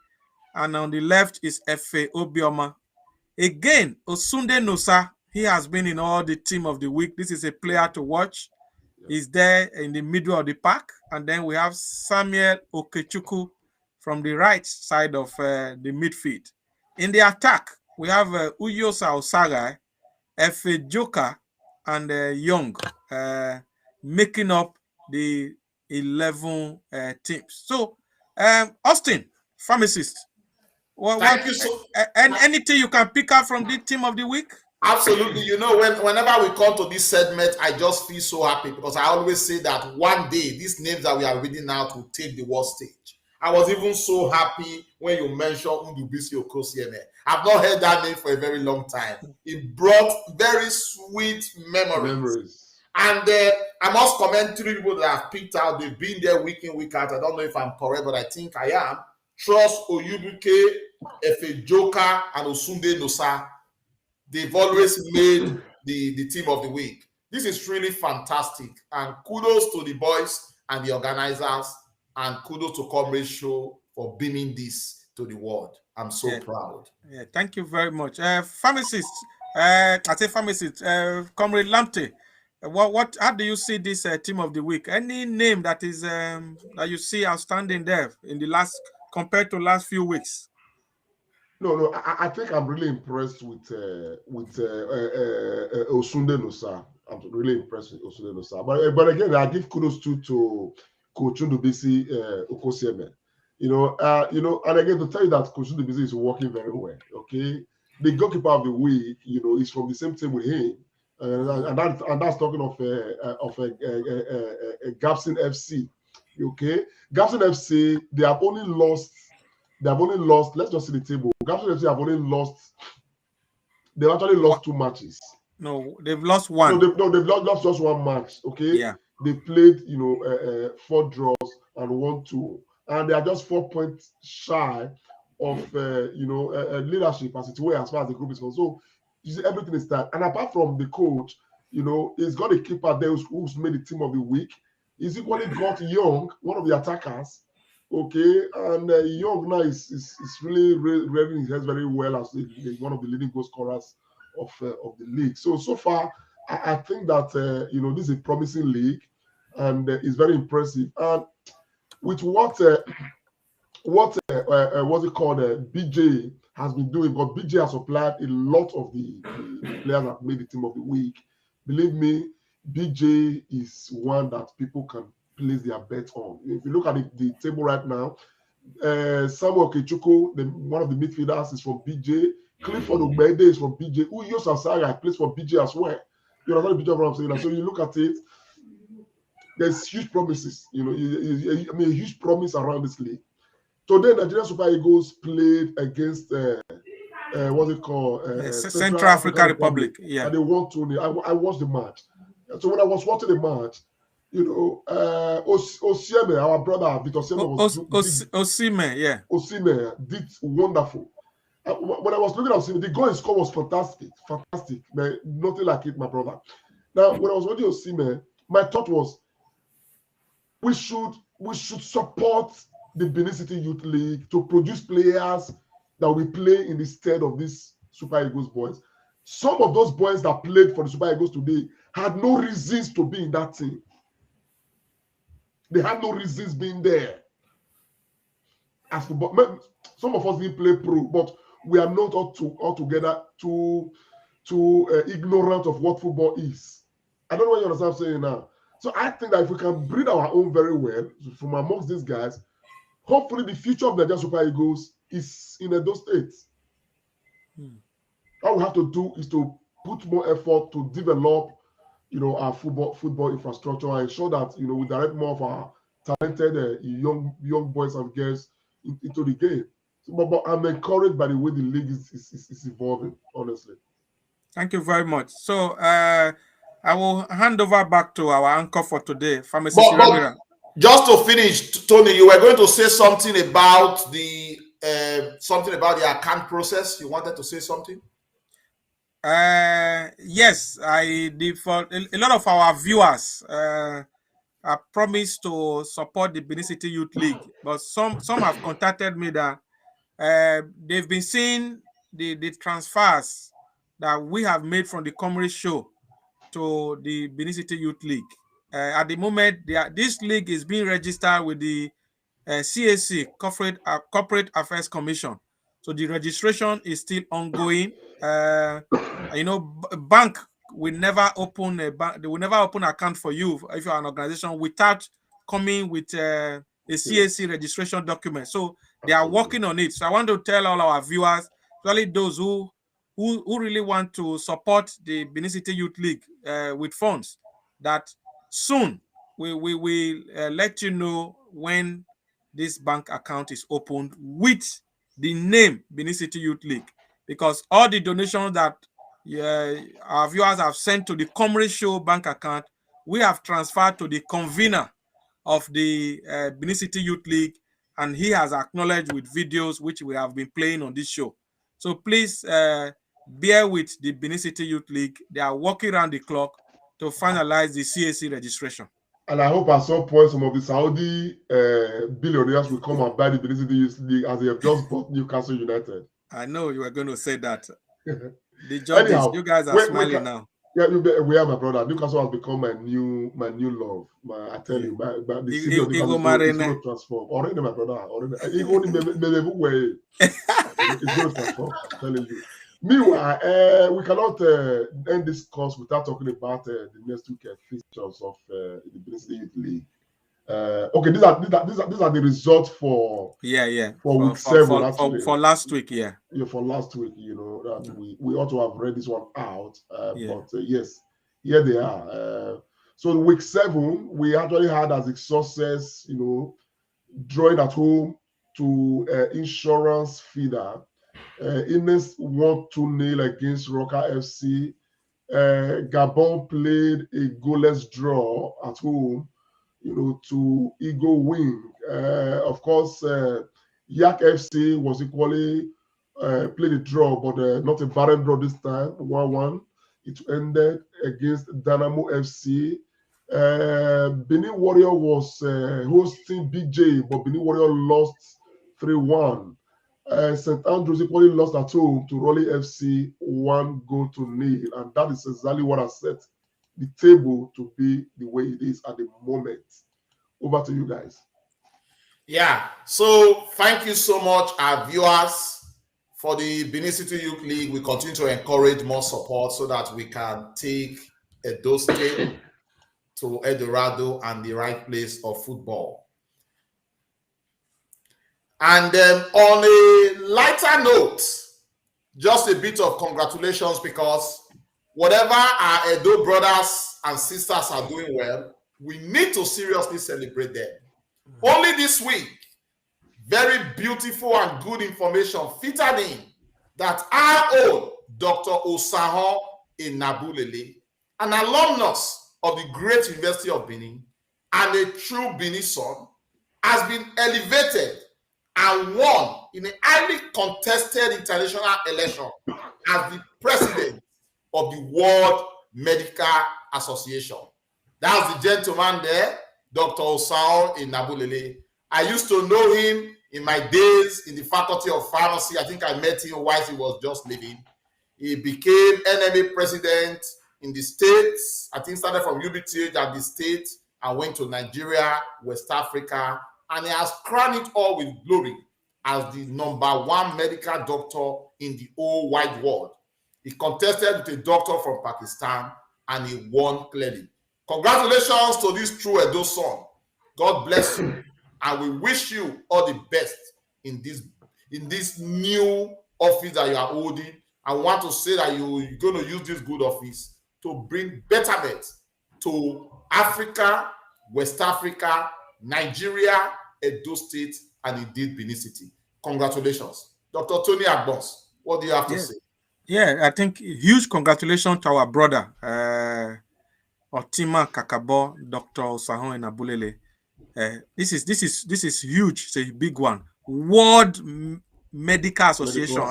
and on the left is Efe Obioma. Again, Osunde Nosa, he has been in all the team of the week. This is a player to watch. He's there in the middle of the pack. And then we have Samuel Okechukwu from the right side of the midfield. In the attack, we have Uyosa Osagai, Efe Joka, and Young making up the 11 teams. So, Austin, pharmacist, Thank you so anything you can pick up from the team of the week? Absolutely. You know, whenever we come to this segment, I just feel so happy because I always say that one day these names that we are reading out will take the world stage. I was even so happy when you mentioned Ndubisi Okosieme. I've not heard that name for a very long time. It brought very sweet memories. And I must commend 3 people that I've picked out. They've been there week in, week out. I don't know if I'm correct, but I think I am. Trust Oyubuke, Efe Joka, and Osunde Nosa. They've always made the team of the week. This is really fantastic. And kudos to the boys and the organizers. And kudos to Comrade Show for beaming this to the world. I'm so proud. Yeah, thank you very much. Pharmacist, Comrade Lamptey, how do you see this team of the week? Any name that is that you see outstanding there in the last, compared to last few weeks? No, I think I'm really impressed with Osunde Nosa. I'm really impressed with Osunde Nosa. But again, I give kudos to Coach Ndubisi Okosieme. And again, to tell you that Coach Ndubisi is working very well. Okay, the goalkeeper of the week, is from the same team with him, and that's talking of Gapson FC. Okay, Gapson FC, they have only lost. Let's just see the table. Gapson FC have only lost. They've actually lost 2 matches. No, they've lost 1. They've lost just 1 match. Okay. Yeah. They played, 4 draws and 1-2, and they are just 4 points shy of, leadership as it were, as far as the group is concerned. So you see, everything is that. And apart from the coach, he's got a keeper there who's made the team of the week. He's equally got Young, one of the attackers. Okay, and Young now is really revving his head very well as one of the leading goal scorers of the league. So far, I think that this is a promising league, and it's very impressive. And with what's it called, BJ has been doing, but BJ has supplied a lot of the players that made the team of the week. Believe me, BJ is one that people can place their bet on. If you look at the table right now, Samuel Okechukwu, one of the midfielders, is from BJ. Clifford Ogbede is from BJ. Uyosa Osagai plays for BJ as well. You know what I'm saying? So you look at it, there's huge promises. A huge promise around this league. Today, Nigerian Super Eagles played against Central African Republic. Yeah, and they won 2-0. I watched the match. So when I was watching the match, Osieme, our brother Victor Osimhen did wonderful. When I was looking at Osimhen, the goal he scored was fantastic, man, nothing like it, my brother. Now, when I was watching Osimhen, my thought was we should support the Benin City Youth League to produce players that will play in the stead of these Super Eagles boys. Some of those boys that played for the Super Eagles today had no reasons to be in that team. They had no reasons being there. As football, some of us didn't play pro, but we are not altogether too ignorant of what football is. I don't know what you understand what I'm saying now. So I think that if we can breed our own very well from amongst these guys, hopefully the future of the Nigerian Super Eagles is in those states. All we have to do is to put more effort to develop, our football infrastructure and ensure that we direct more of our talented young boys and girls into the game. So, but I'm encouraged by the way the league is evolving, honestly. Thank you very much. So I will hand over back to our anchor for today, Pharmacist. Just to finish, Tony, you were going to say something about the account process. You wanted to say something? Yes, for a lot of our viewers I promised to support the Benin City Youth League, but some have contacted me that they've been seeing the transfers that we have made from the Comrade show to the Benin City Youth League. At the moment, this league is being registered with the CAC, Corporate Affairs Commission. So the registration is still ongoing. Bank will never open a bank. They will never open an account for you if you are an organization without coming with a CAC registration document. So they are working on it. So I want to tell all our viewers, especially those who really want to support the Benin City Youth League with funds, that soon we will let you know when this bank account is opened with the name Benin City Youth League, because all the donations that our viewers have sent to the Comrade Show bank account, we have transferred to the convener of the Benin City Youth League, and he has acknowledged with videos which we have been playing on this show. So please bear with the Benin City Youth League. They are working around the clock to finalize the CAC registration. And I hope at some point some of the Saudi billionaires will come and buy the Benin City Youth League, as they have just bought Newcastle United. I know you were going to say that. The judges, anyhow, you guys are smiling now. Yeah, we are, my brother. Newcastle has become my new love. I tell you, the city of Newcastle is going to transform. Already, my brother. Already, it's going to transform. I'm telling you. Meanwhile, we cannot end this course without talking about the next weekend fixtures of the Benin City Youth League. Okay, these are the results for week 7 actually. For last week, for last week, that we ought to have read this one out, but yes, here they are. So week 7 we actually had as a success, drawing at home to Insurance Feeder. Ines won 2-0 against Rocker FC. Gabon played a goalless draw at home, to Eagle Wing. Of course, Yak FC was equally played a draw, but not a barren draw this time, 1-1. It ended against Dynamo FC. Benin Warrior was hosting BJ, but Benin Warrior lost 3-1. St. Andrews equally lost at home to Raleigh FC 1-0, and that is exactly what I set the table to be the way it is at the moment. Over to you guys. Yeah, so thank you so much, our viewers, for the Benin City Youth League. We continue to encourage more support so that we can take Edo State to El Dorado and the right place of football. And on a lighter note, just a bit of congratulations, because whatever our Edo brothers and sisters are doing well, we need to seriously celebrate them. Only this week, very beautiful and good information filtered in that our own Dr. Osaho Enabulele, an alumnus of the great University of Benin and a true Benin son, has been elevated and won in a highly contested international election as the president of the World Medical Association. That's the gentleman there, Dr. Osaho Enabulele. I used to know him in my days in the Faculty of Pharmacy. I think I met him while he was just leaving. He became NMA president in the States. I think started from UBTH at the States and went to Nigeria, West Africa, and he has crowned it all with glory as the #1 medical doctor in the whole wide world. He contested with a doctor from Pakistan and he won clearly. Congratulations to this true Edo son. God bless you, and we wish you all the best in this new office that you are holding. I want to say that you're going to use this good office to bring betterment to Africa, West Africa, Nigeria, Edo State, and indeed Benin City. Congratulations. Dr. Tony Agbons, what do you have to say? Yeah, I think huge congratulations to our brother, Otima Kakabo, Dr. Osaho Enabulele. This is huge. It's a big one. World Medical Association.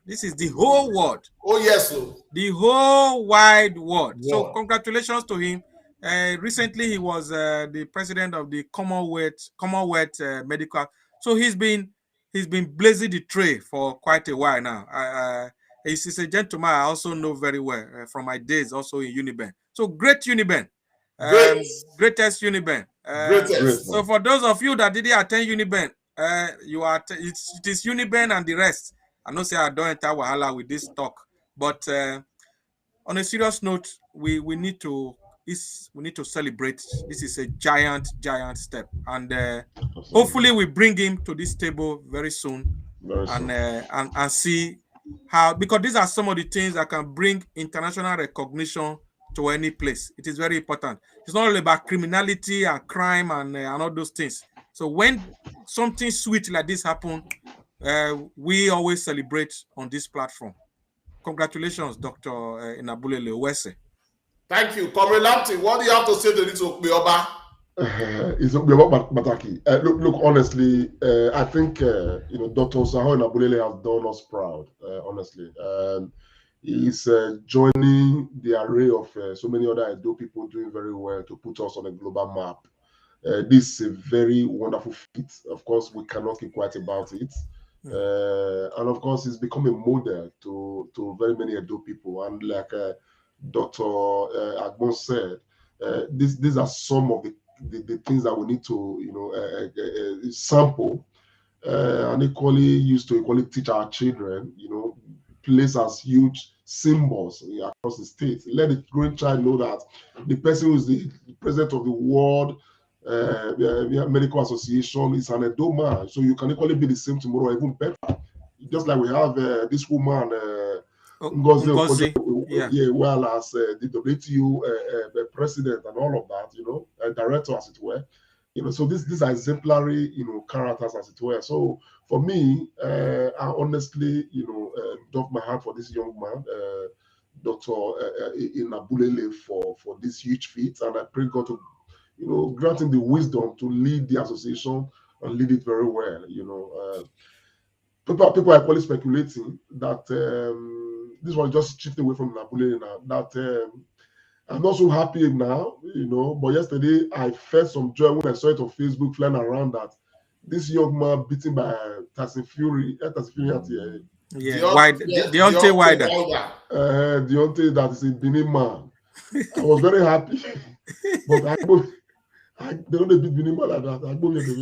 This is the whole world. Oh yes, sir. The whole wide world. Yeah. So congratulations to him. Recently, he was the president of the Commonwealth Medical. So he's been he's been blazing the trail for quite a while now. He's a gentleman I also know very well from my days also in Uniben. So great Uniben. Greatest Uniben. Greatest. So for those of you that didn't attend Uniben, you are it is Uniben and the rest. I know say I don't enter Wahala with this talk, but on a serious note, we need to celebrate. This is a giant step, and hopefully we bring him to this table very soon, and see how, because these are some of the things that can bring international recognition to any place. It is very important. It's not all about criminality and crime and all those things. So when something sweet like this happens, we always celebrate on this platform. Congratulations, Dr. Inabulele Owese. Thank you. Comrade Lamptey, what do you have to say to this Okpeoba? It's about Mataki. Look, honestly, I think Dr. Saho Inabulele has done us proud, honestly. He's joining the array of so many other Edo people doing very well to put us on a global map. This is a very wonderful feat. Of course, we cannot keep quiet about it. And of course, it's become a model to very many Edo people. And like Dr. Agbon said, these are some of the things that we need to sample and equally teach our children, place as huge symbols across the state. Let the growing child know that the person who is the president of the World Medical Association is an Edo man, so you can equally be the same tomorrow, even better. Just like we have this woman, Ngozi, well as the WTO president and all of that, director as it were. So these are exemplary, characters as it were. So for me, I honestly, doff my hat for this young man, Dr. Inabulele, for this huge feat, and I pray God to grant him the wisdom to lead the association and lead it very well. People are actually speculating that this one just shifted away from Inabulele now. That I'm not so happy now, but yesterday I felt some joy when I saw it on Facebook flying around that this young man beaten by Tyson Fury at Deontay Wilder. Deontay, that is a Benin man. I was very happy, but they don't beat Benin man like that. I go here the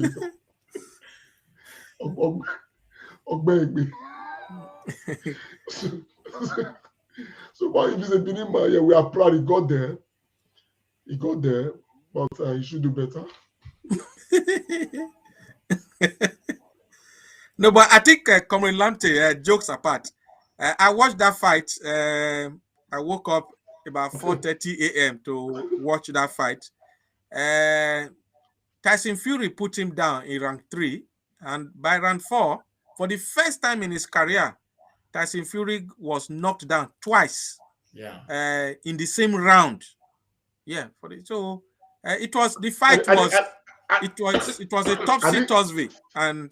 So, but if he's a Benin man, yeah, we are proud he got there. But he should do better. No, but I think Comrade Lamptey, jokes apart, I watched that fight. I woke up about 4:30 a.m. to watch that fight. Tyson Fury put him down in rank 3, and by round 4, for the first time in his career, Tyson Fury was knocked down twice. In the same round. So it was the fight it was a topsy-turvy, and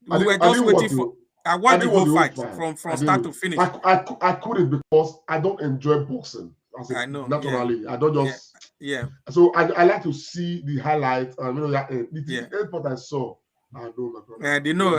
we were just waiting for. I watched the whole fight from start to finish. I couldn't, because I don't enjoy boxing. I know naturally. I don't just So I like to see the highlights. The end part I saw. I know my brother.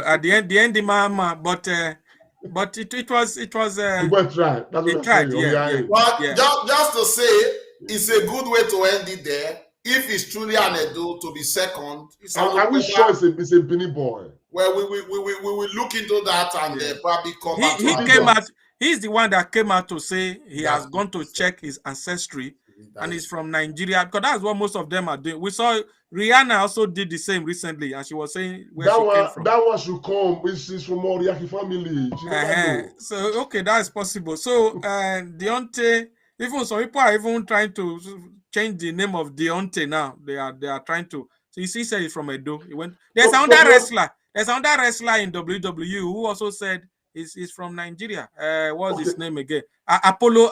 At the end the mama, but it was it tried. That's what tried. Just to say, it's a good way to end it there. If it's truly an Edo to be second, I wish sure it's a Benin boy. Well, we will look into that and probably come back. He came out. He's the one that came out to say he has gone to check his ancestry, and he's from Nigeria, because that's what most of them are doing. We saw Rihanna also did the same recently, and she was saying where she came from. That one should come. She's from Oriaki family. So okay, that's possible. So Deontay, even some people are even trying to change the name of Deontay now. They are trying to. So you see, said he's from Edo. He went. There's another wrestler. There's another wrestler in WWE who also said he's from Nigeria. What's his name again? Apollo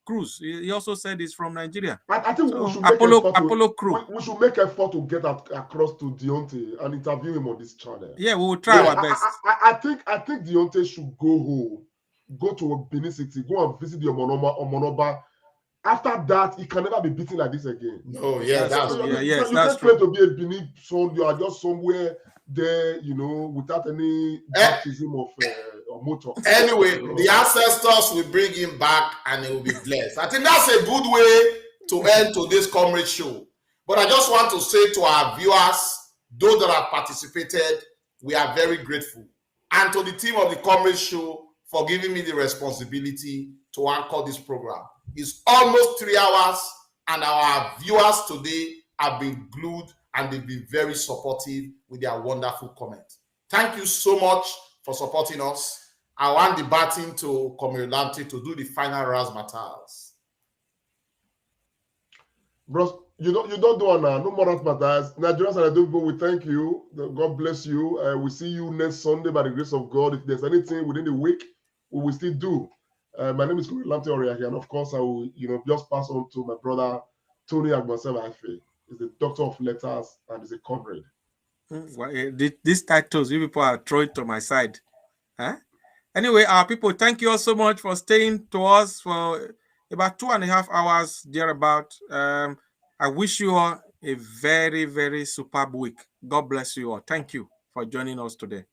Cruz. He also said he's from Nigeria. I think so we should Apollo Cruz. We should make effort to get across to Deontay and interview him on this channel. Yeah, we will try our best. I think Deontay should go home, go to Benin City, go and visit the Omonoba. After that, he can never be beaten like this again. No, that's true. You can't claim to be a Benin son. You are just somewhere there, you know, without any baptism of motor. Anyway, the ancestors will bring him back and he will be blessed. I think that's a good way to end today's Comrade show. But I just want to say to our viewers, those that have participated, we are very grateful. And to the team of the Comrade show for giving me the responsibility to anchor this program. It's almost 3 hours, and our viewers today have been glued and they've been very supportive with their wonderful comments. Thank you so much for supporting us. I want the baton to Comrade Lamte to do the final razzmatazz. Bros, you don't do it now. No more razzmatazz. Nigerians and Edo people, we thank you. God bless you. We see you next Sunday by the grace of God. If there's anything within the week, we will still do. My name is Comrade Lamte Oriahi, and of course, I will, just pass on to my brother Tony Agbanseva Ife. He's a doctor of letters and he's a comrade. Well, these titles you people are throwing to my side. Huh? Anyway, our people, thank you all so much for staying to us for about 2.5 hours thereabout. I wish you all a very, very superb week. God bless you all. Thank you for joining us today.